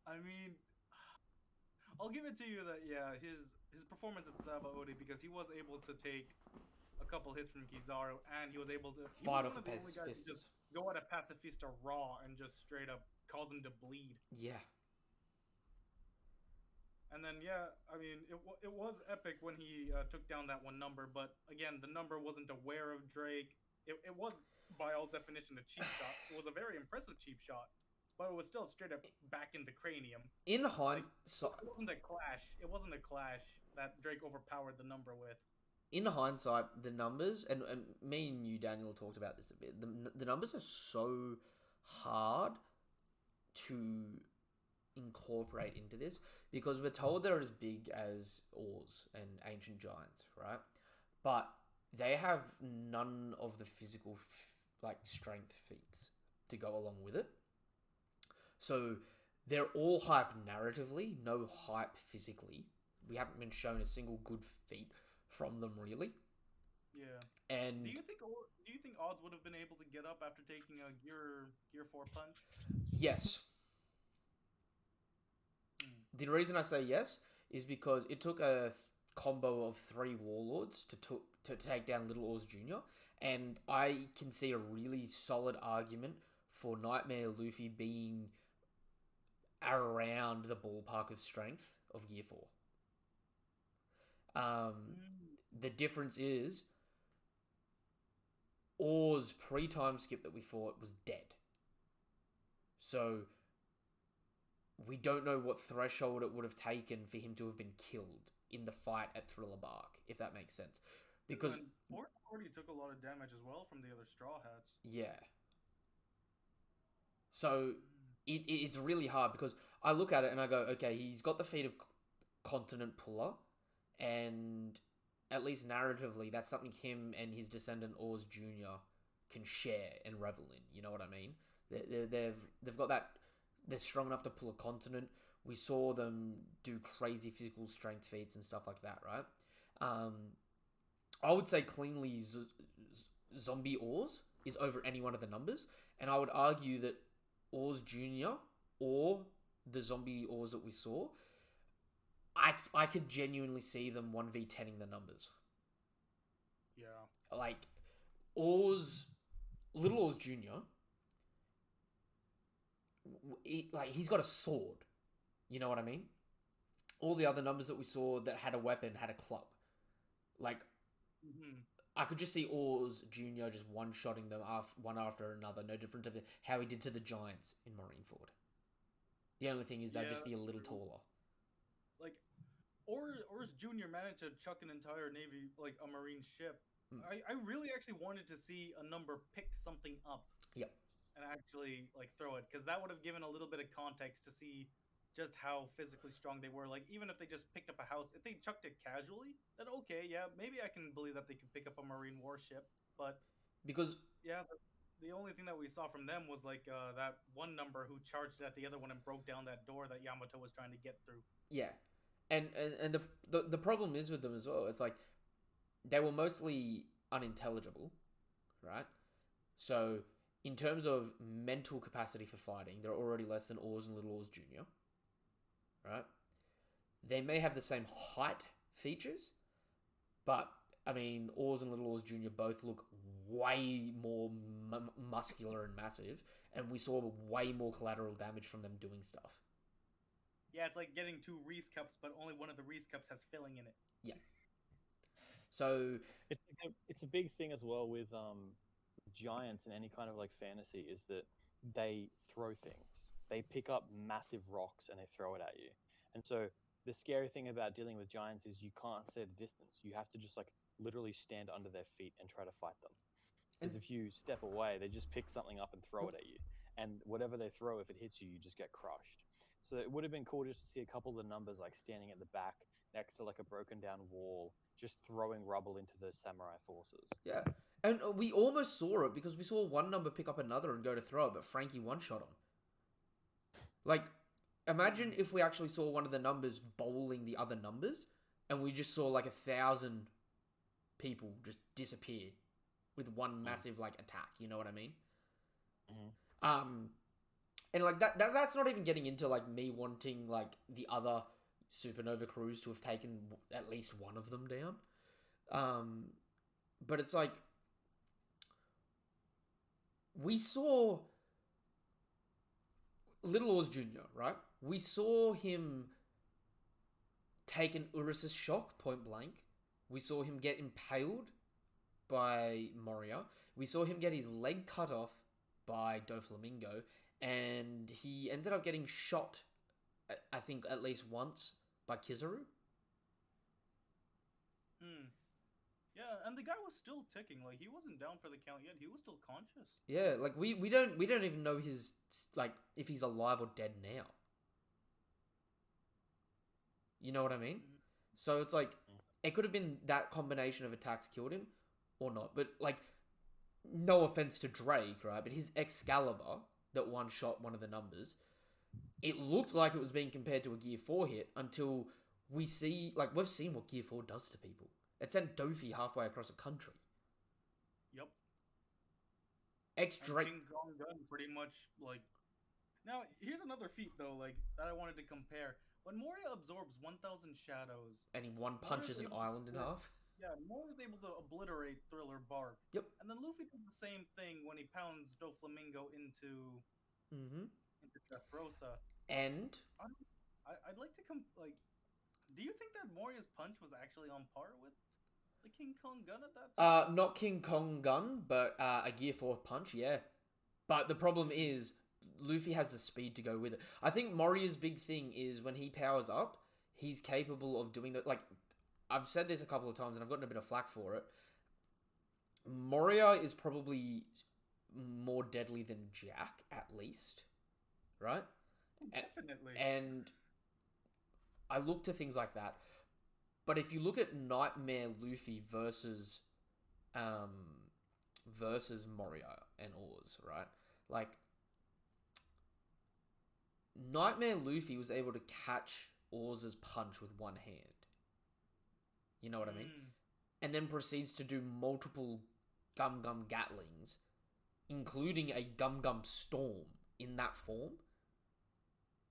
I mean, I'll give it to you that his performance at Sabaody, because he was able to take a couple hits from Kizaru, and he was able to he Fight was off one the of the only guys to just pacifistas. go at a pacifista raw and just straight up cause him to bleed. Yeah. And then yeah, I mean it was epic when he took down that one number, but again the number wasn't aware of Drake. It was by all definition a cheap shot. It was a very impressive cheap shot, but it was still straight up back in the cranium. In Like, hindsight, it wasn't a clash. It wasn't a clash that Drake overpowered the number with. the numbers, and me and you, Daniel, talked about this a bit. The numbers are so hard to incorporate into this because we're told they're as big as Oars and Ancient Giants, right? But they have none of the physical, like, strength feats to go along with it. So they're all hype narratively, no hype physically. We haven't been shown a single good feat from them, really. Yeah. And Do you think Odds would have been able to get up after taking a Gear 4 punch? yes. The reason I say yes is because it took a combo of 3 Warlords to take down Little Oars Jr. And I can see a really solid argument for Nightmare Luffy being around the ballpark of strength of Gear 4. The difference is Oars pre-time skip that we fought was dead. So we don't know what threshold it would have taken for him to have been killed in the fight at Thriller Bark, if that makes sense. Because Ford already took a lot of damage as well from the other Straw Hats. yeah. So it's really hard because I look at it and I go, okay, he's got the feat of Continent Puller, and at least narratively, that's something him and his descendant Oars Jr. can share and revel in. You know what I mean? They've got that. They're strong enough to pull a continent. We saw them do crazy physical strength feats and stuff like that, right? I would say cleanly Zombie Oars is over any one of the numbers, and I would argue that Oars Jr. or the Zombie Oars that we saw, I could genuinely see them 1v10ing the numbers. Yeah. Like, Little Oars Jr., he's got a sword. You know what I mean? All the other numbers that we saw that had a weapon had a club. Like, I could just see Oars Jr. just one-shotting them one after another, no different to how he did to the Giants in Marineford. The only thing is they'd just be a little taller. Like, Oars Jr. managed to chuck an entire Navy, like a Marine ship. I really actually wanted to see a number pick something up. Yep. And actually, like, throw it. Because that would have given a little bit of context to see just how physically strong they were. Like, even if they just picked up a house, if they chucked it casually, then okay, yeah, maybe I can believe that they could pick up a Marine warship. But because yeah, the only thing that we saw from them was like that one number who charged at the other one and broke down that door that Yamato was trying to get through. Yeah, and the problem is with them as well. It's like they were mostly unintelligible, right? So in terms of mental capacity for fighting, they're already less than Oars and Little Oars Jr., right? They may have the same height features, but, I mean, Oars and Little Oars Jr. both look way more muscular and massive, and we saw way more collateral damage from them doing stuff. Yeah, it's like getting 2 Reese cups, but only one of the Reese cups has filling in it. Yeah. So it's a big thing as well with giants in any kind of like fantasy is that they throw things. They pick up massive rocks and they throw it at you. And so the scary thing about dealing with giants is you can't stay at a distance. You have to just like literally stand under their feet and try to fight them. Because if you step away, they just pick something up and throw it at you. And whatever they throw, if it hits you, you just get crushed. So it would have been cool just to see a couple of the numbers like standing at the back next to like a broken down wall, just throwing rubble into the samurai forces. yeah, and we almost saw it because we saw one number pick up another and go to throw it, but Frankie one-shot him. Like, imagine if we actually saw one of the numbers bowling the other numbers, and we just saw like 1,000 people just disappear with one massive like attack. You know what I mean? And like that's not even getting into like me wanting like the other Supernova crews to have taken at least one of them down. But it's like we saw Little Oars Jr., right? We saw him take an Urus's shock point blank. We saw him get impaled by Moria. We saw him get his leg cut off by Doflamingo. And he ended up getting shot, I think, at least once by Kizaru. Yeah, and the guy was still ticking. Like, he wasn't down for the count yet. He was still conscious. Yeah, like we don't even know his, like, if he's alive or dead now. You know what I mean? So it's like it could have been that combination of attacks killed him or not. But like, no offense to Drake, right? But his Excalibur that one shot one of the numbers, it looked like it was being compared to a Gear 4 hit until we've seen what Gear 4 does to people. It sent Dofi halfway across a country. Yep. Drake. King Kong Gun pretty much, like... Now, here's another feat, though, like, that I wanted to compare. When Moria absorbs 1,000 shadows... And he one punches an island in half. Yeah, Moria's able to obliterate Thriller Bark. Yep. And then Luffy did the same thing when he pounds Doflamingo into... into Dressrosa. And... I'd like to do you think that Moria's punch was actually on par with the King Kong Gun at that time? Not King Kong Gun, but a Gear 4 punch, yeah. But the problem is, Luffy has the speed to go with it. I think Moria's big thing is when he powers up, he's capable of doing that. Like, I've said this a couple of times and I've gotten a bit of flack for it. Moria is probably more deadly than Jack, at least. Right? Definitely. And I look to things like that. But if you look at Nightmare Luffy versus Moria and Oars, right? Like, Nightmare Luffy was able to catch Oars' punch with one hand. You know what I mean? And then proceeds to do multiple Gum Gum Gatlings, including a Gum Gum Storm in that form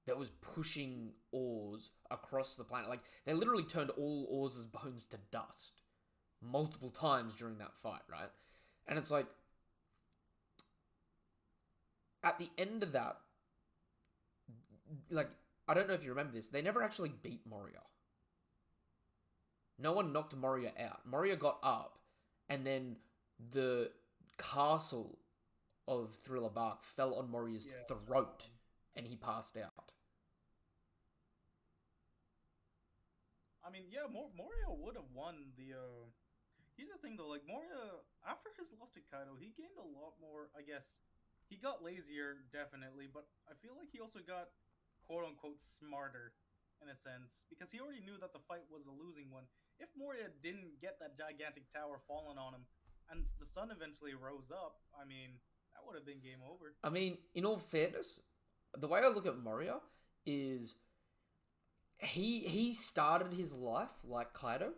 that was pushing Oars across the planet. Like, they literally turned all Oars' bones to dust multiple times during that fight, right? And it's like, at the end of that, like, I don't know if you remember this, they never actually beat Moria. No one knocked Moria out. Moria got up, and then the castle of Thriller Bark fell on Moria's throat, and he passed out. I mean, yeah, Moria would have won the... Here's the thing, though. Like, Moria, after his loss to Kaido, he gained a lot more, I guess. He got lazier, definitely, but I feel like he also got, quote-unquote, smarter, in a sense, because he already knew that the fight was a losing one. If Moria didn't get that gigantic tower fallen on him, and the sun eventually rose up, I mean, that would have been game over. I mean, in all fairness, the way I look at Moria is... He started his life like Kaido,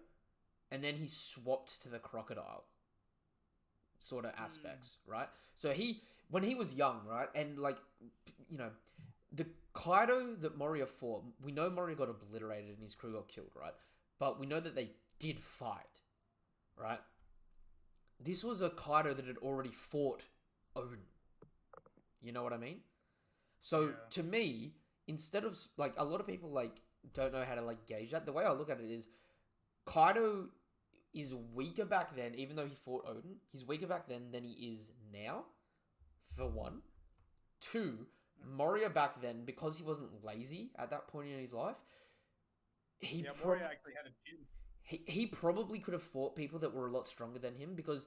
and then he swapped to the crocodile sort of aspects, right? So when he was young, right, and like, you know, the Kaido that Moria fought, we know Moria got obliterated and his crew got killed, right? But we know that they did fight, right? This was a Kaido that had already fought Odin. You know what I mean? So to me, instead of, like, a lot of people, like, don't know how to, like, gauge that. The way I look at it is Kaido is weaker back then, even though he fought Odin. He's weaker back then than he is now, for one. Two, Moria back then, because he wasn't lazy at that point in his life, Moria actually had a gym. He probably could have fought people that were a lot stronger than him, because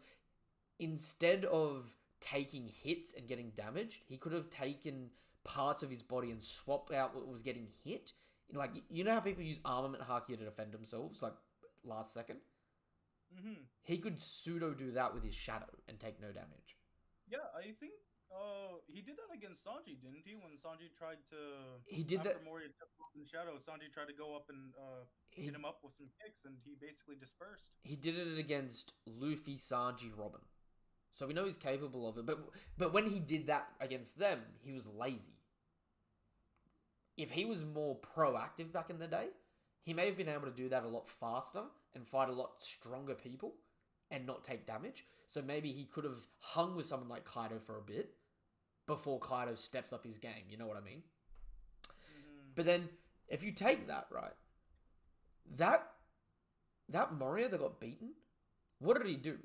instead of taking hits and getting damaged, he could have taken parts of his body and swapped out what was getting hit. Like, you know how people use armament haki to defend themselves, like, last second? Mm-hmm. He could pseudo do that with his shadow and take no damage. Yeah, I think he did that against Sanji, didn't he? When Sanji tried to... He did after that... Moria took off in shadow, Sanji tried to go up and hit him up with some kicks, and he basically dispersed. He did it against Luffy, Sanji, Robin. So we know he's capable of it. But when he did that against them, he was lazy. If he was more proactive back in the day, he may have been able to do that a lot faster and fight a lot stronger people and not take damage. So maybe he could have hung with someone like Kaido for a bit before Kaido steps up his game. You know what I mean? Mm-hmm. But then, if you take that, right, that Moria that got beaten, what did he do?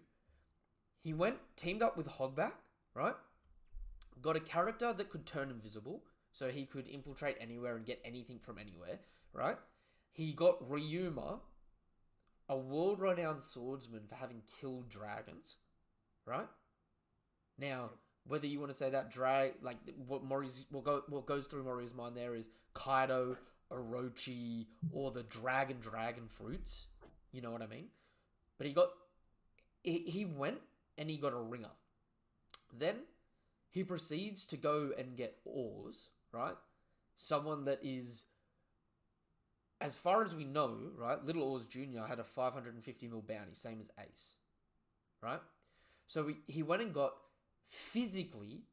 He went, teamed up with Hogback, right? Got a character that could turn invisible, so he could infiltrate anywhere and get anything from anywhere, right? He got Ryuma, a world-renowned swordsman for having killed dragons, right? Now, whether you want to say that what goes through Mori's mind there is Kaido, Orochi, or the dragon fruits. You know what I mean? But he went and he got a ringer. Then he proceeds to go and get Oars, right? Someone that is, as far as we know, right? Little Oars Jr. had a 550 mil bounty, same as Ace, right? So he went and got physically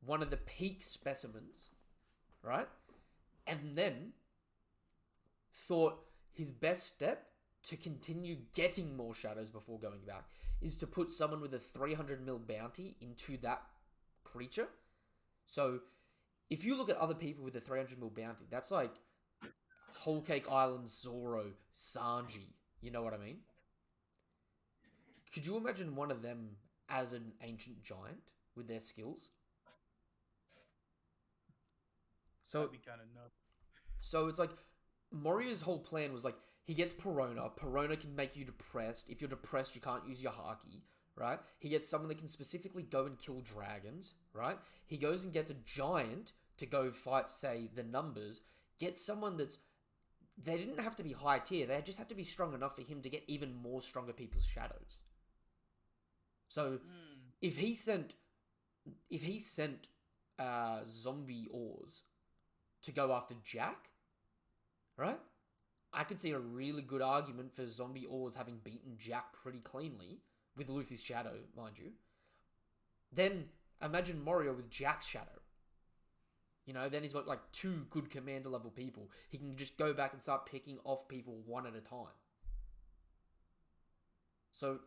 one of the peak specimens, right? And then thought his best step to continue getting more shadows before going back is to put someone with a 300 mil bounty into that creature. So if you look at other people with a 300 mil bounty, that's like Whole Cake Island, Zoro, Sanji. You know what I mean? Could you imagine one of them as an ancient giant with their skills? So That'd be kind of nuts. So it's like Moria's whole plan was like he gets Perona. Perona can make you depressed. If you're depressed, you can't use your haki, right? He gets someone that can specifically go and kill dragons, right? He goes and gets a giant to go fight, say, the numbers. Gets someone that's... They didn't have to be high tier. They just had to be strong enough for him to get even more stronger people's shadows. So if he sent zombie Oars to go after Jack, right? I could see a really good argument for zombie Oars having beaten Jack pretty cleanly with Luffy's shadow, mind you. Then imagine Moria with Jack's shadow. You know, then he's got like 2 good commander level people. He can just go back and start picking off people one at a time. So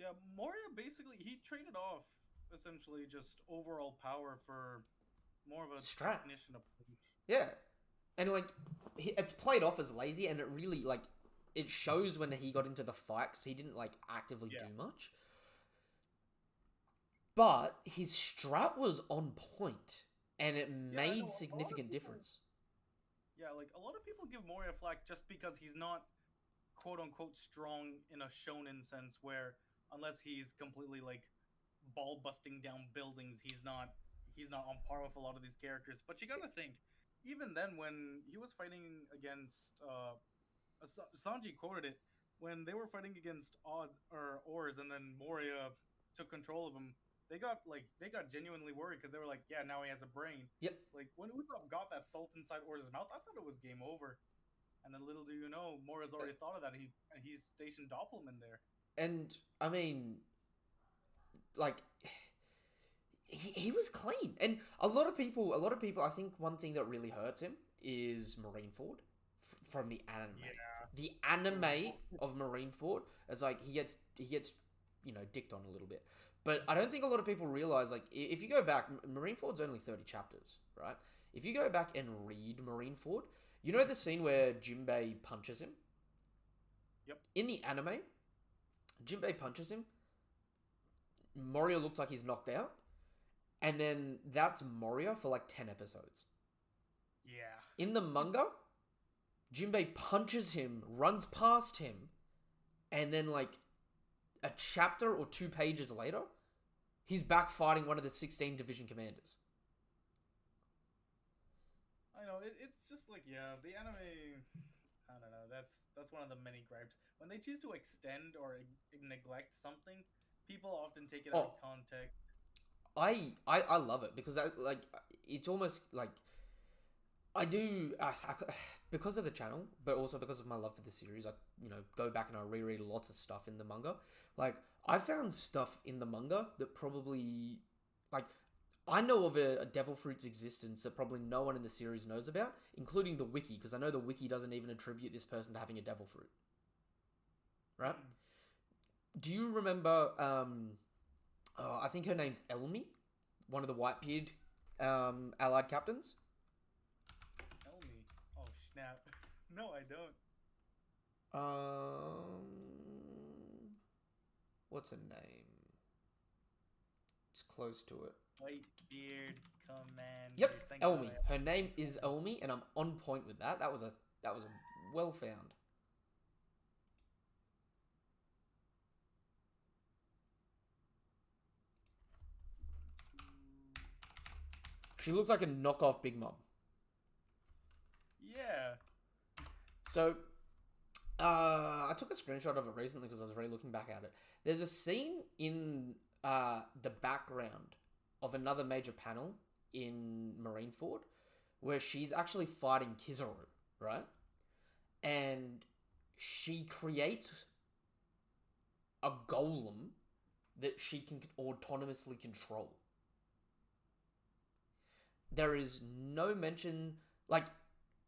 Yeah, Moria basically, he traded off essentially just overall power for more of a Strat. technician approach. yeah, and like it's played off as lazy, and it really like it shows when he got into the fight because he didn't like actively do much. But his strat was on point, and it made significant difference. Yeah, like a lot of people give Moria flack just because he's not quote unquote strong in a shonen sense, where unless he's completely like ball busting down buildings, he's not on par with a lot of these characters. But you gotta think, even then when he was fighting against Sanji quoted it, when they were fighting against Oars and then Moria took control of him, they got genuinely worried because they were like, yeah, now he has a brain. Yep. Like when Usopp got that salt inside Oars' mouth, I thought it was game over. And then little do you know, Moria's already thought of that. He's stationed Doppelman there. And I mean, like, he was clean. And a lot of people, I think one thing that really hurts him is Marineford from the anime. Yeah. The anime of Marineford, it's like he gets, you know, dicked on a little bit. But I don't think a lot of people realize, like, if you go back, Marineford's only 30 chapters, right? If you go back and read Marineford, you know the scene where Jinbei punches him? Yep. In the anime, Jinbei punches him. Moria looks like he's knocked out. And then that's Moria for like 10 episodes. Yeah. In the manga, Jinbei punches him, runs past him, and then like a chapter or 2 pages later, he's back fighting one of the 16 division commanders. I know, it's just like, yeah, the anime, I don't know, that's one of the many gripes. When they choose to extend or neglect something, people often take it out of context. I love it because like it's almost like I do because of the channel, but also because of my love for the series. I go back and I reread lots of stuff in the manga. Like I found stuff in the manga that probably like I know of a Devil Fruit's existence that probably no one in the series knows about, including the wiki, because I know the wiki doesn't even attribute this person to having a Devil Fruit. right? Do you remember? I think her name's Elmi, one of the Whitebeard allied captains. Tell me. Oh snap! No, I don't. What's her name? It's close to it. Whitebeard Commander. Yep, Elmi. Her name is Elmi, and I'm on point with that. That was a well found. She looks like a knockoff Big Mom. Yeah. So, I took a screenshot of it recently because I was really looking back at it. There's a scene in the background of another major panel in Marineford where she's actually fighting Kizaru, right? And she creates a golem that she can autonomously control. There is no mention, like,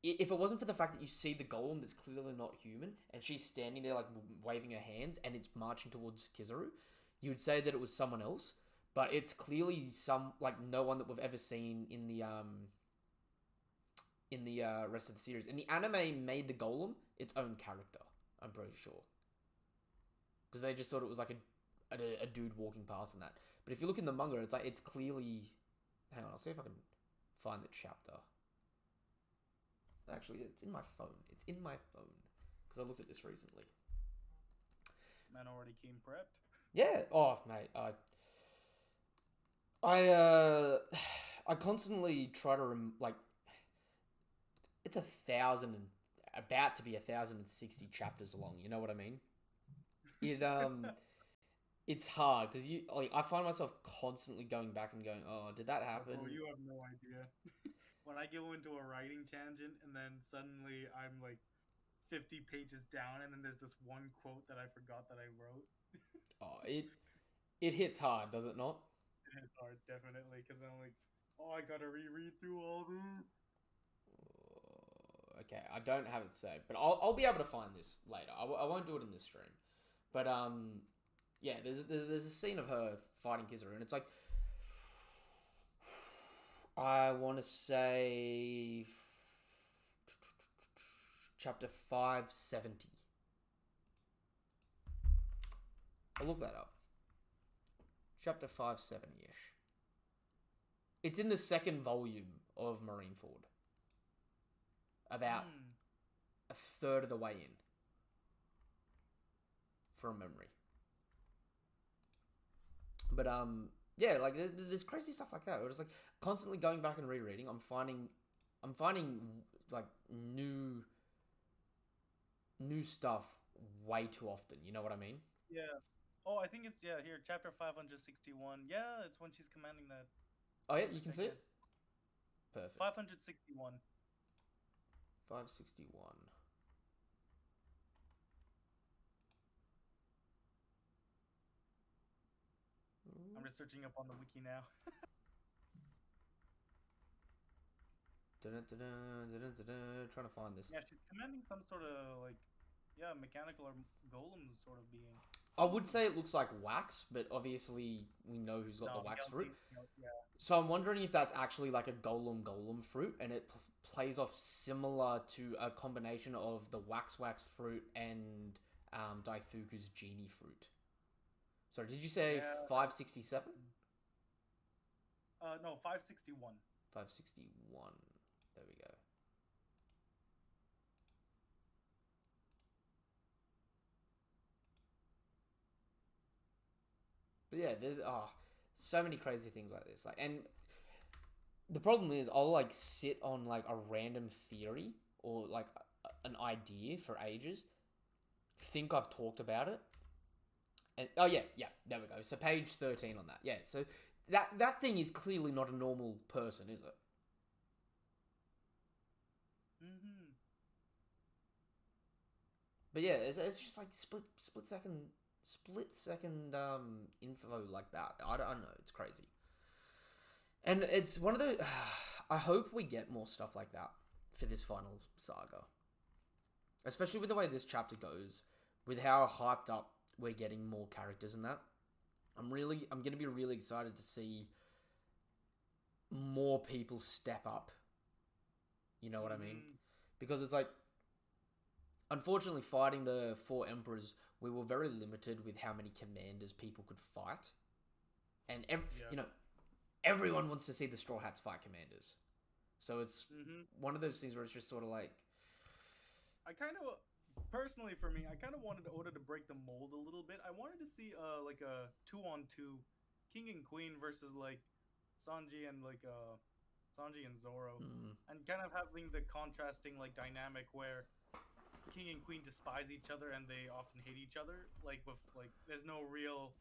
if it wasn't for the fact that you see the golem that's clearly not human, and she's standing there, like, waving her hands, and it's marching towards Kizaru, you would say that it was someone else, but it's clearly no one that we've ever seen in the rest of the series. And the anime made the golem its own character, I'm pretty sure. Because they just thought it was like a dude walking past and that. But if you look in the manga, it's clearly... Hang on, I'll see if I can find the chapter. Actually, it's in my phone. It's in my phone. Because I looked at this recently. Man already came prepped. Yeah. Oh, mate. I constantly try to it's about to be 1,060 chapters long. You know what I mean? It's hard because I find myself constantly going back and going, oh, did that happen? Oh, you have no idea. When I go into a writing tangent and then suddenly I'm like 50 pages down and then there's this one quote that I forgot that I wrote. Oh, it hits hard, does it not? It hits hard, definitely, because I'm like, oh, I gotta reread through all this. Okay, I don't have it saved, but I'll be able to find this later. I won't do it in this stream, but yeah, there's a scene of her fighting Kizaru, and it's like, I want to say chapter 570. I'll look that up. Chapter 570-ish. It's in the second volume of Marineford. About a third of the way in. From memory. But, yeah, like, there's crazy stuff like that. We're just, like, constantly going back and rereading. I'm finding, like, new stuff way too often. You know what I mean? Yeah. Oh, I think it's, here, chapter 561. Yeah, it's when she's commanding that. Oh, yeah, you can see it? Perfect. 561. 561. I'm just searching up on the wiki now. Trying to find this. Yeah, she's commanding some sort of, like, mechanical or golem sort of being. I would say it looks like wax, but obviously we know who's got the wax fruit. Yeah. So I'm wondering if that's actually like a golem fruit, and it plays off similar to a combination of the wax fruit and Daifuku's genie fruit. So did you say 567? No, 561. 561. There we go. But yeah, there's so many crazy things like this. Like, and the problem is, I'll like sit on like a random theory or like an idea for ages, think I've talked about it, and oh yeah, there we go. So page 13 on that. Yeah, so that thing is clearly not a normal person, is it? Mm-hmm. But yeah, it's just like split second info like that. I don't know. It's crazy. And it's one of the... I hope we get more stuff like that for this final saga. Especially with the way this chapter goes, with how hyped up we're getting more characters in that. I'm gonna be really excited to see more people step up. You know what I mean? Because it's like, unfortunately, fighting the 4 emperors, we were very limited with how many commanders people could fight, and everyone wants to see the Straw Hats fight commanders. So it's one of those things where it's just sort of like, personally for me, I kind of wanted Oda to break the mold a little bit. I wanted to see like a 2-on-2 King and Queen versus like Sanji and Zoro, and kind of having the contrasting like dynamic where King and Queen despise each other and they often hate each other. Like with like, there's no real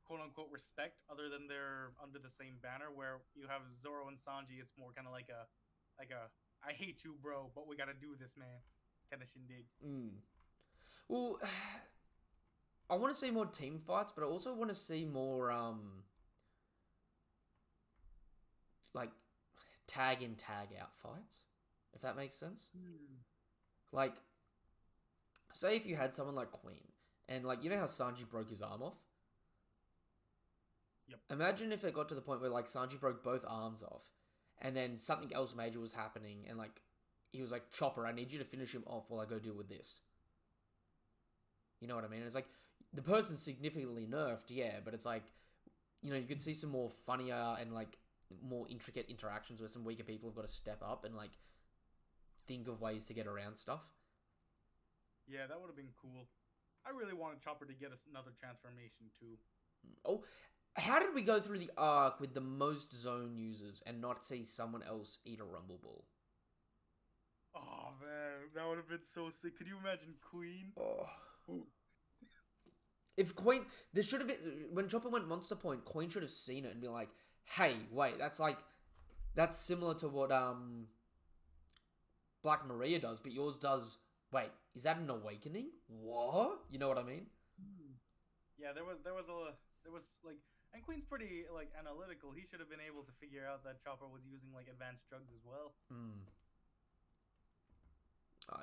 quote unquote respect other than they're under the same banner. Where you have Zoro and Sanji, it's more kind of like a I hate you, bro, but we gotta do this, man, kind of shindig. Well, I want to see more team fights, but I also want to see more like tag in, tag out fights, if that makes sense. Like, say if you had someone like Queen, and like, you know how Sanji broke his arm off? Yep. Imagine if it got to the point where like Sanji broke both arms off, and then something else major was happening, and like he was like, Chopper, I need you to finish him off while I go deal with this. You know what I mean? It's like, the person's significantly nerfed, yeah, but it's like, you know, you could see some more funnier and like more intricate interactions where some weaker people have got to step up and like think of ways to get around stuff. Yeah, that would have been cool. I really wanted Chopper to get us another transformation too. Oh, how did we go through the arc with the most zone users and not see someone else eat a Rumble Ball? Oh man, that would have been so sick. Could you imagine Queen? Oh. If Queen, there should have been, when Chopper went Monster Point, Queen should have seen it and be like, hey, wait, that's similar to what Black Maria does, but yours does, wait, is that an awakening? What? You know what I mean? Yeah, there was like, and Queen's pretty like analytical. He should have been able to figure out that Chopper was using like advanced drugs as well.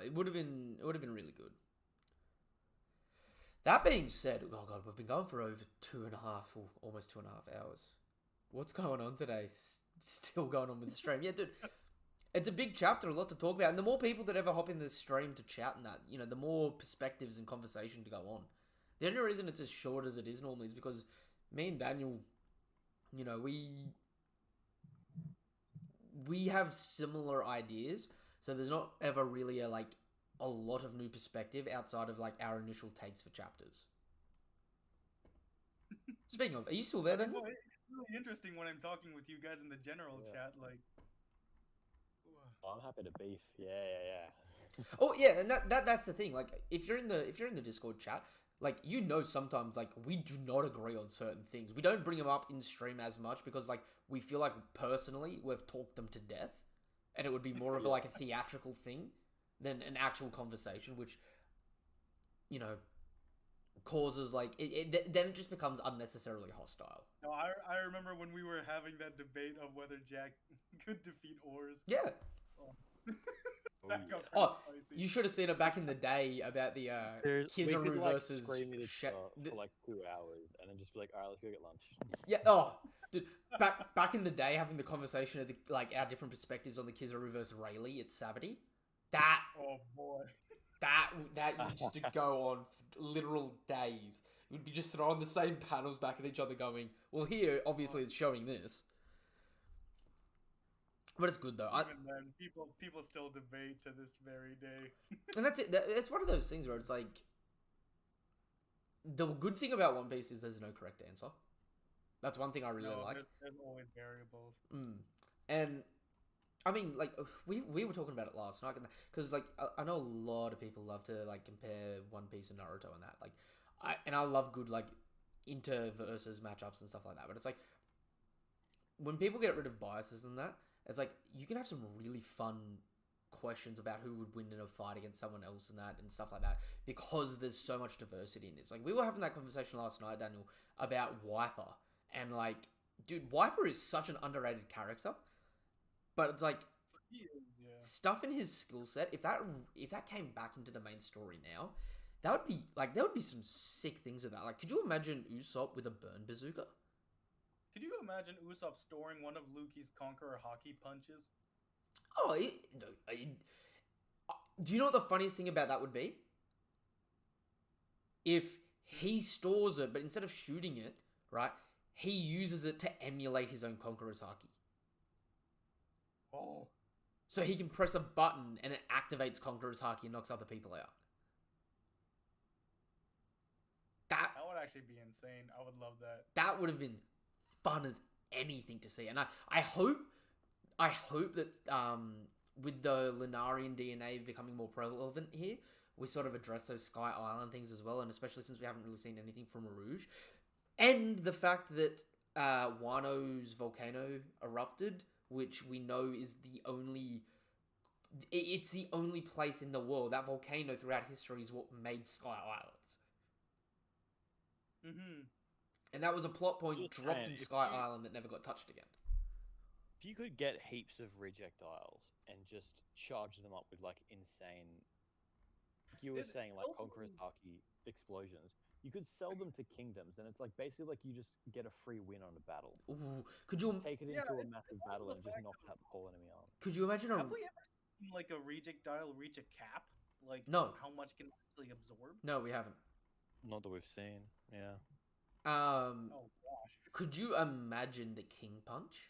It would have been really good. That being said, oh god, we've been going for over 2.5, or almost 2.5 hours. What's going on today? Still going on with the stream. Yeah, dude, it's a big chapter, a lot to talk about. And the more people that ever hop in the stream to chat and that, you know, the more perspectives and conversation to go on. The only reason it's as short as it is normally is because me and Daniel, you know, we have similar ideas. So there's not ever really a lot of new perspective outside of like our initial takes for chapters. Speaking of, are you still there, Daniel? Well, it's really interesting when I'm talking with you guys in the general chat. Like, Oh, I'm happy to beef. Yeah. Oh yeah, and that's the thing. Like, if you're in the Discord chat, like, you know, sometimes like we do not agree on certain things. We don't bring them up in stream as much because like we feel like personally we've talked them to death, and it would be more of like a theatrical thing than an actual conversation, which, you know, causes like then it just becomes unnecessarily hostile. no, I remember when we were having that debate of whether Jack could defeat Oars. Yeah. That got Oh, spicy. you should have seen it back in the day about the Kizaru versus scream at each Sh- other for like 2 hours and then just be like, all right, let's go get lunch. Yeah. Oh, dude. Back in the day, having the conversation of our different perspectives on the Kizaru versus Rayleigh at Savity. That Oh boy. that used to go on for literal days. It would be just throwing the same panels back at each other, going, "Well, here obviously it's showing this." But it's good though. Even then, people still debate to this very day. And that's it. It's one of those things where it's like, the good thing about One Piece is there's no correct answer. That's one thing I really like. There's always variables. And I mean, like, we were talking about it last night, because like I know a lot of people love to like compare One Piece and Naruto and that. Like, I love good like inter versus matchups and stuff like that. But it's like, when people get rid of biases and that, it's like you can have some really fun questions about who would win in a fight against someone else and that and stuff like that, because there's so much diversity in this. Like, we were having that conversation last night, Daniel, about Wiper, and like, dude, Wiper is such an underrated character, but it's like, He is, yeah. stuff in his skill set, if that came back into the main story now, there would be some sick things of that. Like, could you imagine Usopp with a burn bazooka? Could you imagine Usopp storing one of Luffy's Conqueror hockey punches? Oh, do you know what the funniest thing about that would be? If he stores it, but instead of shooting it, right, he uses it to emulate his own Conqueror's haki. Oh, So he can press a button and it activates Conqueror's haki and knocks other people out. That actually be insane. I would love that. that would have been fun as anything to see. And I hope that with the Lunarian DNA becoming more prevalent here, we sort of address those Sky Island things as well, and especially since we haven't really seen anything from Rouge. And the fact that Wano's volcano erupted, which we know is it's the only place in the world. That volcano throughout history is what made Sky Islands. Mm-hmm. And that was a plot point Just dropped saying, in if Sky you- Island that never got touched again. If you could get heaps of rejectiles and just charge them up with like insane, like you were saying, like Conqueror's Haki explosions, you could sell them to kingdoms, and it's like basically like you just get a free win on a battle. Ooh, could you Just take it Yeah, into a it's massive also battle the and just fact knock out the whole enemy army. could you imagine a Have we ever seen like a reject dial reach a cap? Like No. how much can it actually absorb? No, we haven't. Not that we've seen. Yeah. Oh gosh. Could you imagine the King Punch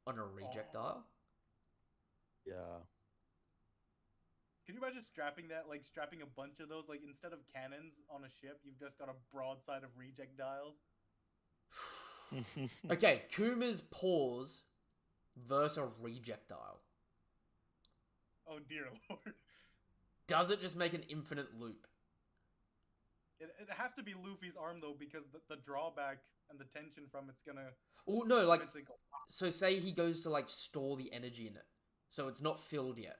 on a reject Oh. dial? Yeah. Can you imagine strapping a bunch of those, like instead of cannons on a ship, you've just got a broadside of reject dials? Okay, Kuma's paws versus a reject dial. Oh dear lord. Does it just make an infinite loop? It has to be Luffy's arm though, because the drawback and the tension from it's gonna Oh no, like, eventually go. so say he goes to like store the energy in it, so it's not filled yet.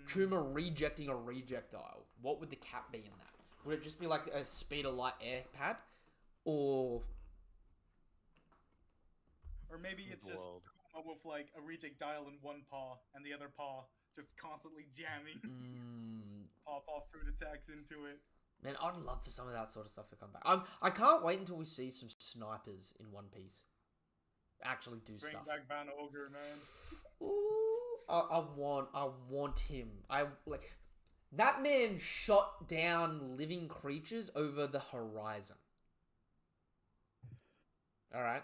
Kuma rejecting a reject dial. What would the cap be in that? Would it just be like a speed of light air pad, or Maybe it's just World. Kuma with like a reject dial in one paw and the other paw just constantly jamming paw fruit attacks into it. Man, I'd love for some of that sort of stuff to come back. I can't wait until we see some snipers in One Piece actually do Bring stuff. back Van Ogre, man. Ooh, I want him. I like that man shot down living creatures over the horizon. All right,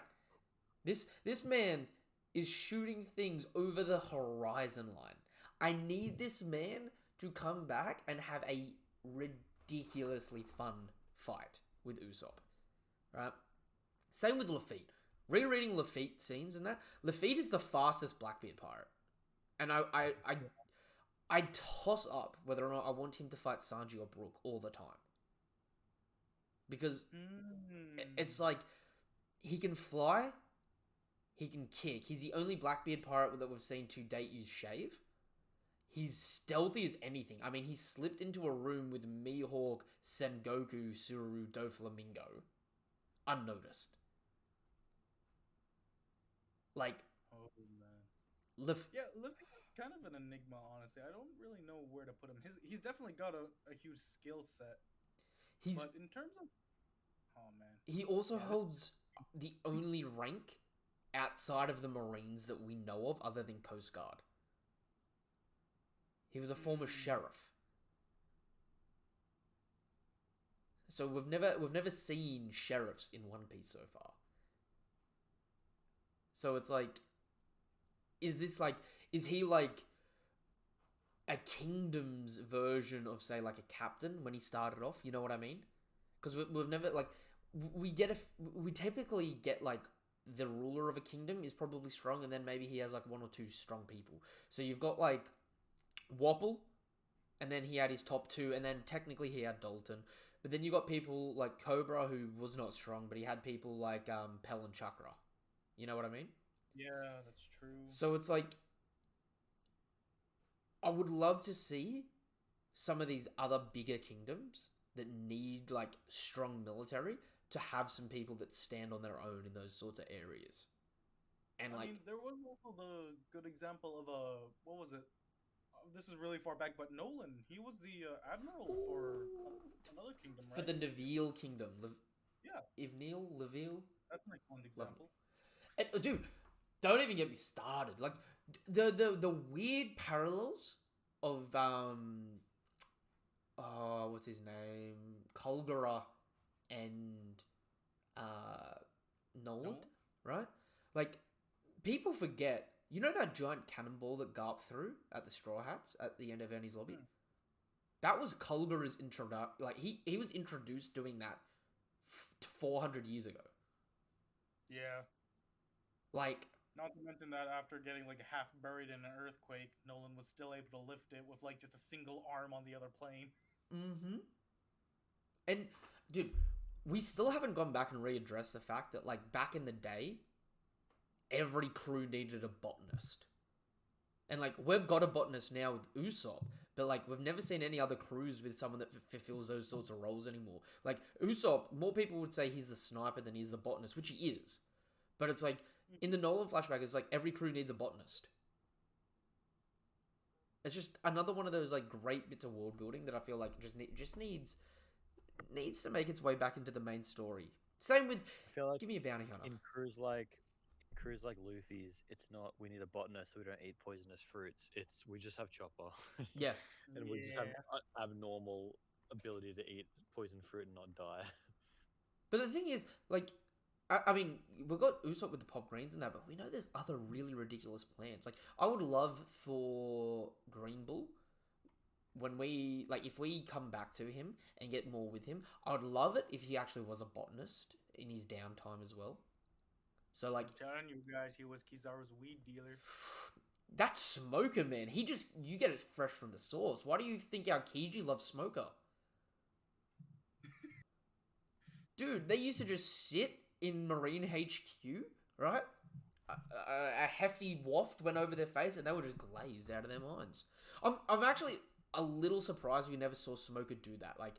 this man is shooting things over the horizon line. I need this man to come back and have a ridiculously fun fight with Usopp. Right? Same with Lafitte. Rereading Lafitte scenes and that, Lafitte is the fastest Blackbeard pirate. And I toss up whether or not I want him to fight Sanji or Brook all the time. Because it's like, he can fly, he can kick. He's the only Blackbeard pirate that we've seen to date use shave. He's stealthy as anything. I mean, he slipped into a room with Mihawk, Sengoku, Suru, Doflamingo. Unnoticed. Like, Oh man. Luffy Yeah, Luffy is kind of an enigma, honestly. I don't really know where to put him. He's definitely got a huge skill set. he's But in terms of, oh man, he also Yeah, this- holds the only rank outside of the Marines that we know of other than Coast Guard. He was a former sheriff. So we've never seen sheriffs in One Piece so far. So it's like, is he like a kingdom's version of, say, like a captain when he started off? You know what I mean? Because we've never, like, we typically get like the ruler of a kingdom is probably strong, and then maybe he has like one or two strong people. So you've got like Wapple, and then he had his top two, and then technically he had Dalton. But then you got people like Cobra, who was not strong, but he had people like Pell and Chakra. You know what I mean? yeah, that's true. So it's like, I would love to see some of these other bigger kingdoms that need like strong military to have some people that stand on their own in those sorts of areas. And I like, mean, there was also the good example of what was it? this is really far back, but Nolan, he was the admiral for another kingdom, For right? the Neville Kingdom. Yeah, Ivnil? Leville? that's an excellent Love example. And, dude, don't even get me started. Like, the weird parallels of, what's his name? Colgara and, Nolan, Nolan? right? Like, people forget. You know that giant cannonball that Garp threw at the Straw Hats at the end of Ernie's lobby? Hmm. That was Kulgara's like he was introduced doing that 400 years ago. Yeah. Like, Not to mention that after getting like half buried in an earthquake, Nolan was still able to lift it with like just a single arm on the other plane. mm-hmm. And dude, we still haven't gone back and readdressed the fact that like back in the day, every crew needed a botanist. And like we've got a botanist now with Usopp, but like we've never seen any other crews with someone that fulfills those sorts of roles anymore. Like Usopp, more people would say he's the sniper than he's the botanist, which he is. But it's like in the Nolan flashback, it's like every crew needs a botanist. It's just another one of those like great bits of world building that I feel like just needs to make its way back into the main story. Same with I feel like give me a bounty hunter. in crews like Luffy's, it's not we need a botanist so we don't eat poisonous fruits. It's we just have Chopper. Yeah. And we just have abnormal ability to eat poison fruit and not die. But the thing is, like, I mean, we've got Usopp with the pop greens and that, but we know there's other really ridiculous plants. Like, I would love for Green Bull, when we, like, if we come back to him and get more with him, I would love it if he actually was a botanist in his downtime as well. So, like, I'm telling you guys, he was Kizaru's weed dealer. that's Smoker, man. You get it fresh from the source. Why do you think our Kiji loves Smoker? Dude, they used to just sit in Marine HQ, right? A hefty waft went over their face and they were just glazed out of their minds. I'm actually a little surprised we never saw Smoker do that. Like,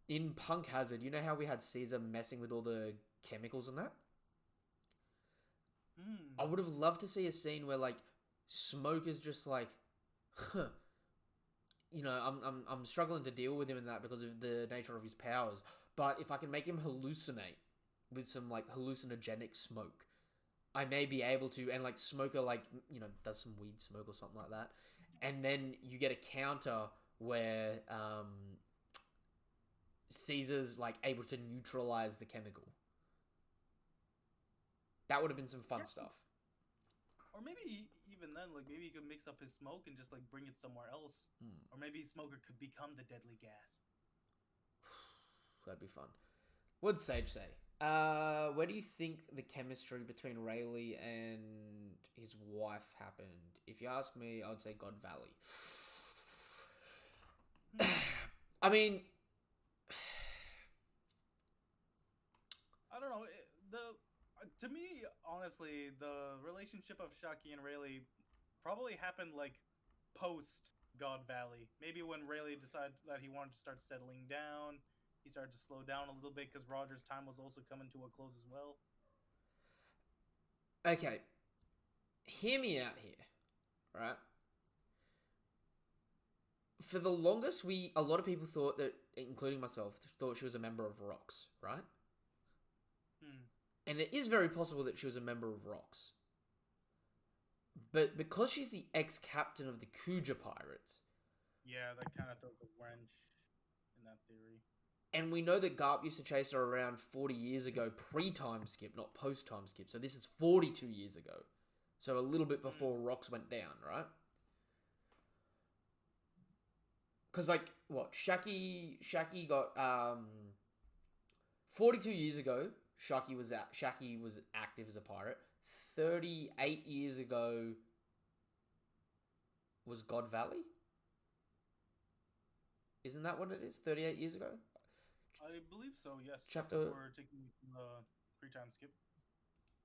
in Punk Hazard, you know how we had Caesar messing with all the chemicals and that? I would have loved to see a scene where, like, Smoker's just like, huh, you know, I'm struggling to deal with him in that because of the nature of his powers. But if I can make him hallucinate with some like hallucinogenic smoke, I may be able to. And like Smoker, like does some weed smoke or something like that, and then you get a counter where Caesar's like able to neutralize the chemical. That would have been some fun stuff. Or maybe even then, like maybe you could mix up his smoke and just like bring it somewhere else. Or maybe Smoker could become the deadly gas. That'd be fun. What'd Sage say? Where do you think the chemistry between Rayleigh and his wife happened? If you ask me, I would say God Valley. I mean, I don't know. To me, honestly, the relationship of Shaki and Rayleigh probably happened like post God Valley. Maybe when Rayleigh decided that he wanted to start settling down, he started to slow down a little bit because Roger's time was also coming to a close as well. Okay, hear me out here, right? For the longest, a lot of people thought that, including myself, thought she was a member of Rox, right? And it is very possible that she was a member of Rox. But because she's the ex-captain of the Kuja Pirates... Yeah, that kind of throws a wrench in that theory. And we know that Garp used to chase her around 40 years ago, pre-time skip, not post-time skip. So this is 42 years ago. So a little bit before Rox went down, right? Because, like, what? Shaki got... 42 years ago... Shaki was active as a pirate. 38 years ago was God Valley? Isn't that what it is? 38 years ago? I believe so, yes. Chapter... We're taking the pre-time skip.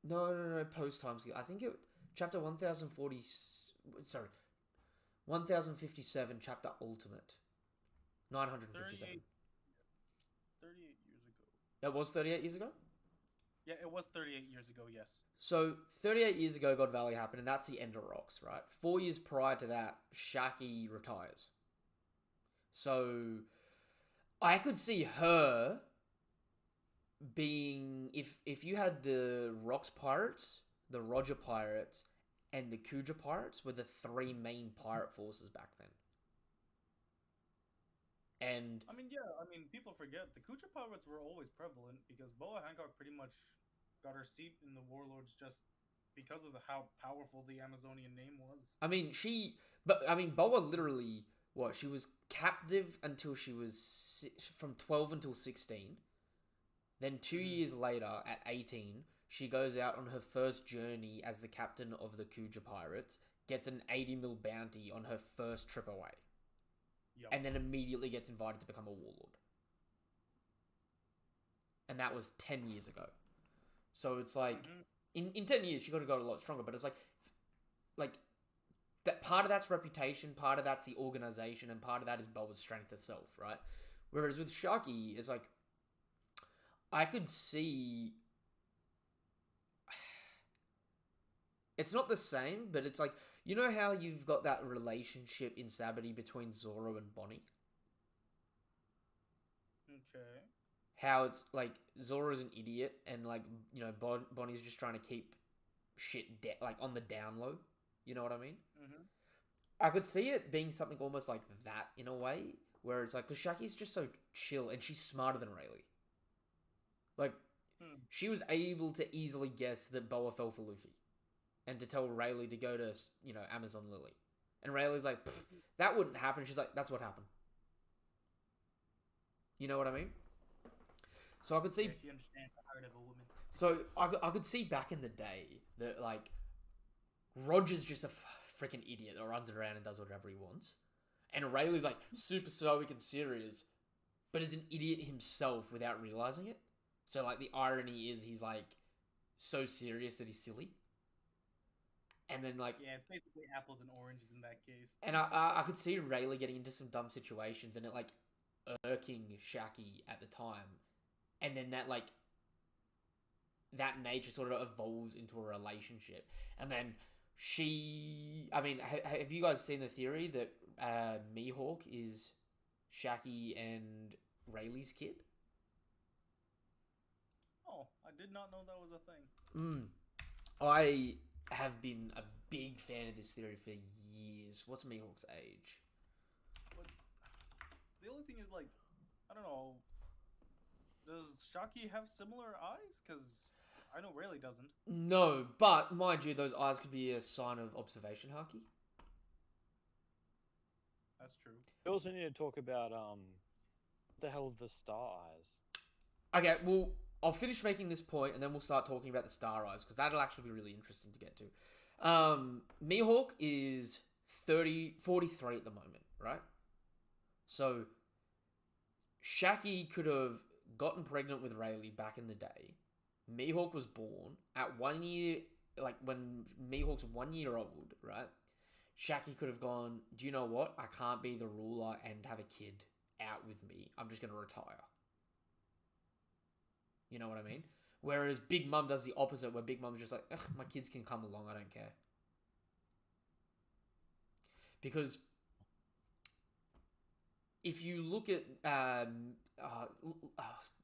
No, post-time skip. I think it... Chapter 1040... Sorry. 1057, Chapter Ultimate. 957. 38 years ago. That was 38 years ago? Yeah, it was 38 years ago. Yes. So 38 years ago, God Valley happened, and that's the end of Rocks, right? 4 years prior to that, Shaki retires. So I could see her being if you had the Rocks Pirates, the Roger Pirates, and the Kuja Pirates were the three main pirate forces back then. And I mean, yeah. I mean, people forget the Kucha pirates were always prevalent because Boa Hancock pretty much got her seat in the Warlords just because of how powerful the Amazonian name was. I mean, Boa literally, what, she was captive until she was from 12 until 16. Then 2 years later, at 18, she goes out on her first journey as the captain of the Kuja Pirates, gets an 80 mil bounty on her first trip away, Yup. and then immediately gets invited to become a warlord. And that was 10 years ago. So it's like, in 10 years, she could have got a lot stronger, but it's like, that part of that's reputation, part of that's the organization, and part of that is Boa's strength herself, right? Whereas with Shaki, it's like, I could see... It's not the same, but it's like, you know how you've got that relationship in Sabbaty between Zoro and Bonnie? Okay. How it's like, Zoro's an idiot, and like, you know, Bonnie's just trying to keep shit like on the down low. You know what I mean? Mm-hmm. I could see it being something almost like that in a way, where it's like, because Shaki's just so chill, and she's smarter than Rayleigh. Like, she was able to easily guess that Boa fell for Luffy, and to tell Rayleigh to go to, you know, Amazon Lily. And Rayleigh's like, that wouldn't happen. She's like, that's what happened. You know what I mean? So I could see... Yeah, she understands the heart of a woman. So I could see back in the day that, like, Roger's just a freaking idiot that runs around and does whatever he wants. And Rayleigh's, like, super stoic and serious, but is an idiot himself without realizing it. So, like, the irony is he's, like, so serious that he's silly. And then, like... Yeah, it's basically apples and oranges in that case. And I could see Rayleigh getting into some dumb situations and it, like, irking Shaki at the time. And then that, like... that nature sort of evolves into a relationship. And then she... I mean, have you guys seen the theory that Mihawk is Shaki and Rayleigh's kid? Oh, I did not know that was a thing. I have been a big fan of this theory for years. What's Mihawk's age? But the only thing is, like, I don't know. Does Shaki have similar eyes? Because I know Rayleigh doesn't. No, but mind you, those eyes could be a sign of observation haki. That's true. We also need to talk about what the hell are the star eyes? Okay, well, I'll finish making this point and then we'll start talking about the star eyes, because that'll actually be really interesting to get to. Mihawk is 43 at the moment, right? So, Shaki could have gotten pregnant with Rayleigh back in the day. Mihawk was born at 1 year, like when Mihawk's 1 year old, right? Shaki could have gone, do you know what? I can't be the ruler and have a kid out with me. I'm just going to retire. You know what I mean? Whereas Big Mum does the opposite, where Big Mum's just like, ugh, my kids can come along, I don't care. Because if you look at,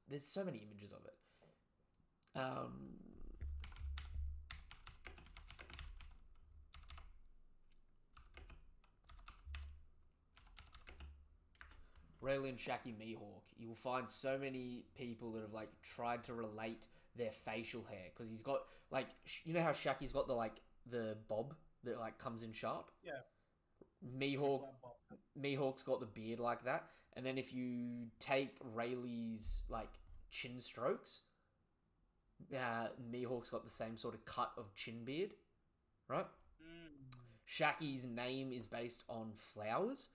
there's so many images of it. Rayleigh and Shaki Mihawk, you will find so many people that have, like, tried to relate their facial hair, because he's got, like, you know how Shaki's got the, like, the bob that, like, comes in sharp? Yeah. Mihawk's got the beard like that, and then if you take Rayleigh's, like, chin strokes, Mihawk's got the same sort of cut of chin beard, right? Shaki's name is based on flowers.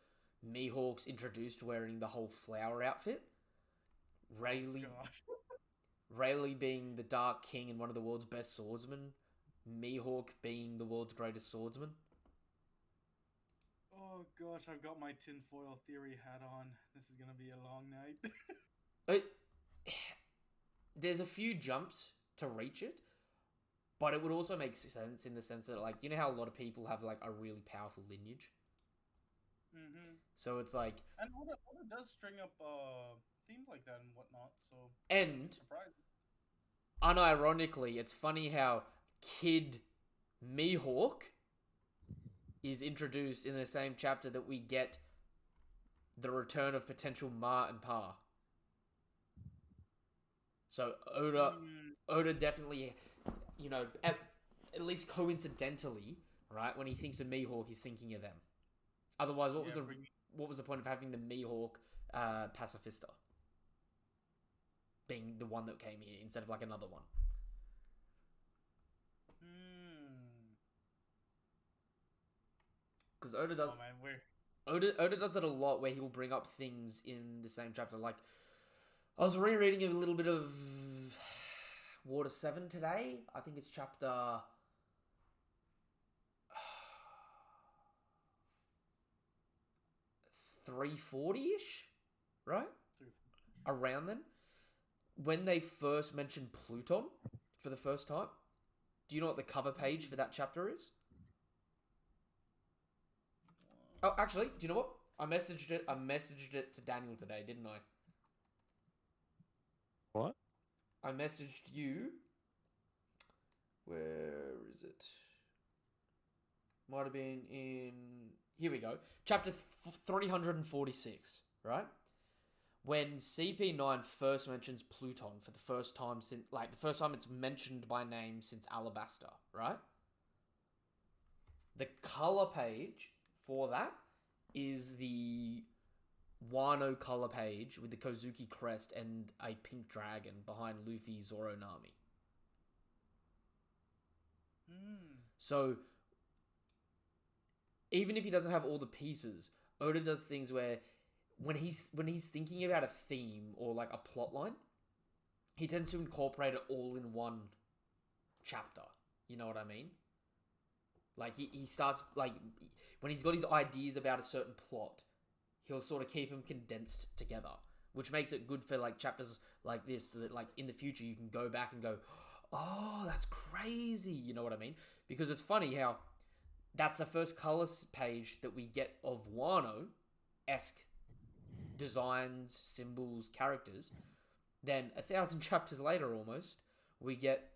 Mihawk's introduced wearing the whole flower outfit. Rayleigh being the Dark King and one of the world's best swordsmen. Mihawk being the world's greatest swordsman. Oh gosh, I've got my tinfoil theory hat on. This is gonna be a long night. There's a few jumps to reach it. But it would also make sense in the sense that, like, you know how a lot of people have, like, a really powerful lineage? Mm-hmm. So it's like... And Oda does string up themes like that and whatnot, so And, surprising. unironically, it's funny how Kid Mihawk is introduced in the same chapter that we get the return of potential Ma and Pa. So Oda definitely, you know, at least coincidentally, right, when he thinks of Mihawk, he's thinking of them. Otherwise, what was the point of having the Mihawk pacifista being the one that came here instead of like another one? Because Oda does. Oh man, we're... Oda does it a lot where he will bring up things in the same chapter. Like, I was rereading a little bit of Water 7 today. I think it's chapter 340-ish, right? Around then. When they first mentioned Pluton for the first time. Do you know what the cover page for that chapter is? Oh, actually, do you know what? I messaged it to Daniel today, didn't I? What? I messaged you. Where is it? Might have been in... Here we go. Chapter 346, right? When CP9 first mentions Pluton for the first time since... Like, the first time it's mentioned by name since Alabasta, right? The color page for that is the Wano color page with the Kozuki crest and a pink dragon behind Luffy, Zoro, Nami. So, even if he doesn't have all the pieces, Oda does things where when he's thinking about a theme or like a plot line, he tends to incorporate it all in one chapter. You know what I mean? Like, he starts, like, when he's got his ideas about a certain plot, he'll sort of keep them condensed together, which makes it good for, like, chapters like this, so that, like, in the future you can go back and go, oh, that's crazy, you know what I mean? Because it's funny how that's the first color page that we get of Wano-esque designs, symbols, characters. Then 1,000 chapters later, almost, we get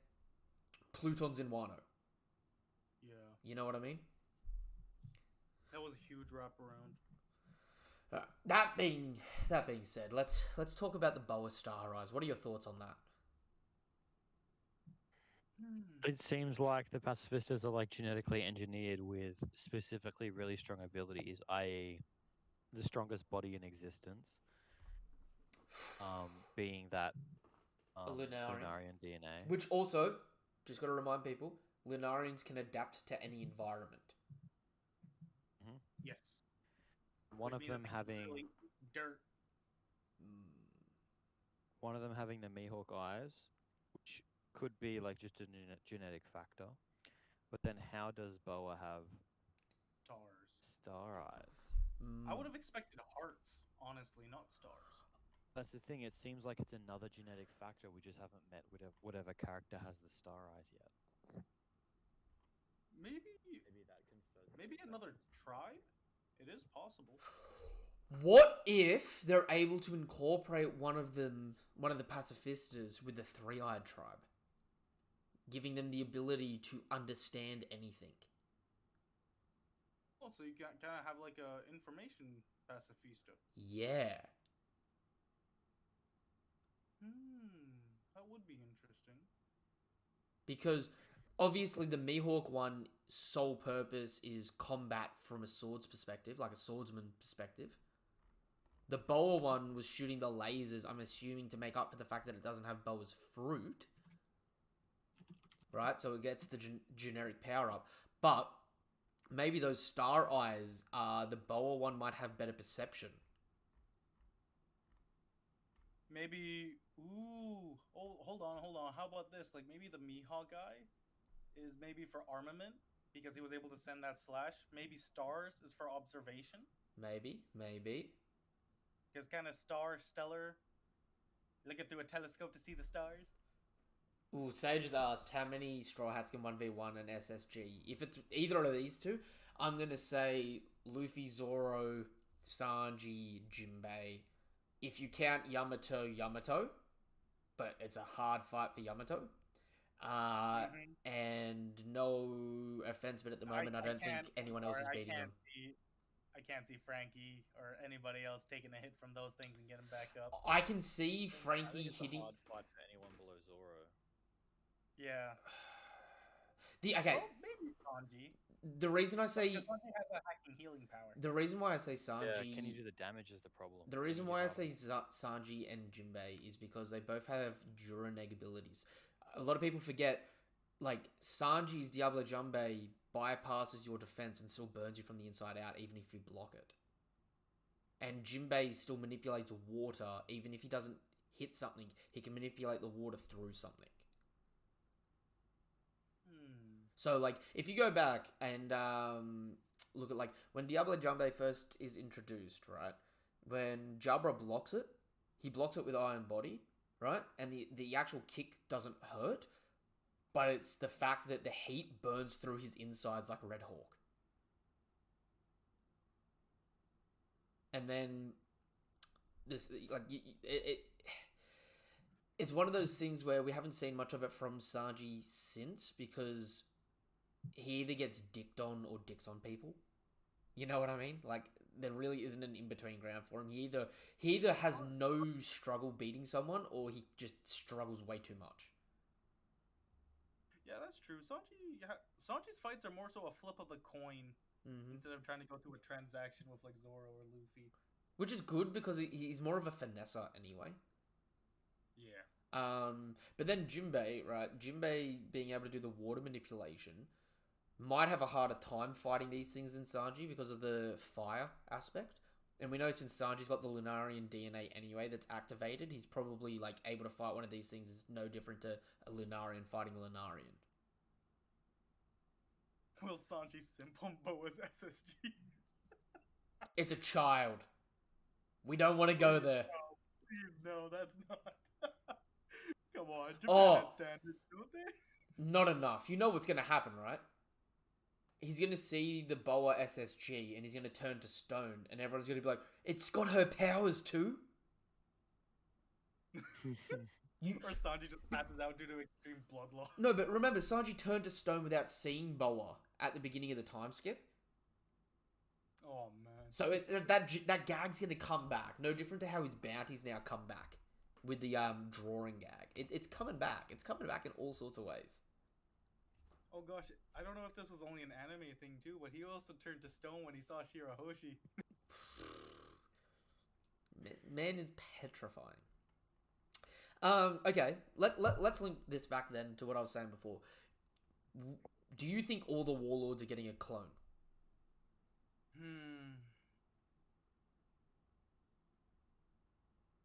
Pluton's in Wano. Yeah. You know what I mean? That was a huge wraparound. That being said, let's talk about the Boa Star Eyes. What are your thoughts on that? It seems like the pacifistas are like genetically engineered with specifically really strong abilities, i.e., the strongest body in existence, being that Lunarian DNA. Which also, just got to remind people, Lunarians can adapt to any environment. Mm-hmm. Yes. One of them having dirt. One of them having the Mihawk eyes, which could be like just a genetic factor. But then how does Boa have star eyes? I would have expected hearts, honestly, not stars. That's the thing. It seems like it's another genetic factor. We just haven't met whatever character has the star eyes yet. Maybe that confers. Maybe another tribe? It is possible. What if they're able to incorporate one of the pacifistas with the three-eyed tribe, giving them the ability to understand anything? Oh, so you kind of have like a information pacifista. Yeah. That would be interesting. Because obviously the Mihawk one sole purpose is combat from a sword's perspective, like a swordsman perspective. The Boa one was shooting the lasers, I'm assuming, to make up for the fact that it doesn't have Boa's fruit. Right? So it gets the generic power up. But maybe those star eyes, the Boa one might have better perception. Maybe... Ooh. Oh, hold on. How about this? Like, maybe the Mihawk guy is maybe for armament, because he was able to send that slash. Maybe stars is for observation. Maybe. Because kind of stellar, looking through a telescope to see the stars. Ooh, Sage has asked how many Straw Hats can 1v1 an SSG. If it's either of these two, I'm gonna say Luffy, Zoro, Sanji, Jinbei. If you count Yamato, Yamato, but it's a hard fight for Yamato. And no offense, but at the moment, I don't think anyone else is beating him. I can't see Frankie or anybody else taking a hit from those things and getting back up. I can see I Frankie think it's hitting. a hard fight for anyone below Zoro. Yeah. Okay. Well, maybe Sanji. The reason I say Because Sanji has that hacking healing power. the reason why I say Sanji. Yeah, can you do the damage is the problem. The reason why I say Sanji and Jinbei is because they both have Duraneg abilities. A lot of people forget, like, Sanji's Diablo Jinbei bypasses your defense and still burns you from the inside out, even if you block it. And Jinbei still manipulates water, even if he doesn't hit something, he can manipulate the water through something. So, like, if you go back and look at, like, when Diablo Jinbei first is introduced, right? When Jabra blocks it, he blocks it with Iron Body, right? And the actual kick doesn't hurt, but it's the fact that the heat burns through his insides like a Red Hawk. And then this, like, it's one of those things where we haven't seen much of it from Sanji since, because he either gets dicked on or dicks on people. You know what I mean? Like, there really isn't an in-between ground for him. He either has no struggle beating someone, or he just struggles way too much. Yeah, that's true. Sanji's fights are more so a flip of the coin instead of trying to go through a transaction with, like, Zoro or Luffy. Which is good, because he's more of a finesser anyway. Yeah. But then Jinbei, right? Jinbei being able to do the water manipulation might have a harder time fighting these things than Sanji because of the fire aspect. And we know since Sanji's got the Lunarian DNA anyway that's activated, he's probably, like, able to fight one of these things. Is no different to a Lunarian fighting a Lunarian. Will Sanji simp on Boa's SSG? It's a child. We don't want to go there. No, please, no, that's not. Come on, Japan Oh. has standards, don't they? Not enough. You know what's going to happen, right? He's going to see the Boa SSG and he's going to turn to stone, and everyone's going to be like, it's got her powers too? Or Sanji just passes out due to extreme blood loss. No, but remember, Sanji turned to stone without seeing Boa at the beginning of the time skip. Oh, man. So that gag's going to come back. No different to how his bounties now come back with the drawing gag. It's coming back. It's coming back in all sorts of ways. Oh gosh, I don't know if this was only an anime thing too, but he also turned to stone when he saw Shirahoshi. Man is petrifying. Okay, let's link this back then to what I was saying before. Do you think all the warlords are getting a clone?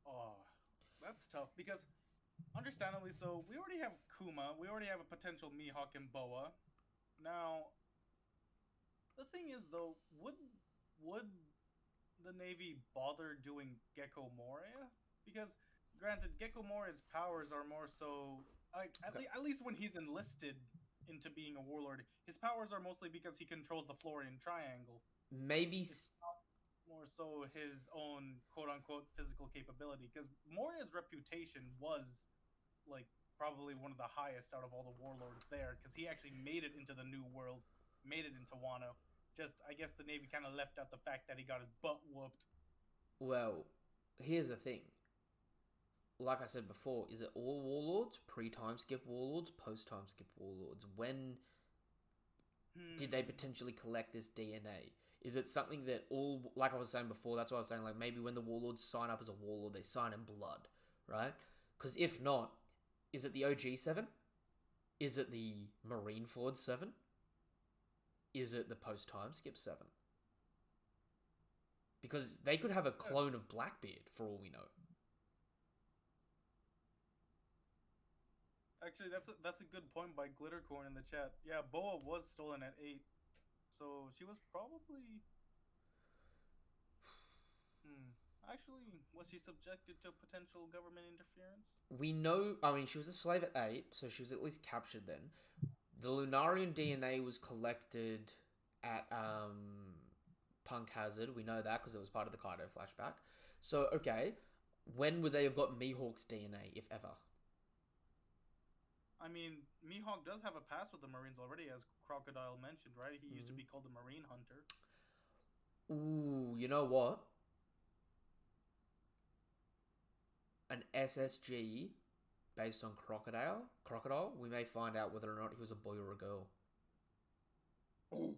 Oh, that's tough because, understandably so, we already have Kuma, we already have a potential Mihawk and Boa. Now, the thing is though, would the Navy bother doing Gecko Moria? Because, granted, Gecko Moria's powers are more so, like, at least when he's enlisted into being a warlord, his powers are mostly because he controls the Florian Triangle. Maybe More so his own quote-unquote physical capability, because Moria's reputation was, like, probably one of the highest out of all the warlords there, because he actually made it into the New World, made it into Wano. Just, I guess the Navy kind of left out the fact that he got his butt whooped. Well, here's the thing. Like I said before, is it all warlords? Pre-time skip warlords? Post-time skip warlords? When did they potentially collect this DNA? Is it something that all, like I was saying before, that's what I was saying, like, maybe when the warlords sign up as a warlord, they sign in blood, right? Because if not, is it the OG 7? Is it the Marineford 7? Is it the post-time skip 7? Because they could have a clone of Blackbeard, for all we know. Actually, that's a good point by Glittercorn in the chat. Yeah, Boa was stolen at 8. So she was probably... Actually, was she subjected to potential government interference? We know, I mean, she was a slave at 8, so she was at least captured then. The Lunarian DNA was collected at Punk Hazard. We know that because it was part of the Kaido flashback. So, okay, when would they have got Mihawk's DNA, if ever? I mean, Mihawk does have a past with the Marines already, as Crocodile mentioned, right? He used to be called the Marine Hunter. Ooh, you know what? An SSG based on Crocodile, we may find out whether or not he was a boy or a girl. Oh,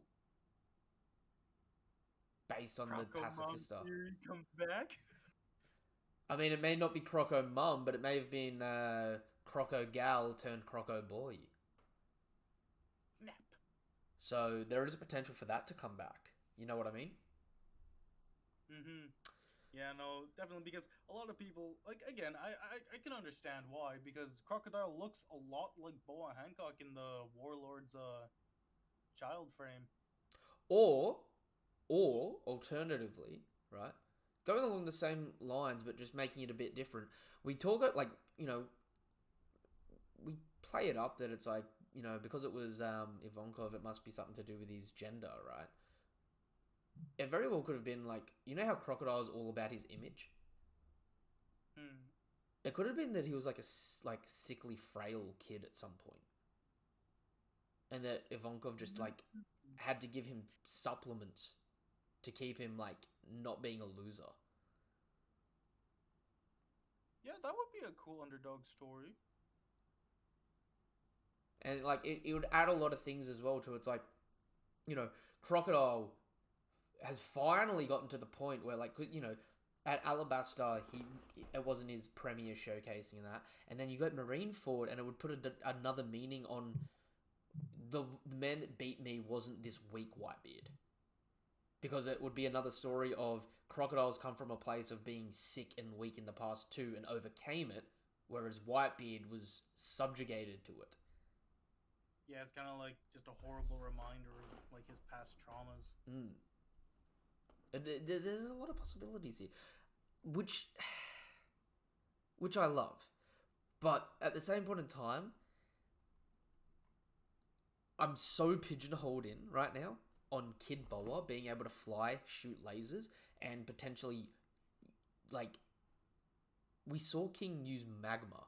Based on the pacifista. theory comes back. I mean, it may not be Croco Mum, but it may have been Croco Gal turned Croco Boy. Nap. So there is a potential for that to come back. You know what I mean? Mm-hmm. Yeah, no, definitely, because a lot of people, like, again, I can understand why, because Crocodile looks a lot like Boa Hancock in the Warlord's child frame. Or alternatively, right? Going along the same lines, but just making it a bit different. We talk it like, you know, we play it up that it's like, you know, because it was Ivankov, it must be something to do with his gender, right? It very well could have been like, you know how Crocodile is all about his image? It could have been that he was like a sickly, frail kid at some point. And that Ivankov just like had to give him supplements to keep him like not being a loser. Yeah, that would be a cool underdog story. And like it would add a lot of things as well to it's like, you know, Crocodile has finally gotten to the point where like, you know, at Alabasta it wasn't his premiere showcasing and that, and then you got Marineford and it would put another meaning on the man that beat me wasn't this weak Whitebeard, because it would be another story of Crocodiles come from a place of being sick and weak in the past too and overcame it, whereas Whitebeard was subjugated to it. Yeah, it's kind of like just a horrible reminder of like his past traumas. There's a lot of possibilities here, which I love, but at the same point in time, I'm so pigeonholed in right now on Kid Boa being able to fly, shoot lasers, and potentially, like, we saw King use magma,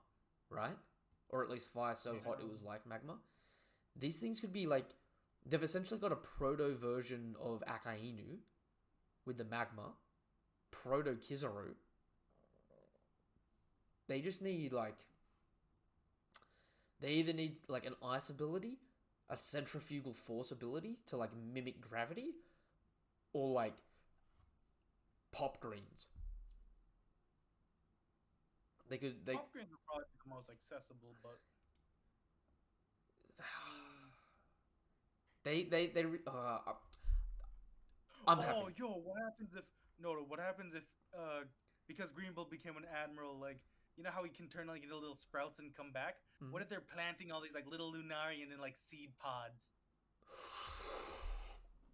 right? Or at least fire so hot it was like magma. These things could be like, they've essentially got a proto version of Akainu with the magma, proto Kizaru. They just need like, they either need like an ice ability, a centrifugal force ability to like mimic gravity, or like pop greens. Pop greens are probably the most accessible, but I'm happy. Oh, yo, what happens if because Greenbolt became an admiral, like, you know how he can turn like into little sprouts and come back? Mhm. What if they're planting all these like little Lunarian and like seed pods?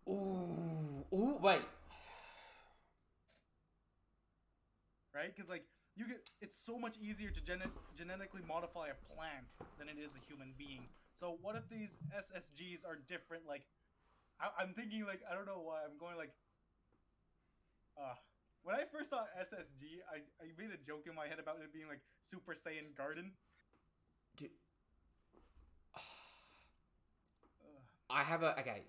Ooh, wait. Right? Because like it's so much easier to genetically modify a plant than it is a human being. So what if these SSGs are different? Like, I'm thinking like, I don't know why I'm going like, when I first saw SSG, I made a joke in my head about it being like Super Saiyan Garden. Dude. I have a okay.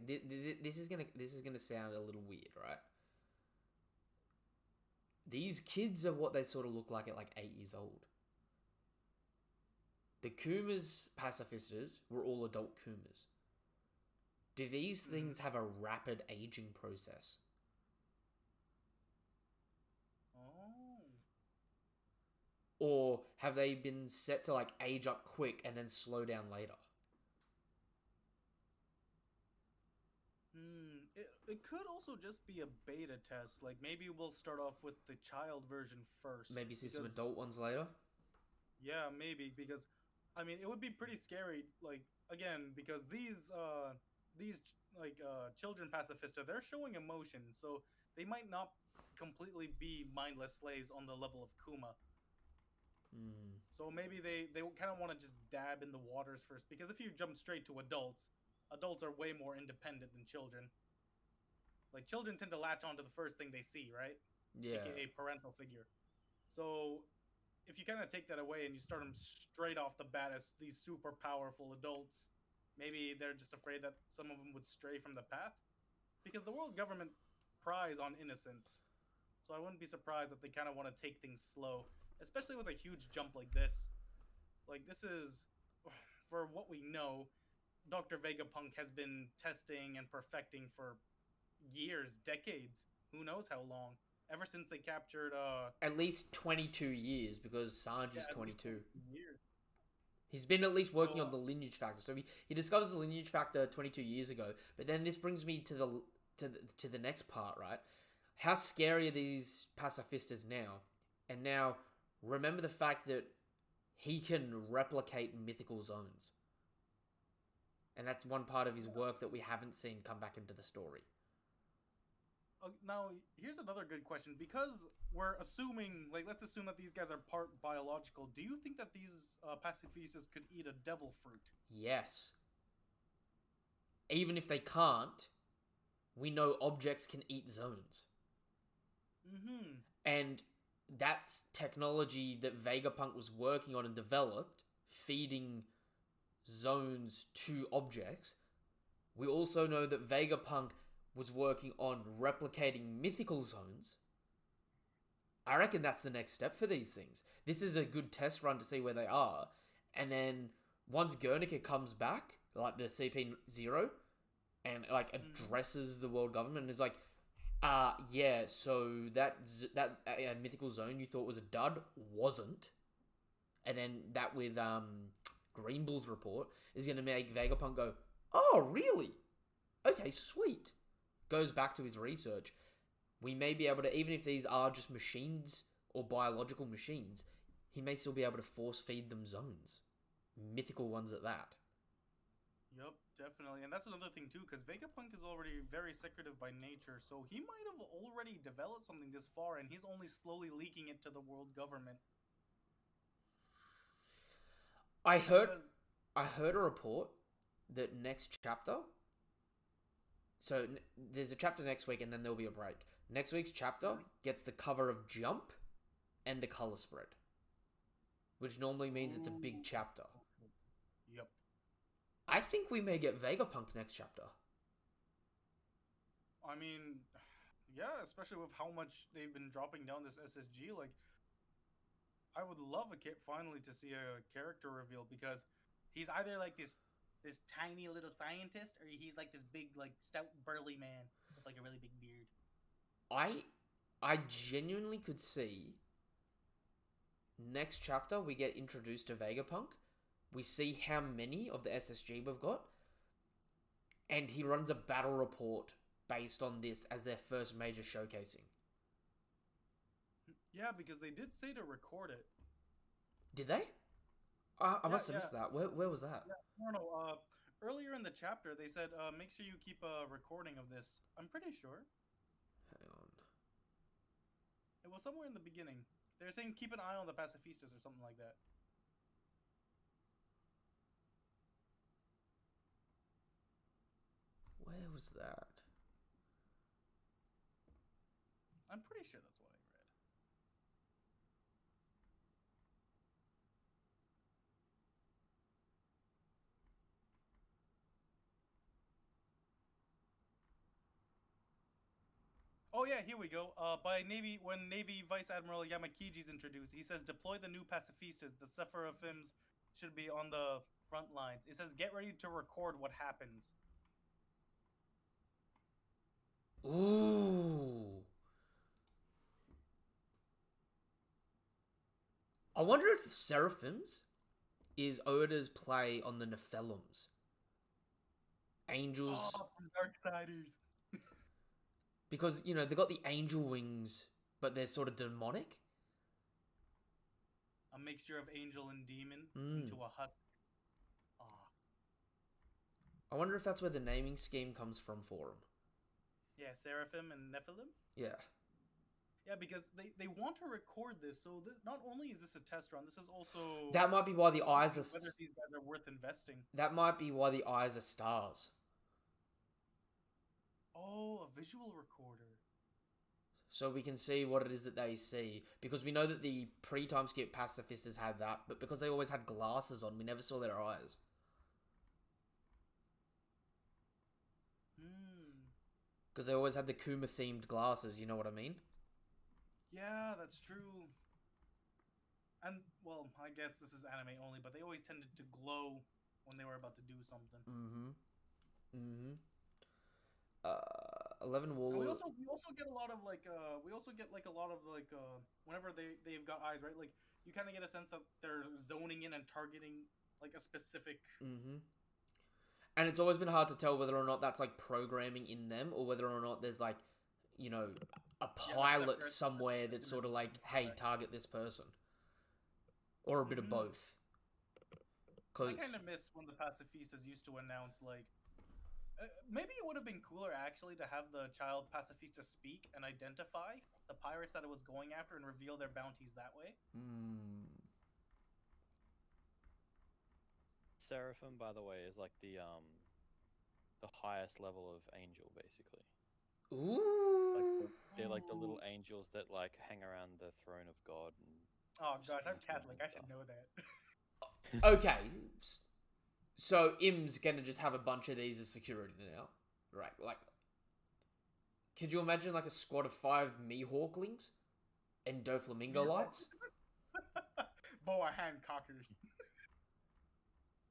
This is gonna sound a little weird, right? These kids are what they sort of look like at like 8 years old. The Kumas pacifistas were all adult Kumas. Do these things have a rapid aging process? Oh. Or have they been set to like age up quick and then slow down later? It could also just be a beta test. Like, maybe we'll start off with the child version first. Maybe see some adult ones later? Yeah, maybe, because I mean, it would be pretty scary, like, again, because these children pacifista, they're showing emotion, so they might not completely be mindless slaves on the level of Kuma. Mm. So maybe they kind of want to just dab in the waters first, because if you jump straight to adults, adults are way more independent than children. Like children tend to latch on to the first thing they see, right? Yeah. AKA parental figure. So if you kind of take that away and you start them straight off the bat as these super powerful adults, maybe they're just afraid that some of them would stray from the path, because the world government prides on innocence. So I wouldn't be surprised if they kind of want to take things slow, especially with a huge jump like this. Like this is, for what we know, Dr. Vegapunk has been testing and perfecting for years, decades, who knows how long. Ever since they captured At least 22 years, because Sanj is at least 22. years. He's been at least working So, on the lineage factor. So he discovers the lineage factor 22 years ago. But then this brings me to the next part, right? How scary are these pacifistas now? And now, remember the fact that he can replicate mythical zones. And that's one part of his work that we haven't seen come back into the story. now here's another good question, because we're assuming, like, let's assume that these guys are part biological. Do you think that these pacifistas could eat a devil fruit? Yes. Even if they can't, we know objects can eat zones. Mm-hmm. And that's technology that Vegapunk was working on and developed, feeding zones to objects. We also know that Vegapunk was working on replicating mythical zones. I reckon that's the next step for these things. This is a good test run to see where they are. And then once Guernica comes back, like the CP0, and like addresses the world government and is like, yeah, so that mythical zone you thought was a dud wasn't. And then that with Green Bull's report is going to make Vegapunk go, oh, really? Okay, sweet. Goes back to his research. We may be able to, even if these are just machines or biological machines, he may still be able to force feed them zones. Mythical ones at that. Yep, definitely. And that's another thing too, because Vegapunk is already very secretive by nature, so he might have already developed something this far, and he's only slowly leaking it to the world government. I heard Because a report that next chapter. So there's a chapter next week, and then there'll be a break. Next week's chapter gets the cover of Jump and a color spread, which normally means it's a big chapter. Yep. I think we may get Vegapunk next chapter. I mean, yeah, especially with how much they've been dropping down this SSG. Like, I would love finally to see a character reveal, because he's either like this tiny little scientist, or he's like this big, like, stout burly man with like a really big beard. I genuinely could see next chapter we get introduced to Vegapunk. We see how many of the SSG we've got, and he runs a battle report based on this as their first major showcasing. Yeah, because they did say to record it. Did they? I Yeah, must have yeah. missed that. Where was that? Yeah, no. Earlier in the chapter, they said, make sure you keep a recording of this. I'm pretty sure. Hang on. It was somewhere in the beginning. They're saying keep an eye on the pacifistas or something like that. Where was that? I'm pretty sure that's what I read. Oh yeah, here we go. When Navy Vice Admiral Yamakichi is introduced, he says deploy the new pacifistas. The Sepharimims should be on the front lines. It says get ready to record what happens. Ooh. I wonder if Seraphims is Oda's play on the Nephilims. Angels. Oh, from Darksiders. Because, you know, they've got the angel wings, but they're sort of demonic. A mixture of angel and demon into a husk. Ah. I wonder if that's where the naming scheme comes from for them. Yeah, Seraphim and Nephilim. Yeah. Yeah, because they want to record this, so this, not only is this a test run, this is also That might be why the eyes are. whether these guys are worth investing. That might be why the eyes are stars. Oh, a visual recorder. So we can see what it is that they see. Because we know that the pre-time skip pacifistas had that, but because they always had glasses on, we never saw their eyes. Because they always had the Kuma-themed glasses, you know what I mean? Yeah, that's true. And, well, I guess this is anime only, but they always tended to glow when they were about to do something. 11 And Warlord. we also get a lot of whenever they've got eyes, right? Like you kind of get a sense that they're zoning in and targeting like a specific. And it's always been hard to tell whether or not that's like programming in them, or whether or not there's like, you know, a pilot somewhere that's sort of like, hey, target this person, or a bit of both. I kind of miss when the pacifistas used to announce like. Maybe it would have been cooler actually to have the child pacifista speak and identify the pirates that it was going after and reveal their bounties that way. Seraphim, by the way, is like the highest level of angel, basically. Ooh. They're like the little angels that like hang around the throne of God. And oh gosh, I'm Catholic. I should know that. Okay. So Im's gonna just have a bunch of these as security now, right? Like, could you imagine like a squad of 5 Mihawklings and Doflamingo lights? Boa Hancockers.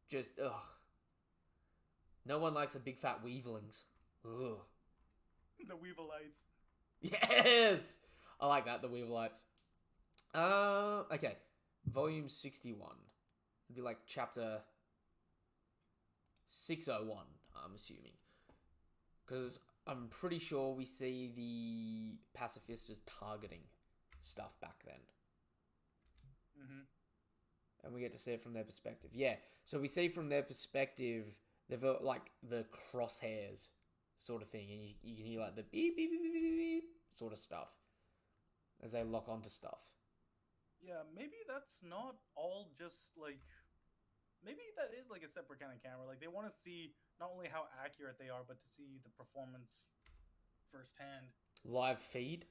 Just ugh. No one likes a big fat Weevilings. Ugh. The Weevilites. Yes, I like that. The Weevilites. Okay. Volume 61. It'd be like chapter 601, I'm assuming. Because I'm pretty sure we see the pacifistas targeting stuff back then. And we get to see it from their perspective. Yeah, so we see from their perspective, they've got like the crosshairs sort of thing. And you can hear like the beep, beep, beep, beep, beep, beep sort of stuff as they lock onto stuff. Yeah, maybe that's not all just like... Maybe that is like a separate kind of camera. Like they want to see not only how accurate they are, but to see the performance firsthand. Live feed?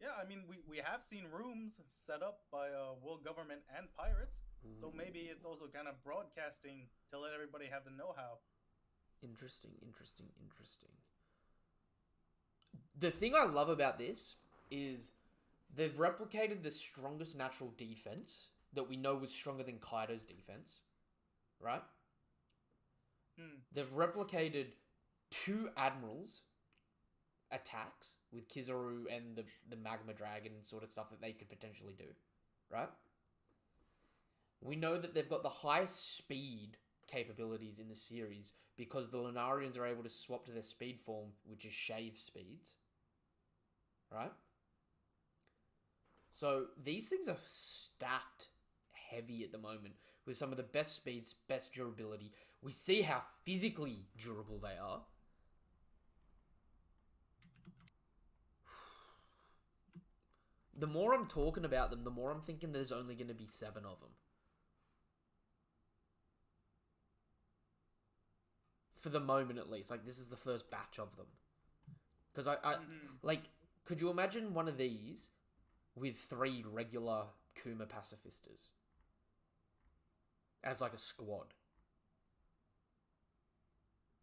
Yeah, I mean, we have seen rooms set up by world government and pirates. So maybe it's also kind of broadcasting to let everybody have the know-how. Interesting. The thing I love about this is they've replicated the strongest natural defense that we know was stronger than Kaido's defense, right? They've replicated 2 admirals attacks with Kizaru and the Magma Dragon sort of stuff that they could potentially do, right? We know that they've got the highest speed capabilities in the series because the Lunarians are able to swap to their speed form, which is shave speeds, right? So these things are stacked heavy at the moment with some of the best speeds, best durability. We see how physically durable they are. The more I'm talking about them, the more I'm thinking there's only going to be 7 of them. For the moment, at least. Like, this is the first batch of them. Because like, could you imagine one of these with 3 regular Kuma pacifistas? As, like, a squad.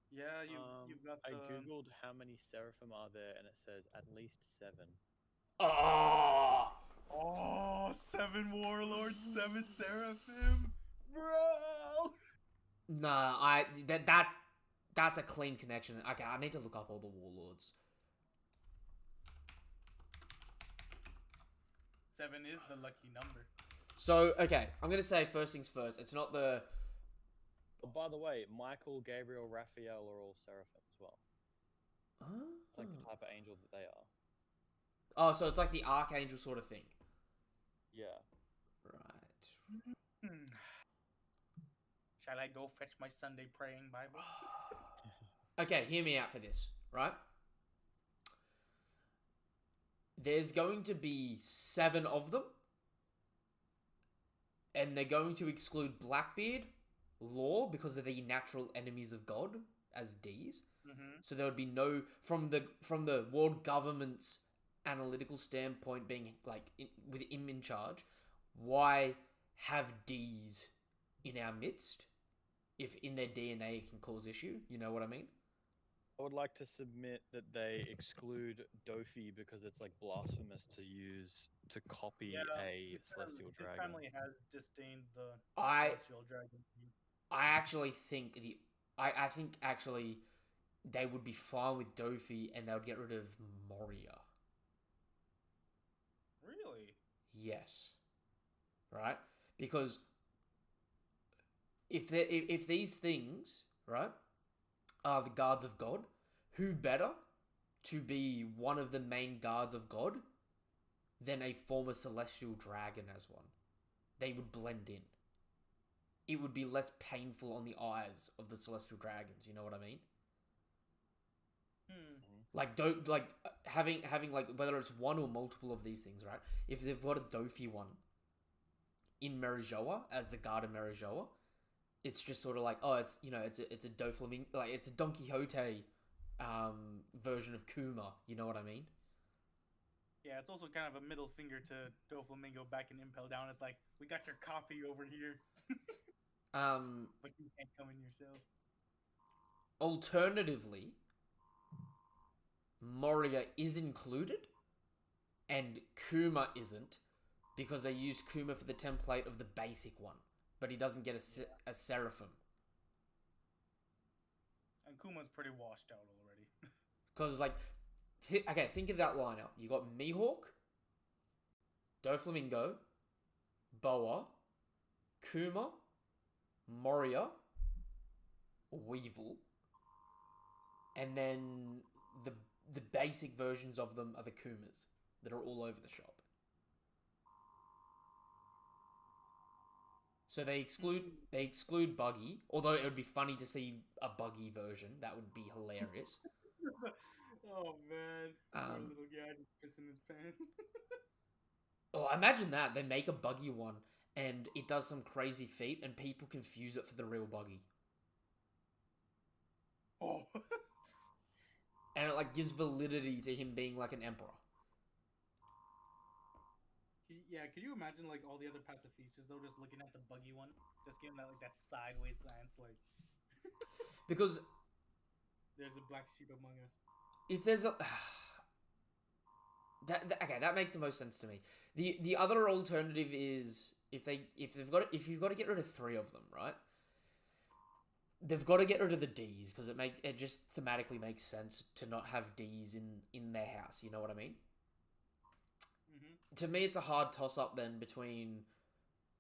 Yeah, you've got the... I googled how many Seraphim are there, and it says at least 7. Oh, 7 warlords, 7 seraphim, bro. Nah, that's a clean connection. Okay, I need to look up all the warlords. 7 is the lucky number. So, okay, I'm gonna say first things first. It's not the... Oh, by the way, Michael, Gabriel, Raphael are all Seraphim as well. It's like the type of angel that they are. Oh, so it's like the Archangel sort of thing. Yeah. Right. Shall I go fetch my Sunday praying Bible? Okay, hear me out for this, right? there's going to be 7 of them, and they're going to exclude Blackbeard, Law, because they're the natural enemies of God as D's. Mm-hmm. So there would be no from the world government's analytical standpoint, being like with him in charge. Why have D's in our midst if in their DNA it can cause issue? You know what I mean? I would like to submit that they exclude Dofi because it's like blasphemous to copy Yeah, a celestial his dragon. family has disdained the I celestial dragon. actually think I think actually they would be fine with Dofi and they would get rid of Moria. Really? Yes. Right? Because if these things, right, are the guards of God, who better to be one of the main guards of God than a former celestial dragon as one? They would blend in. It would be less painful on the eyes of the celestial dragons, you know what I mean? Like don't like having like whether it's one or multiple of these things, right? If they've got a Dofi one in Merijoa as the guard of Merijoa, it's just sort of like, oh, it's it's a Doflamingo, like it's a Don Quixote version of Kuma, you know what I mean? Yeah, it's also kind of a middle finger to Doflamingo back in Impel Down. It's like, we got your copy over here, but you can't come in yourself. Alternatively, Moria is included and Kuma isn't because they used Kuma for the template of the basic one, but he doesn't get a Seraphim. And Kuma's pretty washed out already. Because, like, okay, think of that lineup. You got Mihawk, Doflamingo, Boa, Kuma, Moria, Weevil, and then the basic versions of them are the Kumas that are all over the shop. So they exclude Buggy, although it would be funny to see a Buggy version. That would be hilarious. Oh man, poor Um, little guy just pissing his pants. Oh, imagine that. They make a Buggy one and it does some crazy feat and people confuse it for the real Buggy. Oh. And it like gives validity to him being like an emperor. Yeah, could you imagine like all the other pacifistas though just looking at the buggy one, just giving that like that sideways glance, like Because there's a black sheep among us. if there's a okay, that makes the most sense to me. The other alternative is if you've got to get rid of 3 of them, right? They've got to get rid of the D's because it just thematically makes sense to not have D's in their house. You know what I mean? Mm-hmm. To me, it's a hard toss up then between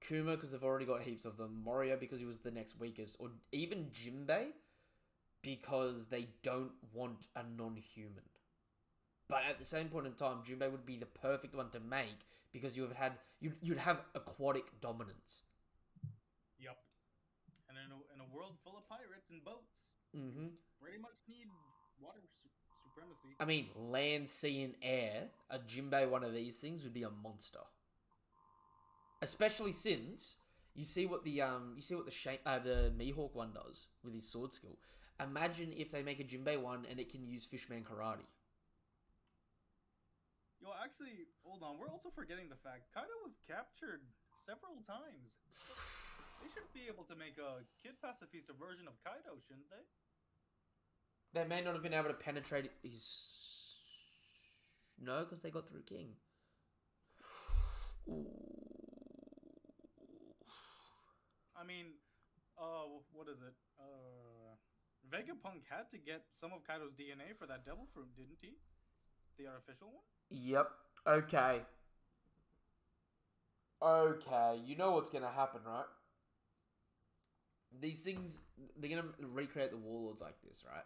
Kuma because they've already got heaps of them, Moria because he was the next weakest, or even Jinbei because they don't want a non-human. But at the same point in time, Jinbei would be the perfect one to make because you'd have aquatic dominance. Yep. And in a world full of pirates and boats, pretty much need water supremacy. I mean, land, sea, and air. A Jinbei one of these things would be a monster. Especially since you see what the Mihawk one does with his sword skill. Imagine if they make a Jinbei one and it can use Fishman Karate. Yo, actually, hold on. We're also forgetting the fact Kaido was captured several times. They should be able to make a kid pacifista version of Kaido, shouldn't they? They may not have been able to penetrate his... No, because they got through King. I mean, what is it? Vegapunk had to get some of Kaido's DNA for that devil fruit, didn't he? The artificial one? Yep. Okay. Okay. You know what's going to happen, right? These things, they're going to recreate the warlords like this, right?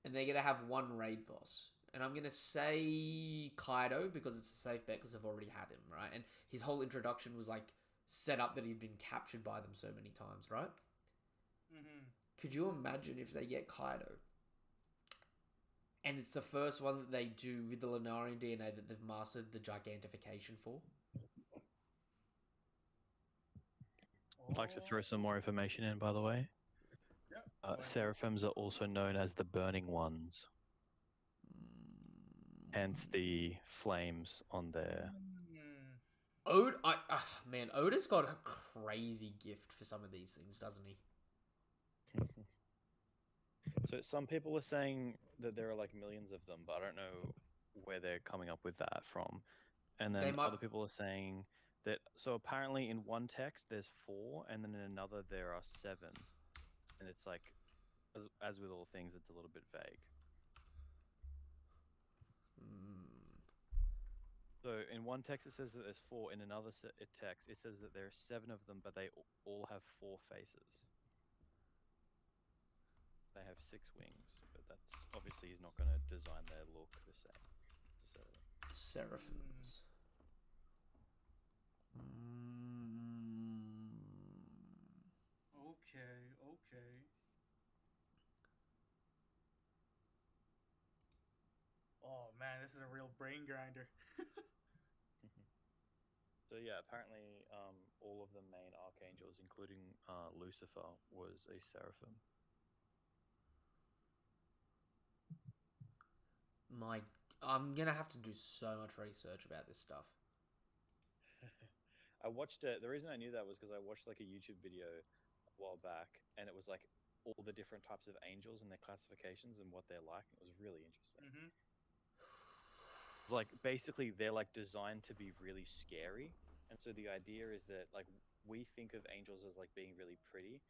And they're going to have one raid boss. And I'm going to say Kaido because it's a safe bet because they've already had him, right? And his whole introduction was like set up that he'd been captured by them so many times, right? Mm-hmm. Could you imagine if they get Kaido And it's the first one that they do with the Lunarian DNA that they've mastered the gigantification for. I'd like to throw some more information in, by the way. Yeah. go ahead. Seraphims are also known as the Burning Ones, hence the flames on their. Man, Oda's got a crazy gift for some of these things, doesn't he? So some people are saying that there are like millions of them, but I don't know where they're coming up with that from. And They then might- other people are saying that so apparently in one text there's 4, and then in another there are 7, and it's like, as with all things, it's a little bit vague. So in one text it says that there's 4. In another text it says that there are 7 of them, but they all have 4 faces. They have 6 wings, but that's obviously he's not going to design their look the same necessarily. Seraphims. Okay. Oh man, this is a real brain grinder. So yeah, apparently all of the main archangels, including Lucifer, was a seraphim. I'm gonna have to do so much research about this stuff. I watched it. The reason I knew that was because I watched like a YouTube video a while back, and it was like all the different types of angels and their classifications and what they're like. It was really interesting. Like basically they're like designed to be really scary, and so the idea is that like we think of angels as like being really pretty.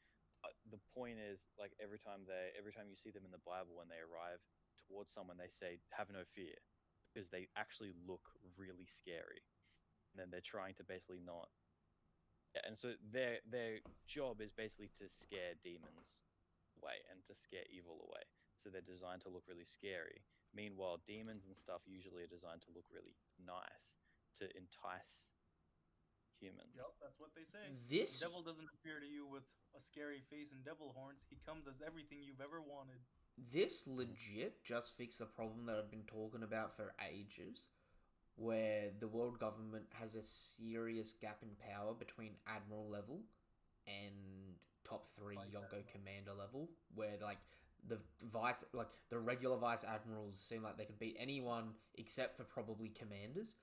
The point is like every time you see them in the Bible, when they arrive towards someone, they say have no fear, because they actually look really scary, and then they're trying to basically not. Yeah, and so their job is basically to scare demons away and to scare evil away. So they're designed to look really scary. Meanwhile, demons and stuff usually are designed to look really nice to entice humans. Yep, that's what they say. This The devil doesn't appear to you with a scary face and devil horns. He comes as everything you've ever wanted. This legit just fixed the problem that I've been talking about for ages, where the world government has a serious gap in power between admiral level and top 3 Vice Yonko admiral. commander level, where like the regular vice admirals seem like they could beat anyone except for probably commanders,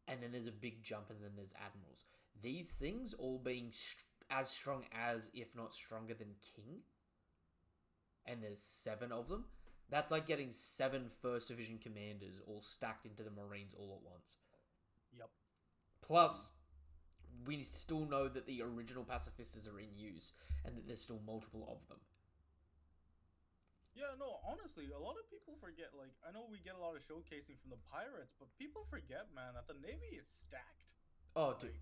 and then there's a big jump, and then there's admirals. These things all being as strong as, if not stronger than king, and there's 7 of them. That's like getting 7 first division commanders all stacked into the Marines all at once. Yep. Plus, we still know that the original pacifistas are in use, and that there's still multiple of them. Yeah, no, honestly, a lot of people forget, like, I know we get a lot of showcasing from the pirates, but people forget, man, that the Navy is stacked. Oh, dude.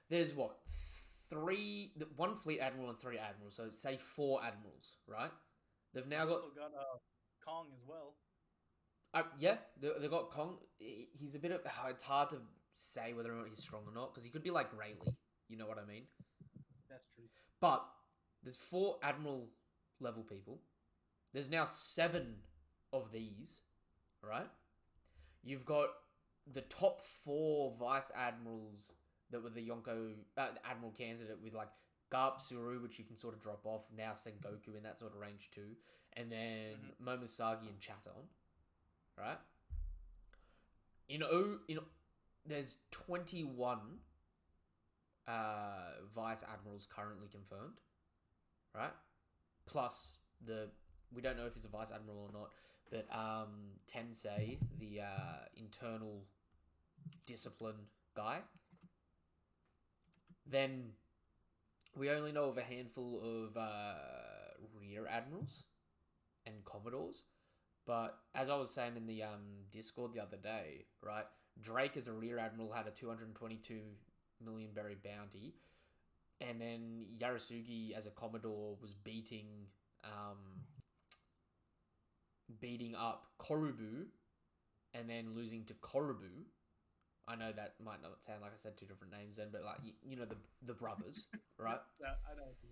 There's what? 1 fleet admiral and 3 admirals, so say 4 admirals, right? They've now got... also got Kong as well. Yeah, they've got Kong. He's a bit of... It's hard to say whether or not he's strong or not, because he could be like Rayleigh, you know what I mean? That's true. But there's 4 admiral level people. There's now 7 of these, right? You've got the top 4 vice admirals that were the Yonko admiral candidate, with like Garp Suru, which you can sort of drop off, now Sengoku in that sort of range too, and then Momosagi and Chaton, right? There's 21 vice admirals currently confirmed, right? Plus we don't know if he's a vice admiral or not, but Tensei, the internal discipline guy. Then we only know of a handful of rear admirals and commodores. But as I was saying in the Discord the other day, right, Drake as a rear admiral had a 222 million berry bounty, and then Yarasugi as a commodore was beating up Korubu, and then losing to Korubu I know that might not sound like I said two different names then, but like you know the brothers, right? I know what you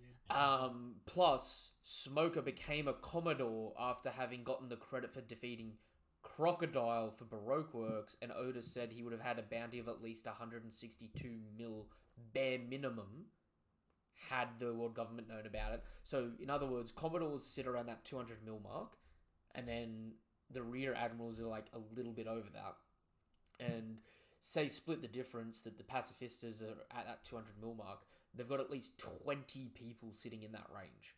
mean. Plus, Smoker became a Commodore after having gotten the credit for defeating Crocodile for Baroque works, and Otis said he would have had a bounty of at least 162 mil bare minimum had the world government known about it. So, in other words, Commodores sit around that 200 mil mark, and then the rear admirals are like a little bit over that. And say split the difference that the pacifistas are at that 200 mil mark, they've got at least 20 people sitting in that range.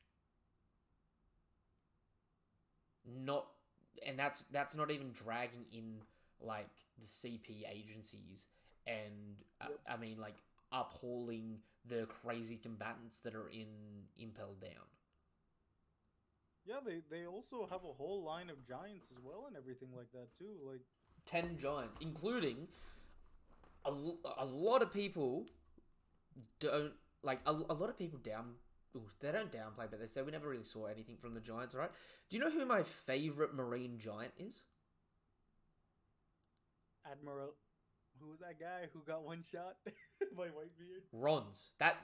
And that's not even dragging in like the CP agencies and I mean like upholding the crazy combatants that are in Impel Down. Yeah, they also have a whole line of giants as well and everything like that too. Like 10 giants, including a lot of people don't like a lot of people they don't downplay, but they say we never really saw anything from the giants, right? Do you know who my favorite marine giant is? Admiral, who was that guy who got one shot by Whitebeard? Rons. That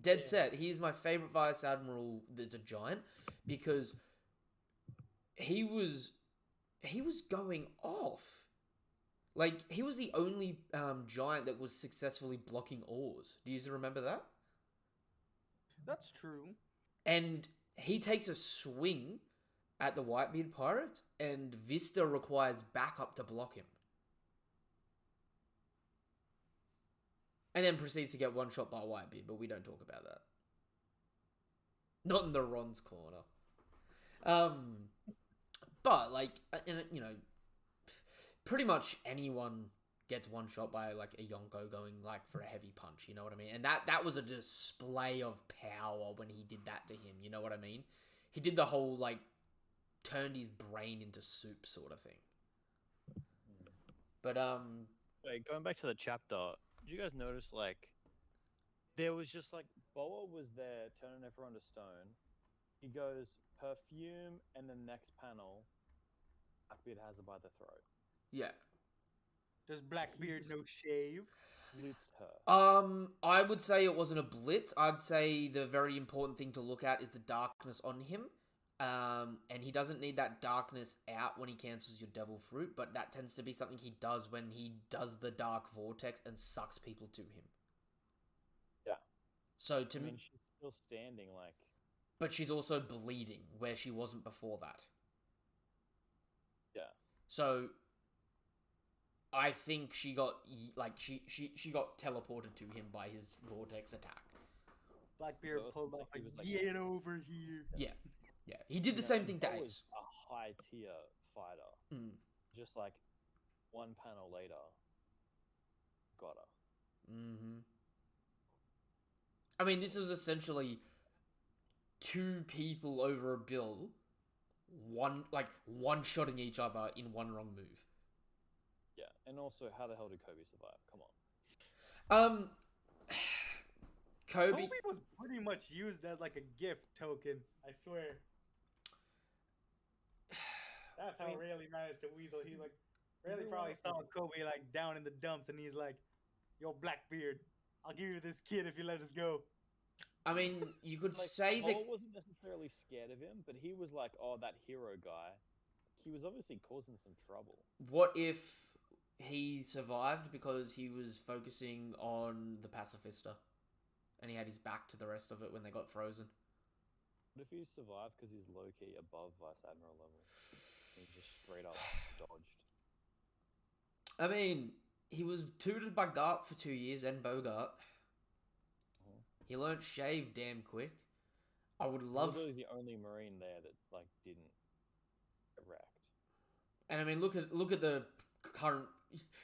dead set. He is my favorite vice admiral that's a giant because he was going off. Like he was the only giant that was successfully blocking oars. Do you remember that? That's true. And he takes a swing at the Whitebeard pirate, and Vista requires backup to block him. And then proceeds to get one shot by Whitebeard, but we don't talk about that. Not in the Ron's corner. But like, you know, pretty much anyone gets one shot by like a Yonko going like for a heavy punch, you know what I mean? And that was a display of power when he did that to him, you know what I mean? He did the whole like turned his brain into soup sort of thing. But Wait, going back to the chapter, did you guys notice like there was just like Boa was there turning everyone to stone. He goes perfume, and the next panel, Blackbeard has her by the throat. yeah. Does Blackbeard no shave? Blitzed her. I would say it wasn't a blitz. I'd say the very important thing to look at is the darkness on him. And he doesn't need that darkness out when he cancels your devil fruit, but that tends to be something he does when he does the dark vortex and sucks people to him. Yeah. So to I me, mean, she's still standing, like. but she's also bleeding where she wasn't before that. Yeah. So I think she got like she got teleported to him by his vortex attack. Blackbeard Well, pulled like off he like, was like- get over here. Yeah. Yeah. He did the You know, same thing to Boa Ace. was a high tier fighter. Mm. Just like one panel later, got her. Mm-hmm. I mean, this was essentially two people over a bill, one-shotting each other in one wrong move. Yeah, and also, how the hell did Kobe survive? Come on. Kobe was pretty much used as like a gift token, I swear. That's how Rayleigh managed to weasel. He like Rayleigh probably saw Kobe like down in the dumps and he's like, yo, Blackbeard, I'll give you this kid if you let us go. I mean, you could Like, say that Boa wasn't necessarily scared of him, but he was like, oh, that hero guy. He was obviously causing some trouble. what if he survived because he was focusing on the pacifista and he had his back to the rest of it when they got frozen? What if he survived because he's low-key above Vice Admiral level? He just straight up dodged. I mean, he was tutored by Gart for 2 years and Bogart. He learnt shave damn quick. I would love... Literally the only Marine there that like didn't get wrecked. And I mean, look at the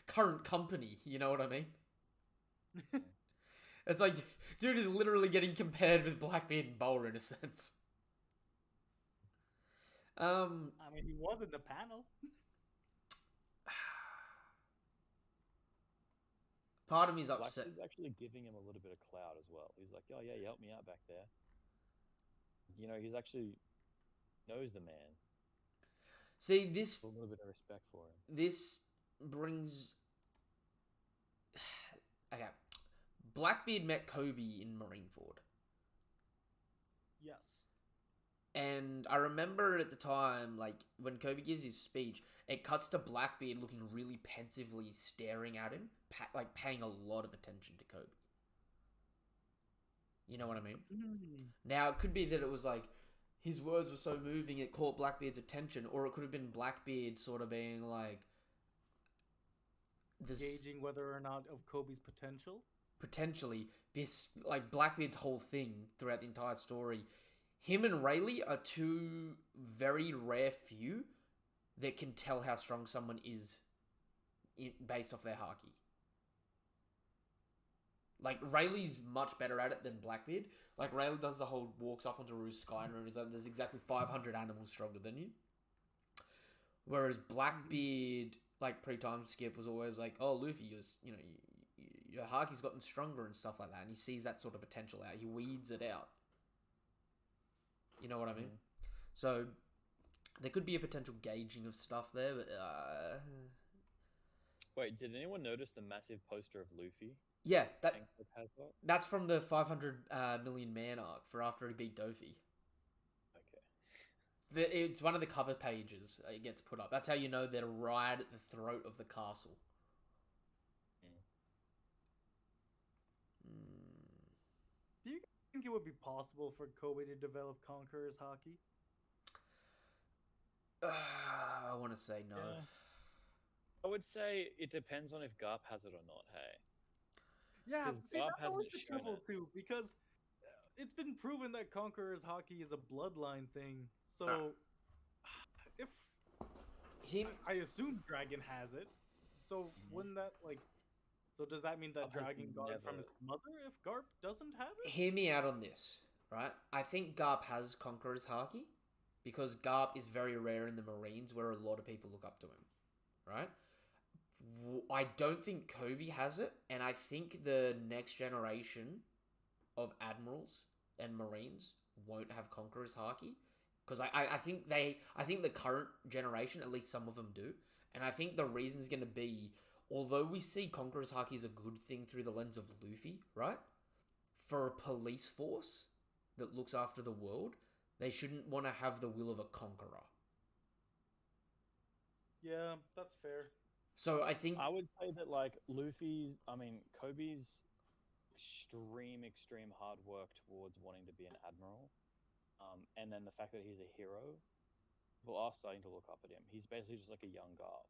current company. You know what I mean? It's like, dude is literally getting compared with Blackbeard and Boa in a sense. I mean, he was in the panel. Part of me is upset. Blackbeard's actually giving him a little bit of clout as well. He's like, oh yeah, you helped me out back there. You know, he's actually knows the man. See, this A little bit of respect for him. this brings Okay. Blackbeard met Kobe in Marineford. Yes. And I remember at the time, like, when Kobe gives his speech, it cuts to Blackbeard looking really pensively staring at him, like, paying a lot of attention to Kobe. You know what I mean? Now, it could be that it was, like, his words were so moving it caught Blackbeard's attention, or it could have been Blackbeard sort of being, like... Gauging whether or not of Kobe's potential? Potentially, this, like, Blackbeard's whole thing throughout the entire story... Him and Rayleigh are two very rare few that can tell how strong someone is based off their haki. Like, Rayleigh's much better at it than Blackbeard. Like, Rayleigh does the whole walks up onto Roost Skyner and is like, there's exactly 500 animals stronger than you. Whereas Blackbeard, like, pre-time skip was always like, oh, Luffy, your haki's gotten stronger and stuff like that. And he sees that sort of potential out. He weeds it out. You know what I mean? So, there could be a potential gauging of stuff there, but... Wait, did anyone notice the massive poster of Luffy? Yeah, that's from the 500 million man arc for after he beat Dofi. Okay. It's one of the cover pages it gets put up. That's how you know they're right at the throat of the castle. Do you think it would be possible for Kobe to develop Conqueror's haki? I want to say no. Yeah. I would say it depends on if Garp has it or not, hey? Yeah, see, Garp that's hasn't the shown trouble it. too, because it's been proven that Conqueror's haki is a bloodline thing. So, if I assume Dragon has it, so wouldn't that like? So does that mean that Garp has Dragon got it from never- his mother? If Garp doesn't have it, Hear me out on this, right? I think Garp has Conqueror's haki because Garp is very rare in the Marines where a lot of people look up to him, right? I don't think Kobe has it, and I think the next generation of admirals and Marines won't have Conqueror's haki because I think the current generation, at least some of them do, and I think the reason is going to be, although we see Conqueror's haki as a good thing through the lens of Luffy, right? For a police force that looks after the world, they shouldn't want to have the will of a conqueror. yeah, that's fair. So I think I would say that like Kobe's extreme hard work towards wanting to be an admiral, and then the fact that he's a hero, people are starting to look up at him. He's basically just like a young Garp.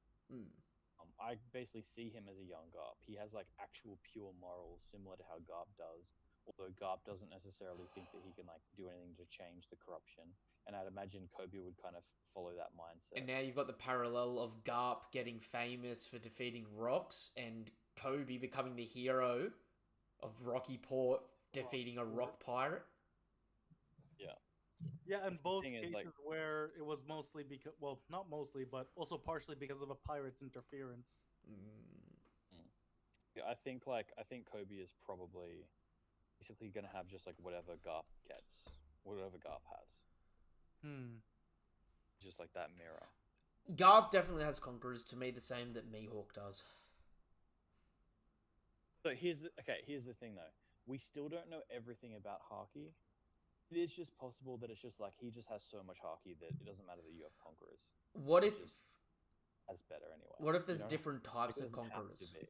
I basically see him as a young Garp. He has like actual pure morals, similar to how Garp does. Although Garp doesn't necessarily think that he can like do anything to change the corruption, and I'd imagine Kobe would kind of follow that mindset. And now you've got the parallel of Garp getting famous for defeating rocks and Kobe becoming the hero of Rocky Port defeating a rock pirate. Yeah, in both thing is, cases like- where it was mostly because, well, not mostly, but also partially because of a pirate's interference. Yeah, I think Kobe is probably basically gonna have just like whatever Garp gets, whatever Garp has, just like that mirror. Garp definitely has conquerors, to me the same that Mihawk does. So here's the thing though. We still don't know everything about haki. It is just possible that it's just like he just has so much haki that it doesn't matter that you have conquerors. What if That's better anyway. What if there's you know? different types It of doesn't have to conquerors? be.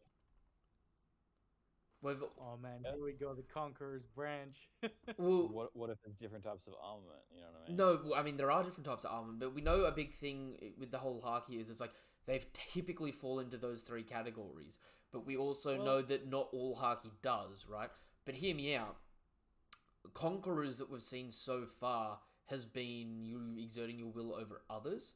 Oh man, here we go, the Conqueror's branch. Well, What if there's different types of armament? You know what I mean? no, I mean there are different types of armament, but we know a big thing with the whole haki is it's like they've typically fall into those three categories. But we also know that not all haki does, right? But hear me out. Conquerors that we've seen so far has been you exerting your will over others.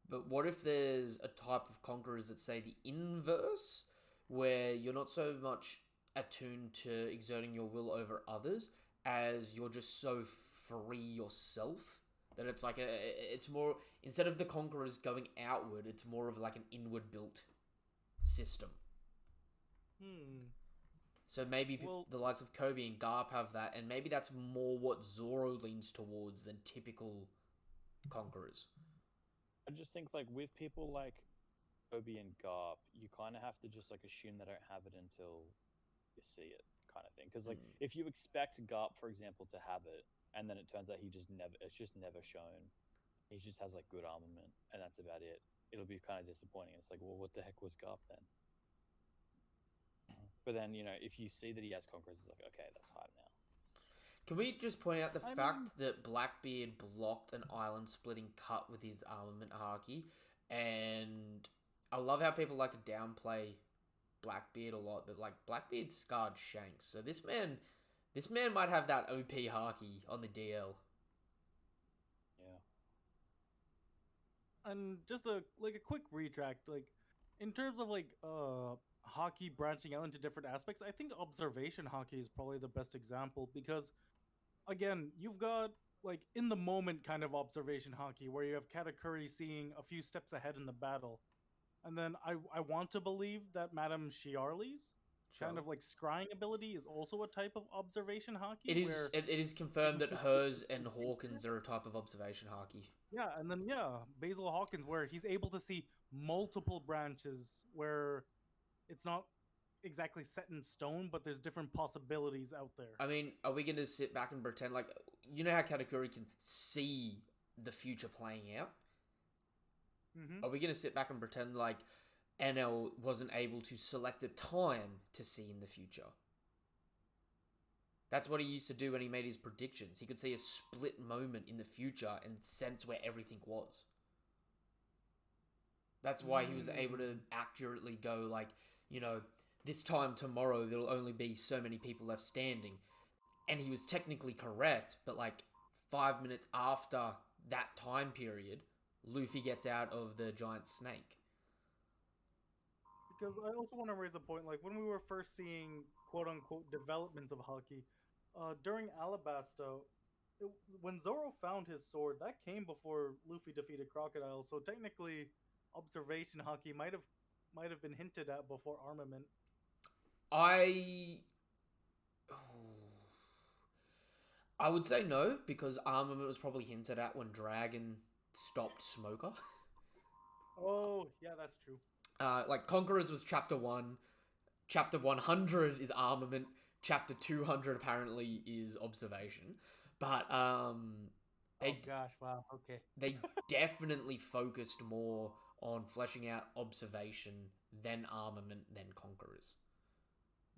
But what if there's a type of conquerors that say the inverse, where you're not so much attuned to exerting your will over others as you're just so free yourself that it's like it's more, instead of the conquerors going outward, it's more of like an inward built system. So maybe the likes of Kobe and Garp have that, and maybe that's more what Zoro leans towards than typical conquerors. I just think like with people like Kobe and Garp, you kind of have to just like assume they don't have it until you see it kind of thing. Because like if you expect Garp, for example, to have it, and then it turns out it's just never shown. He just has like good armament, and that's about it. It'll be kind of disappointing. It's like, well, what the heck was Garp then? But then, if you see that he has conquerors, it's like, okay, that's hype now. Can we just point out the fact that Blackbeard blocked an island-splitting cut with his armament haki, and I love how people like to downplay Blackbeard a lot, but like Blackbeard scarred Shanks, so this man might have that OP haki on the DL. Yeah. And just a quick retract, like in terms of hockey branching out into different aspects, I think observation hockey is probably the best example because, again, you've got like in the moment kind of observation hockey where you have Katakuri seeing a few steps ahead in the battle, and then I want to believe that Madame Shiarli's kind of like scrying ability is also a type of observation hockey. It is confirmed that hers and Hawkins are a type of observation hockey. Yeah, and then Basil Hawkins, where he's able to see multiple branches where it's not exactly set in stone, but there's different possibilities out there. I mean, are we going to sit back and pretend like, you know how Katakuri can see the future playing out? Mm-hmm. Are we going to sit back and pretend like NL wasn't able to select a time to see in the future? That's what he used to do when he made his predictions. He could see a split moment in the future and sense where everything was. That's why he was able to accurately go like, this time tomorrow there'll only be so many people left standing. And he was technically correct, but like 5 minutes after that time period, Luffy gets out of the giant snake. Because I also want to raise a point, like when we were first seeing quote-unquote developments of hockey, during Alabasta, when Zoro found his sword, that came before Luffy defeated Crocodile, so technically observation hockey might have been hinted at before armament. I would say no, because armament was probably hinted at when Dragon stopped Smoker. Oh, yeah, that's true. Like Conquerors was chapter 1, chapter 100 is armament, chapter 200 apparently is observation. But oh gosh, wow, okay. They definitely focused more on fleshing out observation than armament than Conquerors.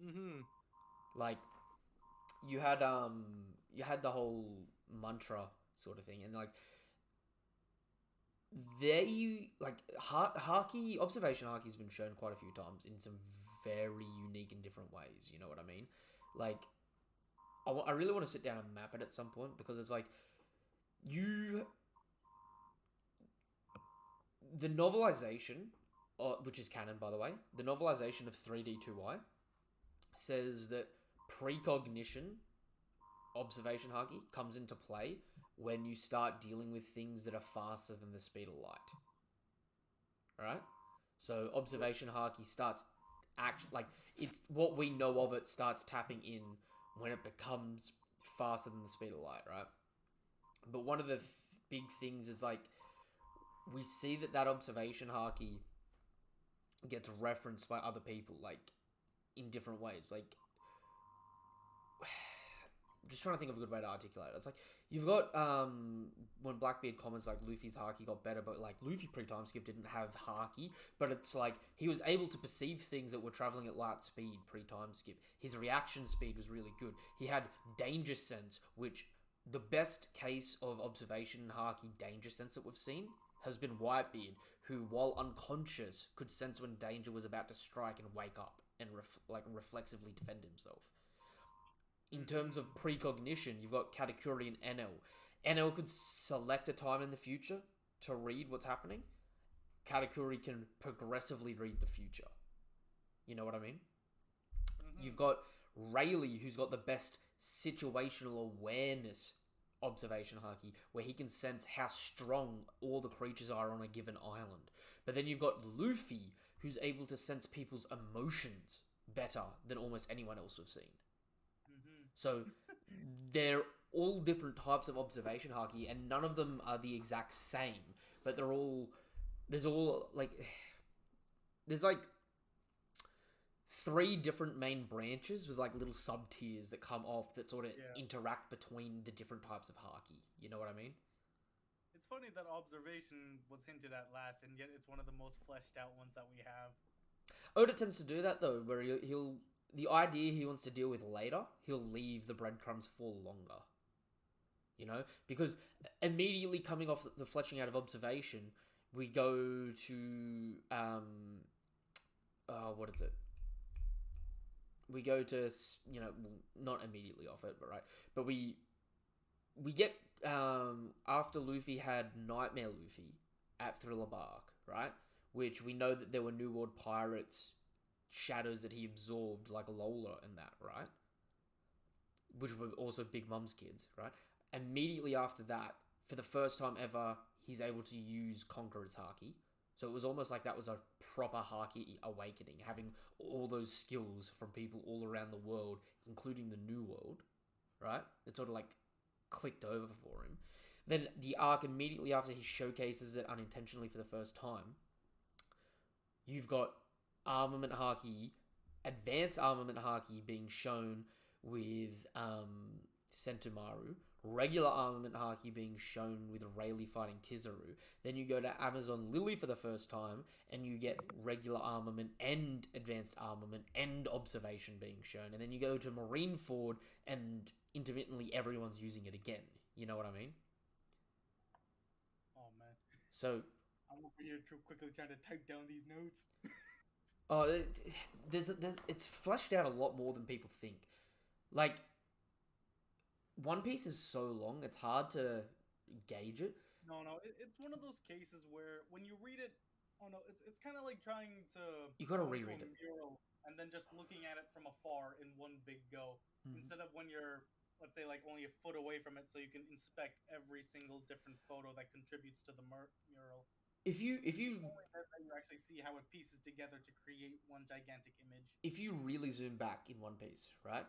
Mm-hmm. Like you had the whole mantra sort of thing, and like hockey, observation hockey has been shown quite a few times in some very unique and different ways. You know what I mean? Like, I really want to sit down and map it at some point, because it's like the novelization, which is canon by the way, the novelization of 3D2Y says that precognition observation hockey comes into play when you start dealing with things that are faster than the speed of light. Alright? So observation hockey starts it's what we know of it starts tapping in when it becomes faster than the speed of light, right? But one of the big things is like we see that observation hockey gets referenced by other people like in different ways. Like I'm just trying to think of a good way to articulate it. It's like you've got when Blackbeard comments like Luffy's haki got better, but like Luffy pre-time skip didn't have haki, but it's like he was able to perceive things that were traveling at light speed pre-time skip. His reaction speed was really good. He had danger sense, which the best case of observation haki danger sense that we've seen has been Whitebeard, who while unconscious could sense when danger was about to strike and wake up and reflexively defend himself. In terms of precognition, you've got Katakuri and NL. NL could select a time in the future to read what's happening. Katakuri can progressively read the future. You know what I mean? Mm-hmm. You've got Rayleigh, who's got the best situational awareness observation haki, where he can sense how strong all the creatures are on a given island. But then you've got Luffy, who's able to sense people's emotions better than almost anyone else we've seen. So they're all different types of observation haki, and none of them are the exact same, but there's like 3 different main branches with like little sub tiers that come off that sort of Yeah. interact between the different types of haki. You know what I mean? It's funny that observation was hinted at last, and yet it's one of the most fleshed out ones that we have. Oda tends to do that though, where he'll the idea he wants to deal with later, he'll leave the breadcrumbs for longer. You know, because immediately coming off the fleshing out of observation, we go to what is it? We go to, you know, not immediately off it, but right, but we get after Luffy had Nightmare Luffy at Thriller Bark, right? Which we know that there were New World pirates, shadows that he absorbed, like Lola and that, right? Which were also Big Mum's kids, right? Immediately after that, for the first time ever, he's able to use Conqueror's Haki. So it was almost like that was a proper Haki awakening, having all those skills from people all around the world, including the New World, right? It sort of like clicked over for him. Then the arc immediately after he showcases it unintentionally for the first time, you've got Armament Haki, Advanced Armament Haki being shown with Sentomaru, regular Armament Haki being shown with Rayleigh fighting Kizaru. Then you go to Amazon Lily for the first time, and you get regular armament and advanced armament and observation being shown. And then you go to Marineford, and intermittently everyone's using it again. You know what I mean? Oh man, So, I'm over here quickly trying to type down these notes. it's fleshed out a lot more than people think. Like, One Piece is so long, it's hard to gauge it. No, it's one of those cases where when you read it, it's kind of like trying to. You gotta go into reread a it. mural and then just looking at it from afar in one big go, instead of when you're, let's say, like only a foot away from it, so you can inspect every single different photo that contributes to the mural. If you It's only then that you actually see how it pieces together to create one gigantic image. if you really zoom back in One Piece, right?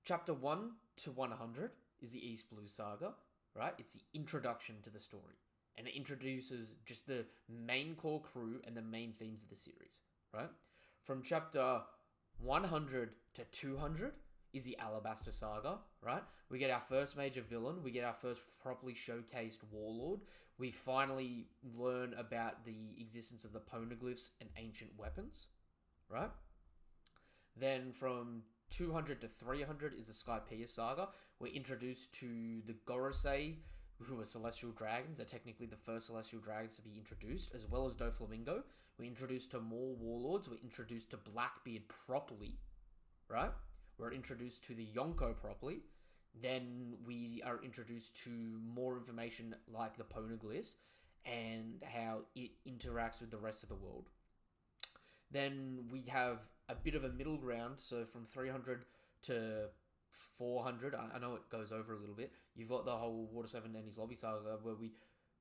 Chapter 1 to 100 is the East Blue Saga, right? It's the introduction to the story. And it introduces just the main core crew and the main themes of the series, right? From chapter 100 to 200 is the Alabaster Saga, right? We get our first major villain. We get our first properly showcased warlord. We finally learn about the existence of the poneglyphs and ancient weapons, right? Then from 200 to 300 is the Skypiea Saga. We're introduced to the Gorosei, who are celestial dragons. They're technically the first celestial dragons to be introduced, as well as Doflamingo. We're introduced to more warlords. We're introduced to Blackbeard properly, right? We're introduced to the Yonko properly. Then we are introduced to more information like the poneglyphs and how it interacts with the rest of the world. Then we have a bit of a middle ground, so from 300 to 400, I know it goes over a little bit. You've got the whole Water 7 and his lobby saga where we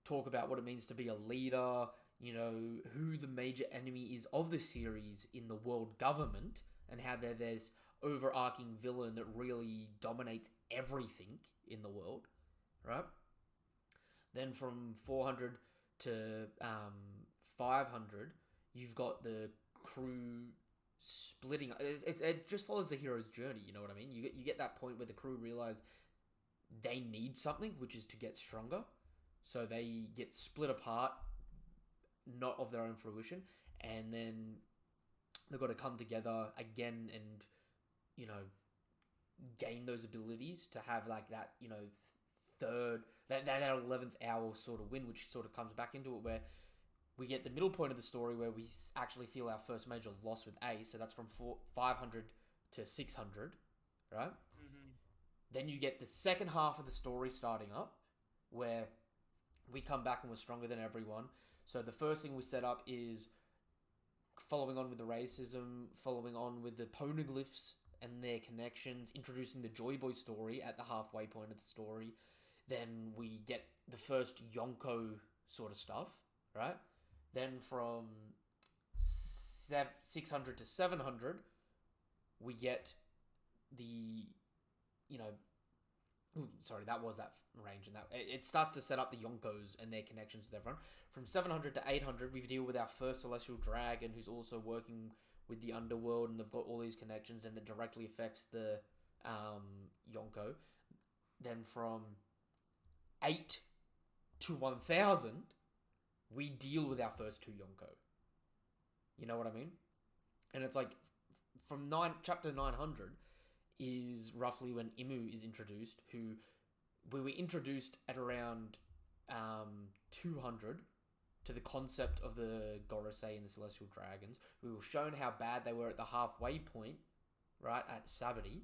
talk about what it means to be a leader, you know, who the major enemy is of the series in the world government, and how there's this overarching villain that really dominates everything in the world, right? Then from 400 to 500, you've got the crew splitting. It just follows the hero's journey, you know what I mean? You get that point where the crew realize they need something, which is to get stronger. So they get split apart, not of their own fruition, and then they've got to come together again and, you know, gain those abilities to have like that, you know, that 11th hour sort of win, which sort of comes back into it, where we get the middle point of the story where we actually feel our first major loss with Ace. So that's from 500 to 600, right? Mm-hmm. Then you get the second half of the story starting up, where we come back and we're stronger than everyone. So the first thing we set up is following on with the racism, following on with the poneglyphs and their connections, introducing the Joy Boy story at the halfway point of the story. Then we get the first Yonko sort of stuff, right? Then from 600 to 700, we get the, you know, Ooh, sorry, that was that range, and that it starts to set up the Yonkos and their connections with everyone. From 700 to 800, we deal with our first celestial dragon, who's also working with the underworld, and they've got all these connections, and it directly affects the Yonko. Then from 8 to 1000, we deal with our first two Yonko. You know what I mean? And it's like from chapter 900 is roughly when Imu is introduced, who we were introduced at around 200 to the concept of the Gorosei and the Celestial Dragons. We were shown how bad they were at the halfway point, right, at Sabati.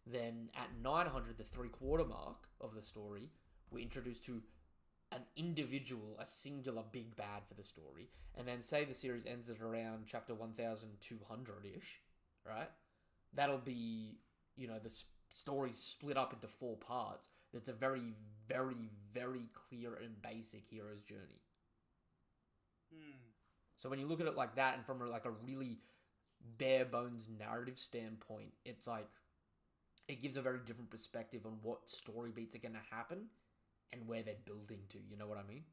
Then at 900, the 3/4 mark of the story, we're introduced to an individual, a singular big bad for the story. And then say the series ends at around chapter 1200-ish, right? That'll be, the story's split up into 4 parts. That's a very, very, very clear and basic hero's journey. So when you look at it like that, and from a really bare bones narrative standpoint, it's like it gives a very different perspective on what story beats are going to happen and where they're building to. You know what I mean?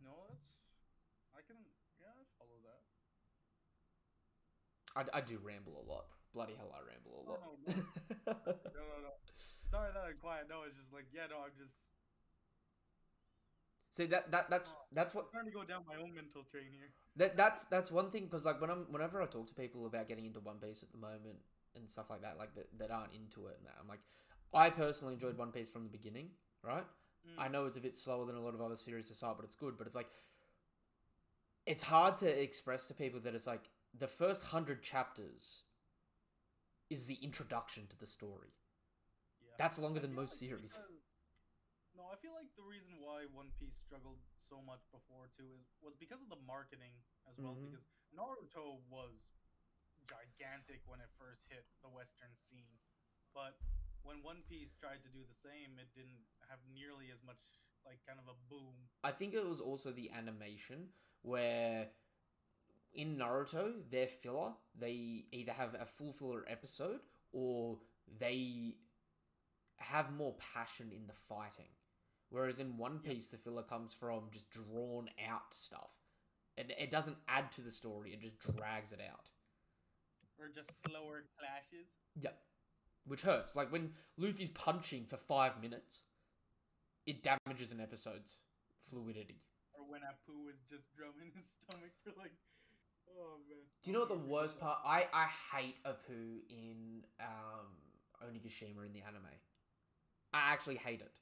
No, I follow that. I do ramble a lot. Bloody hell, I ramble a lot. No. Sorry that I'm quiet. No, it's just like, I'm just... See, that's what... I'm trying to go down my own mental train here. That's one thing, because like whenever I talk to people about getting into One Piece at the moment and stuff like that, like that aren't into it, and that, I'm like, I personally enjoyed One Piece from the beginning, right? I know it's a bit slower than a lot of other series to start, but it's good. But it's like, it's hard to express to people that it's like the first 100 chapters is the introduction to the story. Yeah. That's longer than most series. I feel like the reason why One Piece struggled so much before too was because of the marketing as well. Because Naruto was gigantic when it first hit the Western scene, but when One Piece tried to do the same, it didn't have nearly as much like kind of a boom. I think it was also the animation, where in Naruto, their filler, they either have a full filler episode or they have more passion in the fighting. Whereas in One Piece, the filler comes from just drawn out stuff. It doesn't add to the story, it just drags it out. Or just slower clashes. Yep. Which hurts. Like when Luffy's punching for 5 minutes, it damages an episode's fluidity. Or when Apu is just drumming his stomach for like... Oh, man. Do you know what the worst part? I hate Apu in Onigashima in the anime. I actually hate it.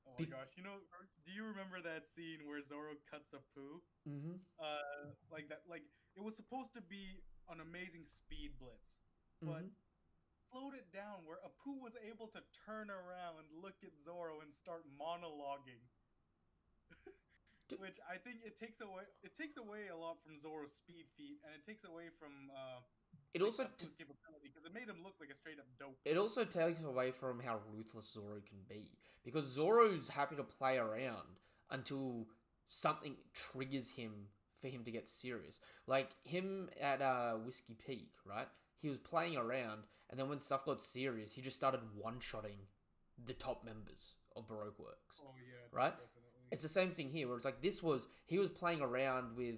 Oh my gosh, do you remember that scene where Zoro cuts Apu? Mm-hmm. Like that, like it was supposed to be an amazing speed blitz, but slowed it down where Apu was able to turn around, look at Zoro, and start monologuing. Which I think it takes away a lot from Zoro's speed feat, and it takes away from Apu's capability, because it made him look like a straight up dope. It also takes away from how ruthless Zoro can be, because Zoro's happy to play around until something triggers him for him to get serious. Like him at Whiskey Peak, right? He was playing around, and then when stuff got serious, he just started one-shotting the top members of Baroque Works. Oh yeah, right? Definitely. It's the same thing here, where it's like he was playing around with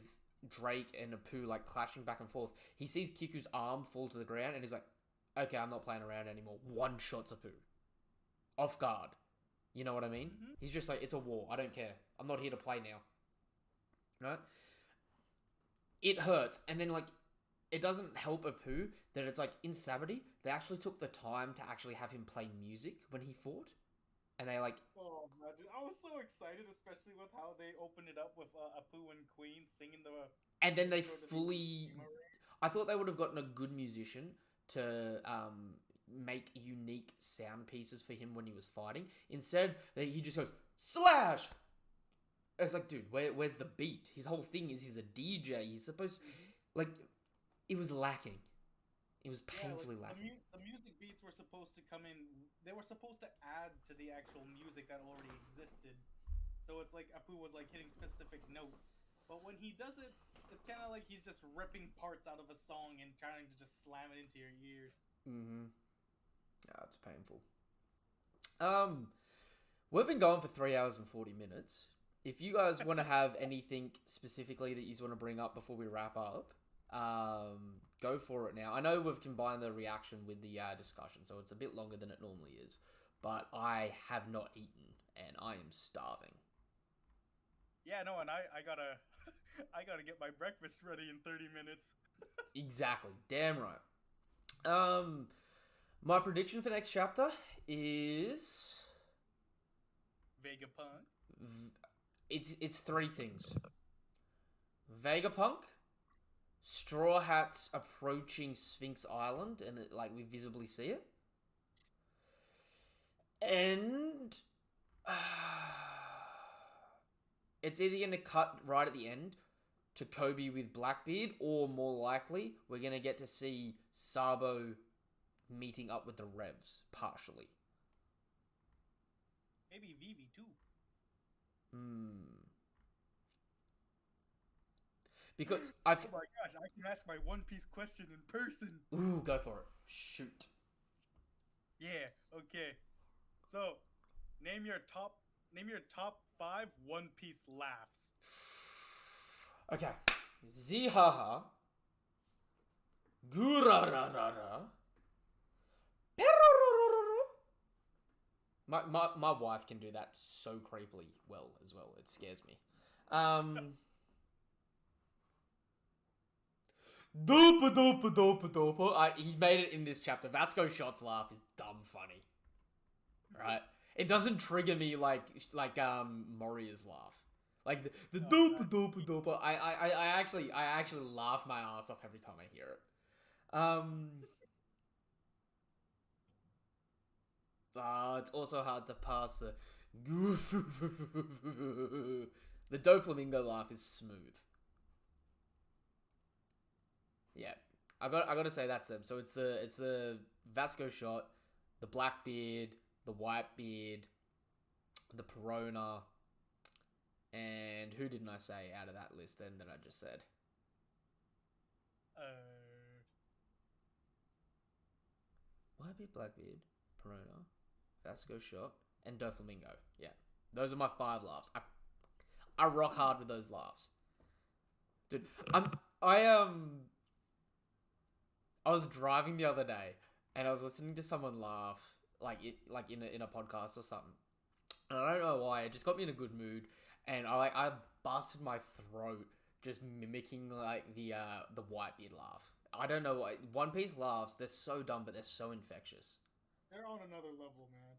Drake and Apu, like clashing back and forth. He sees Kiku's arm fall to the ground, and he's like, okay, I'm not playing around anymore. One shots Apu. Off guard. You know what I mean? He's just like, it's a war. I don't care. I'm not here to play now. Right? It hurts. And then, like, it doesn't help Apu that it's like, in Sabati, they actually took the time to actually have him play music when he fought. And they, like... Oh, man, dude. I was so excited, especially with how they opened it up with Apu and Queen singing the... And then they fully... I thought they would have gotten a good musician to make unique sound pieces for him when he was fighting. Instead, he just goes, slash! It's like, dude, where's the beat? His whole thing is he's a DJ. He's supposed... Like, it was lacking. It was painfully lacking. The music beats were supposed to come in... They were supposed to add to the actual music that already existed. So it's like Apu was like hitting specific notes. But when he does it it's kind of like he's just ripping parts out of a song and trying to just slam it into your ears. Mm-hmm. Yeah, it's painful. We've been going for 3 hours and 40 minutes. If you guys want to have anything specifically that you want to bring up before we wrap up, go for it now. I know we've combined the reaction with the discussion, so it's a bit longer than it normally is. But I have not eaten, and I am starving. Yeah, no, and I gotta, I gotta get my breakfast ready in 30 minutes. Exactly. Damn right. My prediction for next chapter is Vegapunk. it's three things. Vegapunk, Straw Hats approaching Sphinx Island, and we visibly see it, and it's either gonna cut right at the end to Kobe with Blackbeard, or more likely we're gonna get to see Sabo meeting up with the Revs partially. Maybe Vivi too. Because oh my gosh, I can ask my One Piece question in person. Ooh, go for it. Shoot. Yeah. Okay. So, name your top 5 One Piece laughs. Okay. Zihaha. Gurararara. My wife can do that so creepily well as well. It scares me. Dopa dopa dopa dopa. He's made it in this chapter. Vasco Shot's laugh is dumb funny. Right? It doesn't trigger me like Moria's laugh. Like the dopa dopa dopa. I actually laugh my ass off every time I hear it. It's also hard to pass the the Doflamingo laugh is smooth. Yeah, I got to say that's them. So it's the Vasco Shot, the Blackbeard, the Whitebeard, the Perona, and who didn't I say out of that list then that I just said? Whitebeard, Blackbeard, Perona, Vasco Shot, and Doflamingo. Yeah, those are my 5 laughs. I rock hard with those laughs, dude. I was driving the other day and I was listening to someone laugh in a podcast or something, and I don't know why, it just got me in a good mood, and I busted my throat just mimicking the Whitebeard laugh. I don't know why. One Piece laughs, they're so dumb, but they're so infectious. They're on another level, man.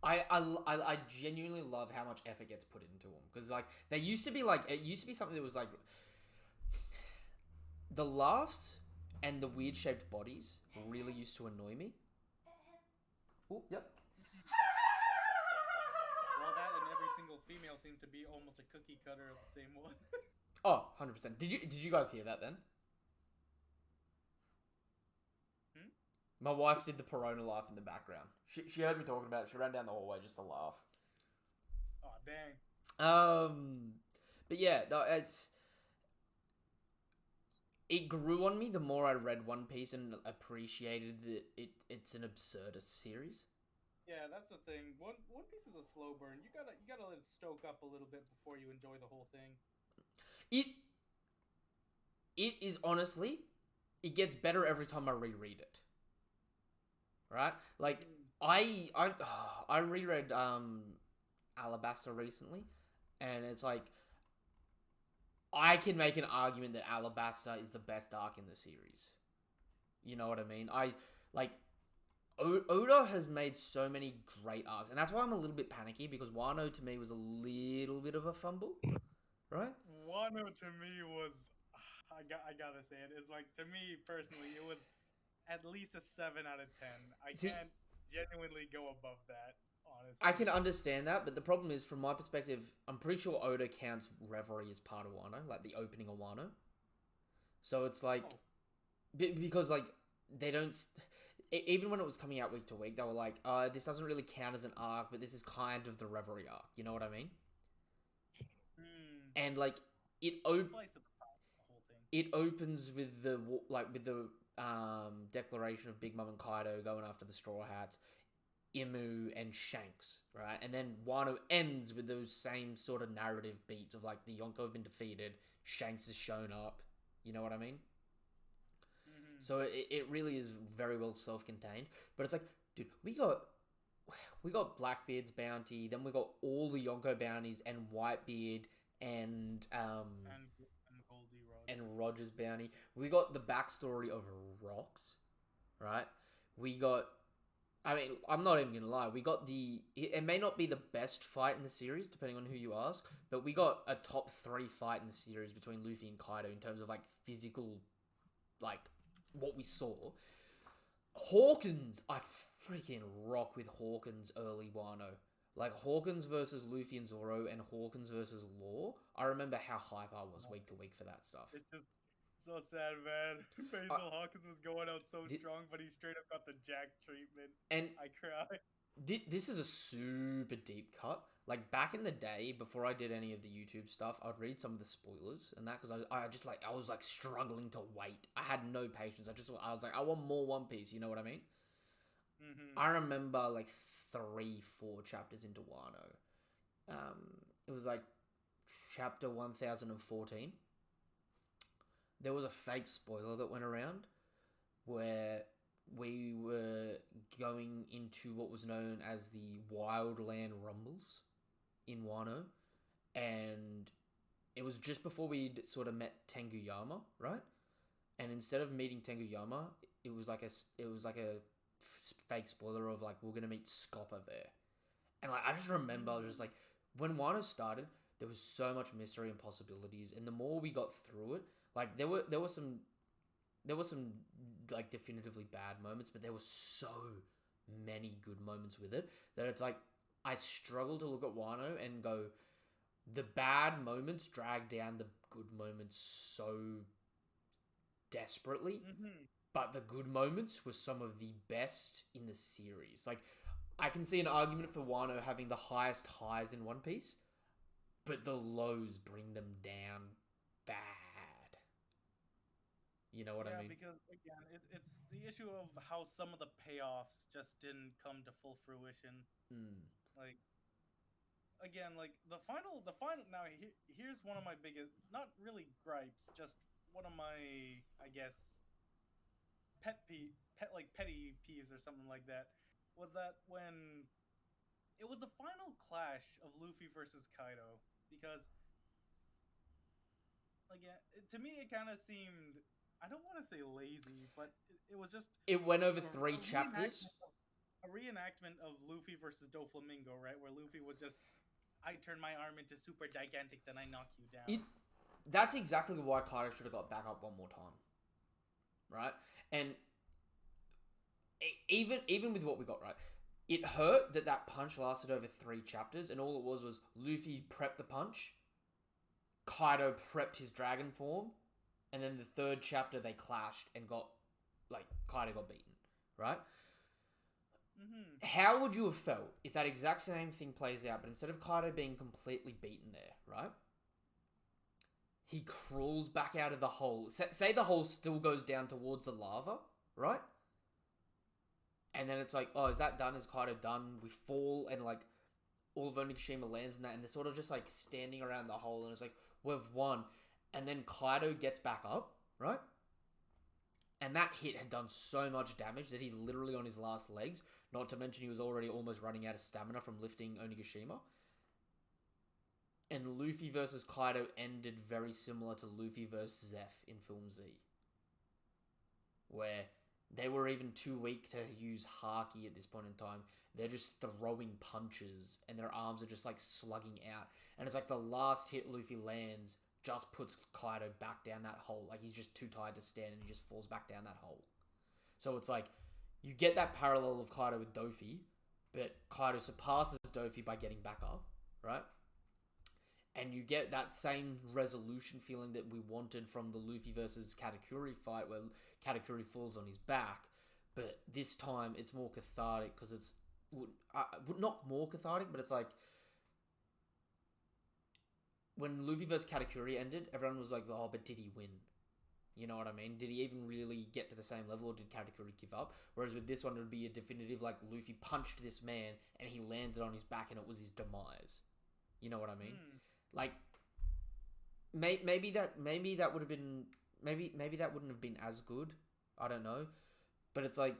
I genuinely love how much effort gets put into them, because they used to be it used to be something that was the laughs and the weird shaped bodies really used to annoy me. Oh, yep. Well, that and every single female seems to be almost a cookie cutter of the same one. Oh, 100%. Did you guys hear that then? My wife did the Perona laugh in the background. She heard me talking about it. She ran down the hallway just to laugh. Oh, dang. But yeah, no, it grew on me the more I read One Piece and appreciated that it's an absurdist series. Yeah, that's the thing. One Piece is a slow burn. You gotta let it stoke up a little bit before you enjoy the whole thing. It is honestly, it gets better every time I reread it. Right? I reread Alabasta recently, and it's I can make an argument that Alabasta is the best arc in the series. You know what I mean? Oda has made so many great arcs, and that's why I'm a little bit panicky, because Wano to me was a little bit of a fumble, right? Wano to me was, I gotta say it, is to me personally, it was at least a 7 out of 10. I can't genuinely go above that, honestly. I can understand that, but the problem is, from my perspective, I'm pretty sure Oda counts Reverie as part of Wano, the opening of Wano. So it's because they don't, even when it was coming out week to week, they were this doesn't really count as an arc, but this is kind of the Reverie arc. You know what I mean? And it Slice of the pie. it opens with the declaration of Big Mom and Kaido going after the Straw Hats, Imu and Shanks, right? And then Wano ends with those same sort of narrative beats of like the Yonko have been defeated, Shanks has shown up. You know what I mean? Mm-hmm. So it really is very well self-contained. But it's like, dude, we got Blackbeard's bounty, then we got all the Yonko bounties and Whitebeard and Goldie Rod. and Roger's bounty. We got the backstory of Rocks, right? We got, I mean, I'm not even gonna lie. We got it may not be the best fight in the series, depending on who you ask, but we got a top 3 fight in the series between Luffy and Kaido in terms of like physical, like what we saw. Hawkins, I freaking rock with Hawkins early Wano. Like Hawkins versus Luffy and Zoro and Hawkins versus Law. I remember how hype I was week to week for that stuff. It's just so sad, man. Basil Hawkins was going out so strong, but he straight up got the Jack treatment. And I cried. this is a super deep cut. Like back in the day, before I did any of the YouTube stuff, I'd read some of the spoilers and that because I was struggling to wait. I had no patience. I was like, I want more One Piece. You know what I mean? Mm-hmm. I remember like 3-4 chapters into Wano. It was like chapter 1014. There was a fake spoiler that went around where we were going into what was known as the Wildland Rumbles in Wano, and it was just before we'd sort of met Tenguyama, right? And instead of meeting Tenguyama, it was like a fake spoiler of like we're gonna meet Scopper there, and like I just remember just like when Wano started, there was so much mystery and possibilities, and the more we got through it, like there were some like definitively bad moments, but there were so many good moments with it that it's like I struggle to look at Wano and go, the bad moments drag down the good moments so desperately. Mm-hmm. But the good moments were some of the best in the series. Like, I can see an argument for Wano having the highest highs in One Piece, but the lows bring them down bad. You know what I mean? Because again, it's the issue of how some of the payoffs just didn't come to full fruition. Like, again, like the final. Now, here's one of my biggest, not really gripes, just one of my, I guess, petty peeves or something like that, was that when it was the final clash of Luffy versus Kaido, because again, to me it kind of seemed, I don't want to say lazy, but it was just, it went over a 3 chapters. A reenactment of Luffy versus Doflamingo, right? Where Luffy was just, I turn my arm into super gigantic, then I knock you down. That's exactly why Kaido should have got back up one more time, right? And even with what we got, right, it hurt that punch lasted over 3 chapters, and all it was Luffy prepped the punch, Kaido prepped his dragon form, and then the 3rd chapter they clashed and Kaido got beaten, right? Mm-hmm. How would you have felt if that exact same thing plays out, but instead of Kaido being completely beaten there, right? He crawls back out of the hole. Say the hole still goes down towards the lava, right? And then it's like, oh, is that done? Is Kaido done? We fall, and like all of Onigashima lands in that, and they're sort of just like standing around the hole, and it's like, we've won. And then Kaido gets back up, right? And that hit had done so much damage that he's literally on his last legs. Not to mention he was already almost running out of stamina from lifting Onigashima. And Luffy versus Kaido ended very similar to Luffy versus Zeph in Film Z, where they were even too weak to use Haki at this point in time. They're just throwing punches, and their arms are just like slugging out. And it's like the last hit Luffy lands just puts Kaido back down that hole. Like he's just too tired to stand, and he just falls back down that hole. So it's like, you get that parallel of Kaido with Dofi, but Kaido surpasses Dofi by getting back up, right? And you get that same resolution feeling that we wanted from the Luffy versus Katakuri fight, where Katakuri falls on his back. But this time it's more cathartic because it's not more cathartic, but it's like when Luffy versus Katakuri ended, everyone was like, "Oh, but did he win?" You know what I mean? Did he even really get to the same level, or did Katakuri give up? Whereas with this one, it would be a definitive, like, Luffy punched this man, and he landed on his back, and it was his demise. You know what I mean? Like, maybe that would have been... Maybe that wouldn't have been as good. I don't know. But it's like...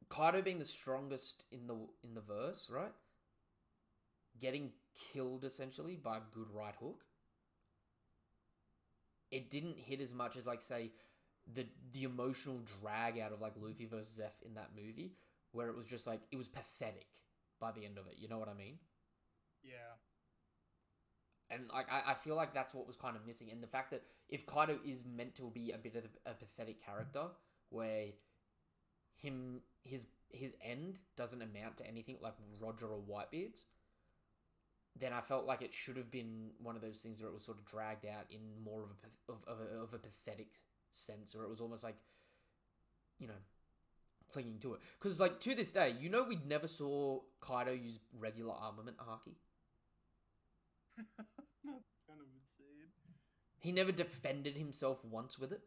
Kaido being the strongest in the verse, right? Getting killed, essentially, by a good right hook. It didn't hit as much as, like, say, the emotional drag out of, like, Luffy versus Zeph in that movie, where it was just, like, it was pathetic by the end of it. You know what I mean? Yeah. And, like, I feel like that's what was kind of missing. And the fact that if Kaido is meant to be a bit of a pathetic character, where his end doesn't amount to anything like Roger or Whitebeard's, then I felt like it should have been one of those things where it was sort of dragged out in more of a pathetic sense, or it was almost like, you know, clinging to it. Because, like, to this day, you know, we never saw Kaido use regular armament Haki. That's kind of insane. He never defended himself once with it.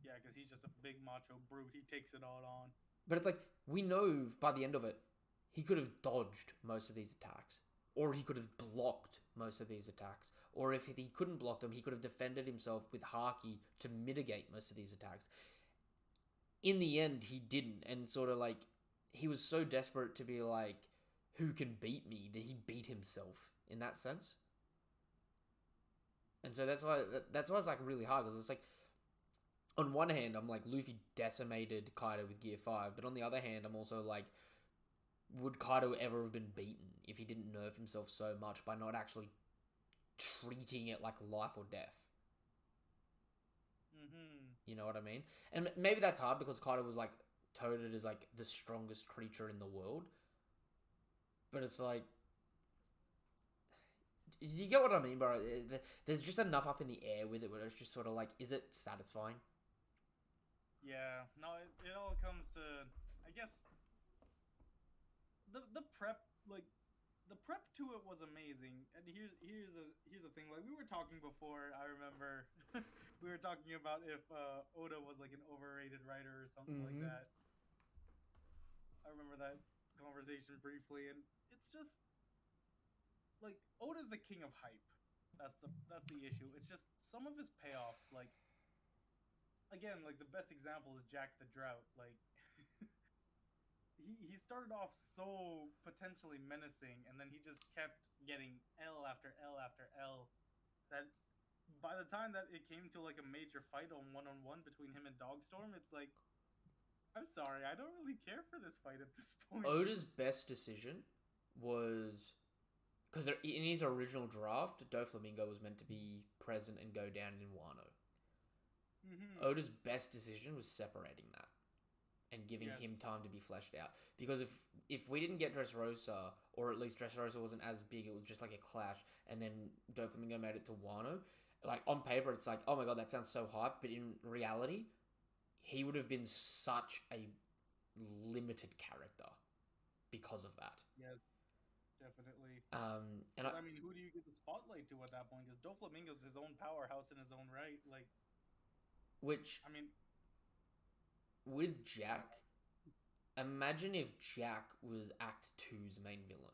Yeah, because he's just a big macho brute. He takes it all on. But it's like, we know by the end of it, he could have dodged most of these attacks. Or he could have blocked most of these attacks. Or if he couldn't block them, he could have defended himself with Haki to mitigate most of these attacks. In the end, he didn't. And sort of like, he was so desperate to be like, who can beat me, that he beat himself in that sense. And so that's why it's like really hard, because it's like, on one hand, I'm like, Luffy decimated Kaido with Gear 5, but on the other hand, I'm also like, would Kaido ever have been beaten if he didn't nerf himself so much by not actually treating it like life or death? You know what I mean? And maybe that's hard because Kaido was like touted as like the strongest creature in the world. But it's like, you get what I mean, bro? There's just enough up in the air with it where it's just sort of like, is it satisfying? Yeah, no, it all comes to, I guess, the prep, like, the prep to it was amazing. And here's the thing, like, we were talking before, I remember, we were talking about if Oda was, like, an overrated writer or something like that. I remember that conversation briefly, and it's just, like, Oda's the king of hype. That's the issue. It's just some of his payoffs, like, again, like, the best example is Jack the Drought. Like, he started off so potentially menacing, and then he just kept getting L after L after L, that by the time that it came to, like, a major fight on one-on-one between him and Dogstorm, it's like, I'm sorry, I don't really care for this fight at this point. Oda's best decision was, because in his original draft, Doflamingo was meant to be present and go down in Wano. Oda's best decision was separating that and giving him time to be fleshed out. Because if we didn't get Dressrosa, or at least Dressrosa wasn't as big, it was just like a clash, and then Doflamingo made it to Wano, like, on paper it's like, oh my god, that sounds so hype, but in reality, he would have been such a limited character because of that. Yes, definitely. And I mean, who do you give the spotlight to at that point? Because Doflamingo's his own powerhouse in his own right. Like, which, I mean, with Jack, imagine if Jack was Act 2's main villain.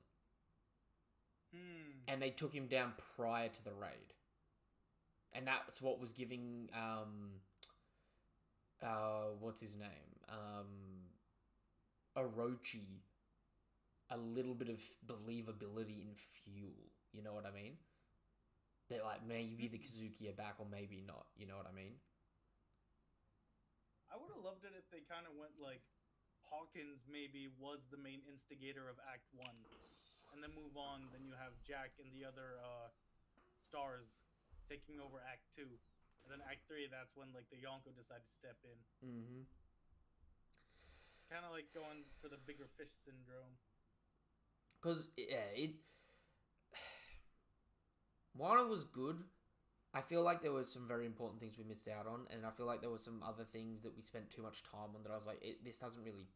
And they took him down prior to the raid. And that's what was giving, what's his name? Orochi a little bit of believability in fuel. You know what I mean? That, like, maybe the Kazuki are back or maybe not. You know what I mean? I would have loved it if they kind of went like, Hawkins maybe was the main instigator of Act 1. And then move on, then you have Jack and the other stars taking over Act 2. And then Act 3, that's when, like, the Yonko decide to step in. Kind of like going for the bigger fish syndrome. Because, yeah, Wano was good. I feel like there were some very important things we missed out on, and I feel like there were some other things that we spent too much time on that I was like, this doesn't really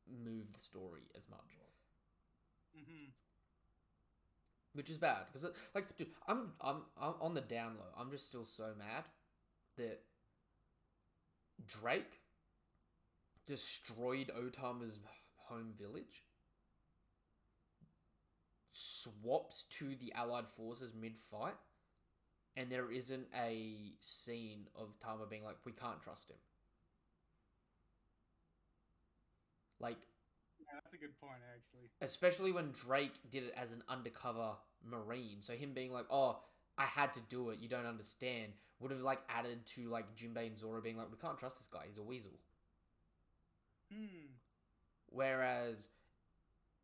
move the story as much. which is bad because like, dude, I'm on the down low. I'm just still so mad that Drake destroyed Otama's home village, swaps to the Allied forces mid-fight, and there isn't a scene of Tama being like, we can't trust him. Like, Yeah, that's a good point, actually. especially when Drake did it as an undercover Marine. So him being like, oh, I had to do it, you don't understand, would have like added to like Jinbei and Zoro being like, we can't trust this guy, he's a weasel. Whereas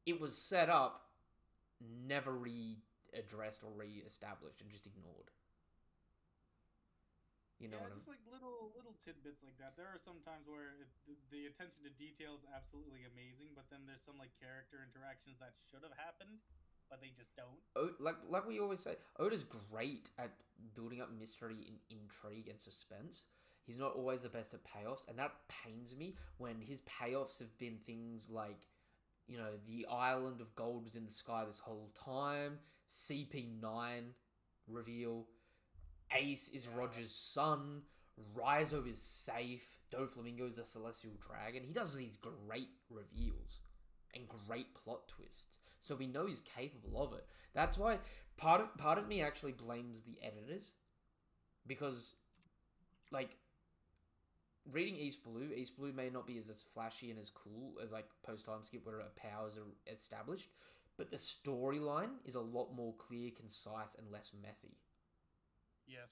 it was set up, never re-addressed or re-established, and just ignored. You know Yeah, what I mean? just like little tidbits like that. There are some times where the attention to detail is absolutely amazing, but then there's some like character interactions that should have happened, but they just don't. Like we always say, Oda's great at building up mystery and intrigue and suspense. He's not always the best at payoffs, and that pains me when his payoffs have been things like, you know, the island of gold was in the sky this whole time, CP9 reveal, Ace is Roger's son, Raizo is safe, Doflamingo is a celestial dragon. He does these great reveals and great plot twists, so we know he's capable of it. That's why part of me actually blames the editors, because like reading East Blue may not be as flashy and as cool as like post time skip where powers are established, but the storyline is a lot more clear, concise, and less messy. Yes.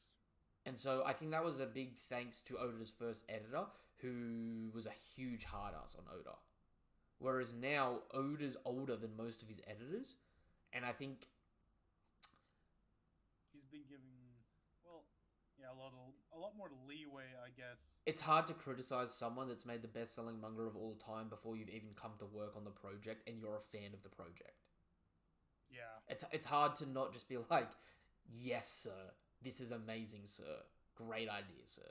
And so I think that was a big thanks to Oda's first editor, who was a huge hard ass on Oda. Whereas now Oda's older than most of his editors, and I think He's been given, well, yeah, a lot more leeway, I guess. it's hard to criticize someone that's made the best-selling manga of all time before you've even come to work on the project and you're a fan of the project. Yeah. It's hard to not just be like, yes, sir, this is amazing, sir. Great idea, sir.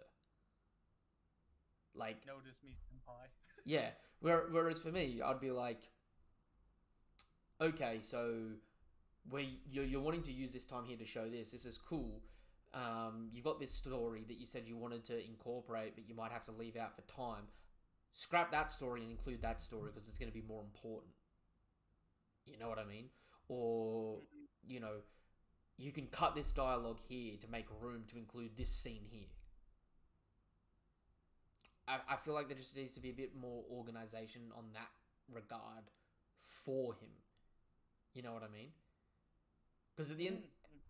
Like, Notice me, senpai. yeah. Whereas for me, I'd be like, okay, so you're wanting to use this time here to show this. This is cool. You've got this story that you said you wanted to incorporate, but you might have to leave out for time. Scrap that story and include that story because it's going to be more important. You know what I mean? Or, you know, you can cut this dialogue here to make room to include this scene here. I feel like there just needs to be a bit more organization on that regard for him. You know what I mean? Because at the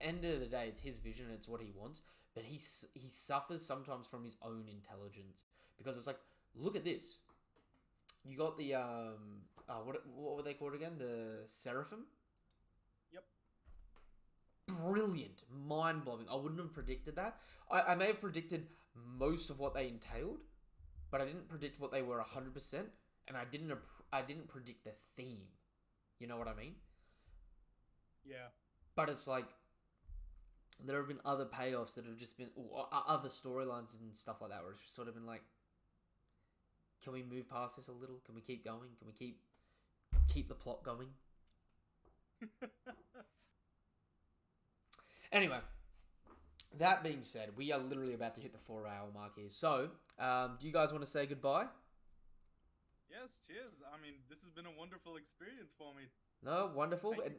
end of the day, it's his vision and it's what he wants. But he suffers sometimes from his own intelligence, because it's like, look at this. You got the what were they called again? The Seraphim. Yep. Brilliant, mind blowing. I wouldn't have predicted that. I may have predicted most of what they entailed, but I didn't predict what they were 100%, and I didn't predict the theme. You know what I mean? Yeah. But it's like, there have been other payoffs that have just been, other storylines and stuff like that, where it's just sort of been like, can we move past this a little? Can we keep going? Can we keep the plot going? Anyway, that being said, we are literally about to hit the 4-hour mark here. So, do you guys want to say goodbye? Yes, cheers. I mean, this has been a wonderful experience for me. No, wonderful. Thank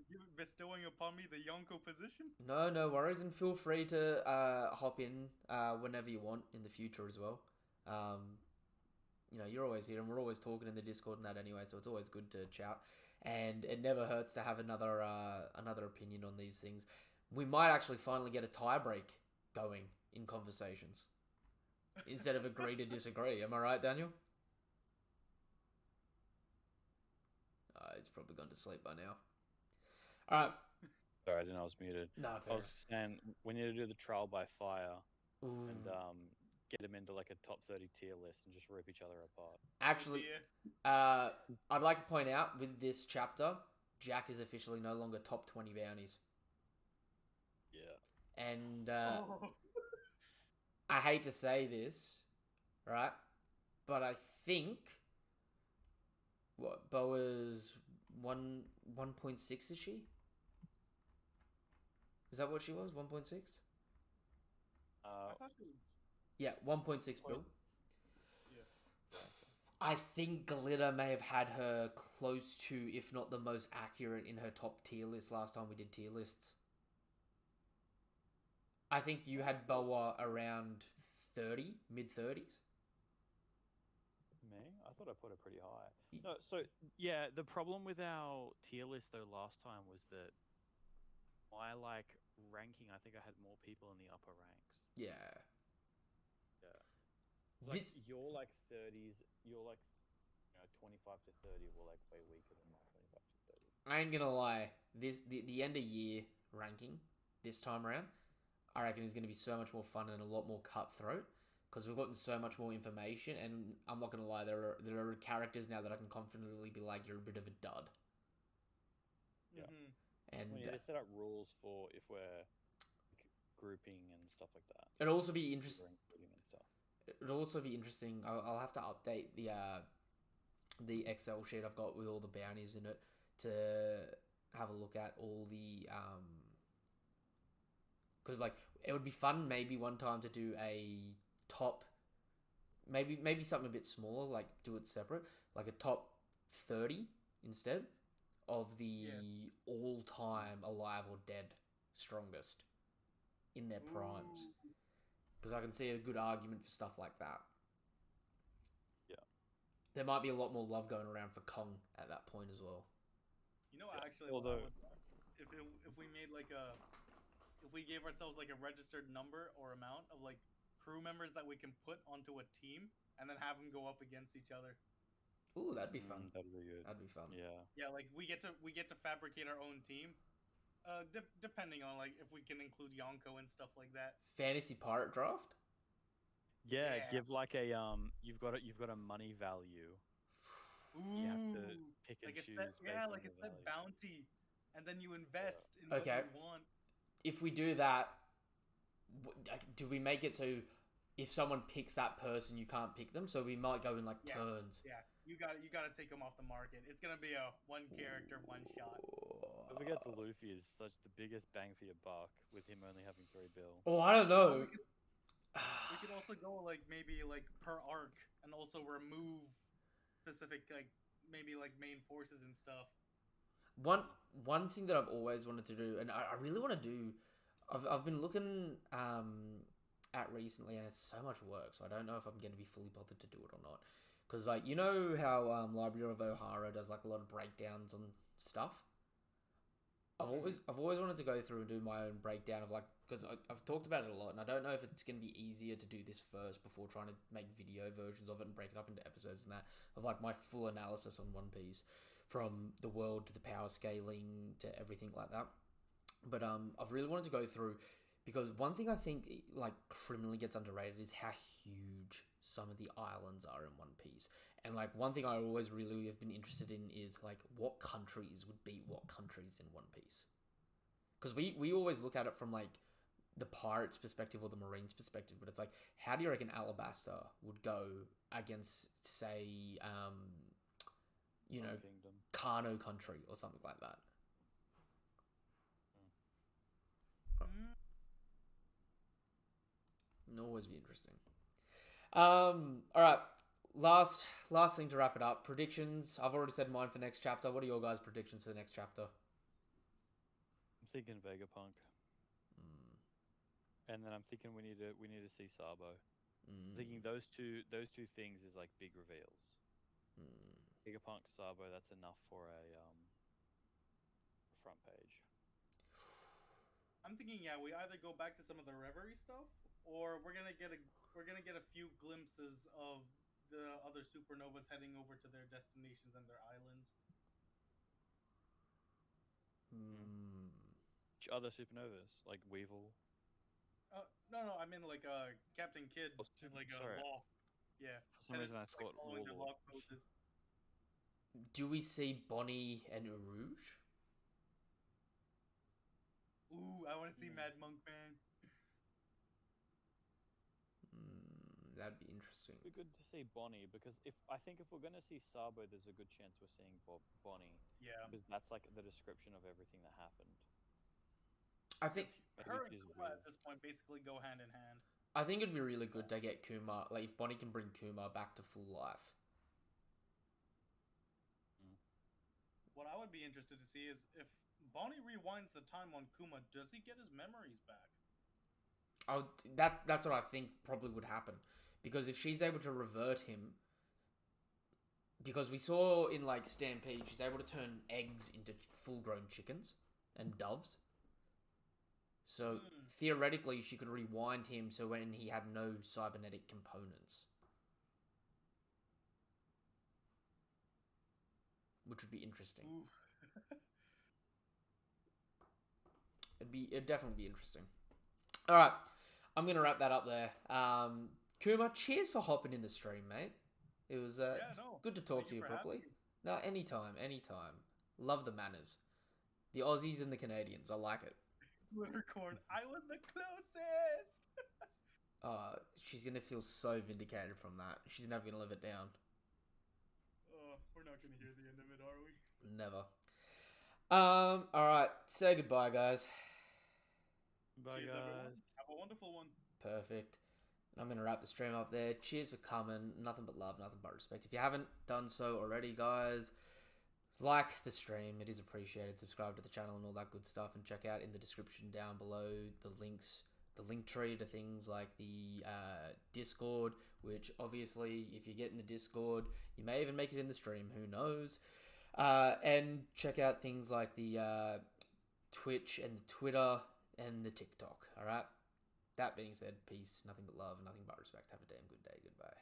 you for bestowing upon me the Yonko position. No worries, and feel free to hop in whenever you want in the future as well. You know, you're always here, and we're always talking in the Discord and that anyway, so it's always good to chat. And it never hurts to have another opinion on these things. We might actually finally get a tie break going in conversations instead of agree to disagree. Am I right, Daniel? He's probably gone to sleep by now. All right. Sorry, I didn't know I was muted. No, I fair. was saying we need to do the trial by fire Ooh. and get them into like a top 30 tier list and just rip each other apart. Actually, I'd like to point out with this chapter, Jack is officially no longer top 20 bounties. Yeah. And I hate to say this, right? But I think what Boa's 1.6 is she? Is that what she was? 1.6? I thought she was. Yeah, 1.6 bill. Yeah. I think Glitter may have had her close to, if not the most accurate, in her top tier list last time we did tier lists. I think you had Boa around 30, mid 30s. Me? I thought I put it pretty high. No, so yeah, the problem with our tier list though last time was that my like ranking, I think I had more people in the upper ranks. Yeah. Yeah. It's like This you're like 30s, you're like 25 to 30 were like way weaker than my 25 to 30. I ain't gonna lie. The end of year ranking this time around, I reckon is gonna be so much more fun and a lot more cutthroat because we've gotten so much more information. And I'm not gonna lie, there are characters now that I can confidently be like, you're a bit of a dud. Yeah. Mhm. And We need to set up rules for if we're like, grouping and stuff like that. it'll also be interesting. Rank grouping and stuff. It'll also be interesting. I'll have to update the Excel sheet I've got with all the bounties in it to have a look at all the because like it would be fun maybe one time to do a top maybe something a bit smaller, like do it separate, like a top 30 instead of the all-time alive or dead strongest in their primes, Ooh. because I can see a good argument for stuff like that. Yeah. There might be a lot more love going around for Kong at that point as well. You know, Yeah. actually, Although- if we made like if we gave ourselves like a registered number or amount of like crew members that we can put onto a team and then have them go up against each other. Ooh, that'd be fun. That'd be good. That'd be fun. Yeah. Yeah, like we get to fabricate our own team. Depending on like if we can include Yonko and stuff like that. Fantasy pirate draft. Yeah, Yeah. give like a you've got a money value. Ooh, You have to pick and like choose. like based it's on that the value. bounty, and then you invest in Okay. what you want. If we do that, do we make it so if someone picks that person, you can't pick them? So we might go in like Yeah. turns. Yeah, you got to take them off the market. It's gonna be a one character, one shot. Don't forget the Luffy is such the biggest bang for your buck with him only having 3 bill. Oh, I don't know. We could also go like maybe like per arc, and also remove specific like maybe like main forces and stuff. One thing that I've always wanted to do, and I really want to do, I've been looking at recently, and it's so much work, so I don't know if I'm going to be fully bothered to do it or not. Because like you know how Library of Ohara does like a lot of breakdowns on stuff. I've always wanted to go through and do my own breakdown of like, because I've talked about it a lot, and I don't know if it's going to be easier to do this first before trying to make video versions of it and break it up into episodes and that, of like my full analysis on One Piece, from the world to the power scaling to everything like that. But I've really wanted to go through, because one thing I think like criminally gets underrated is how huge some of the islands are in One Piece. And like one thing I always really have been interested in is like what countries would beat what countries in One Piece. Because we always look at it from like the pirates' perspective or the marines' perspective, but it's like, how do you reckon Alabasta would go against, say, you know, Kingdom. Kano country or something like that? It'll always be interesting. All right. Last thing to wrap it up. Predictions. I've already said mine for next chapter. What are your guys' predictions for the next chapter? I'm thinking Vegapunk, and then I'm thinking we need to see Sabo. I'm thinking those two things is like big reveals. Vegapunk, Sabo, that's enough for a front page. I'm thinking, yeah, we either go back to some of the Reverie stuff, or we're gonna get a few glimpses of the other supernovas heading over to their destinations and their islands. Which other supernovas like Weevil? No, I mean like Captain Kidd Oh, and like sorry. Law. Yeah. For some reason I thought following their Warlord. lock poses. Do we see Bonnie and Rouge? Ooh, I want to see Mad Monk Man. That'd be interesting. It'd be good to see Bonnie, because if we're gonna see Sabo, there's a good chance we're seeing Bonnie. Yeah. Because that's like the description of everything that happened. I think Her and Which is Kuma weird. at this point basically go hand in hand. I think it'd be really good to get Kuma, like if Bonnie can bring Kuma back to full life. What I would be interested to see is if Bonnie rewinds the time on Kuma, does he get his memories back? That's what I think probably would happen, because if she's able to revert him, because we saw in like Stampede, she's able to turn eggs into full-grown chickens and doves. So theoretically, she could rewind him so when he had no cybernetic components, which would be interesting. It'd definitely be interesting. All right, I'm gonna wrap that up there. Kuma, cheers for hopping in the stream, mate. It was it's good to talk to you properly. No, anytime. Love the manners. The Aussies and the Canadians, I like it. Glittercorn, I was the closest. She's gonna feel so vindicated from that. She's never gonna live it down. We're not gonna hear the end of it, are we? Never. All right. Say goodbye, guys. Bye, Cheers, guys. everyone. Have a wonderful one. Perfect. I'm gonna wrap the stream up there. Cheers for coming. Nothing but love, nothing but respect. If you haven't done so already, guys, like the stream. It is appreciated. Subscribe to the channel and all that good stuff. And check out in the description down below the links, the link tree to things like the Discord, which obviously, if you get in the Discord, you may even make it in the stream. Who knows? And check out things like the Twitch and the Twitter and the TikTok. All right. That being said, peace, nothing but love, nothing but respect. Have a damn good day. Goodbye.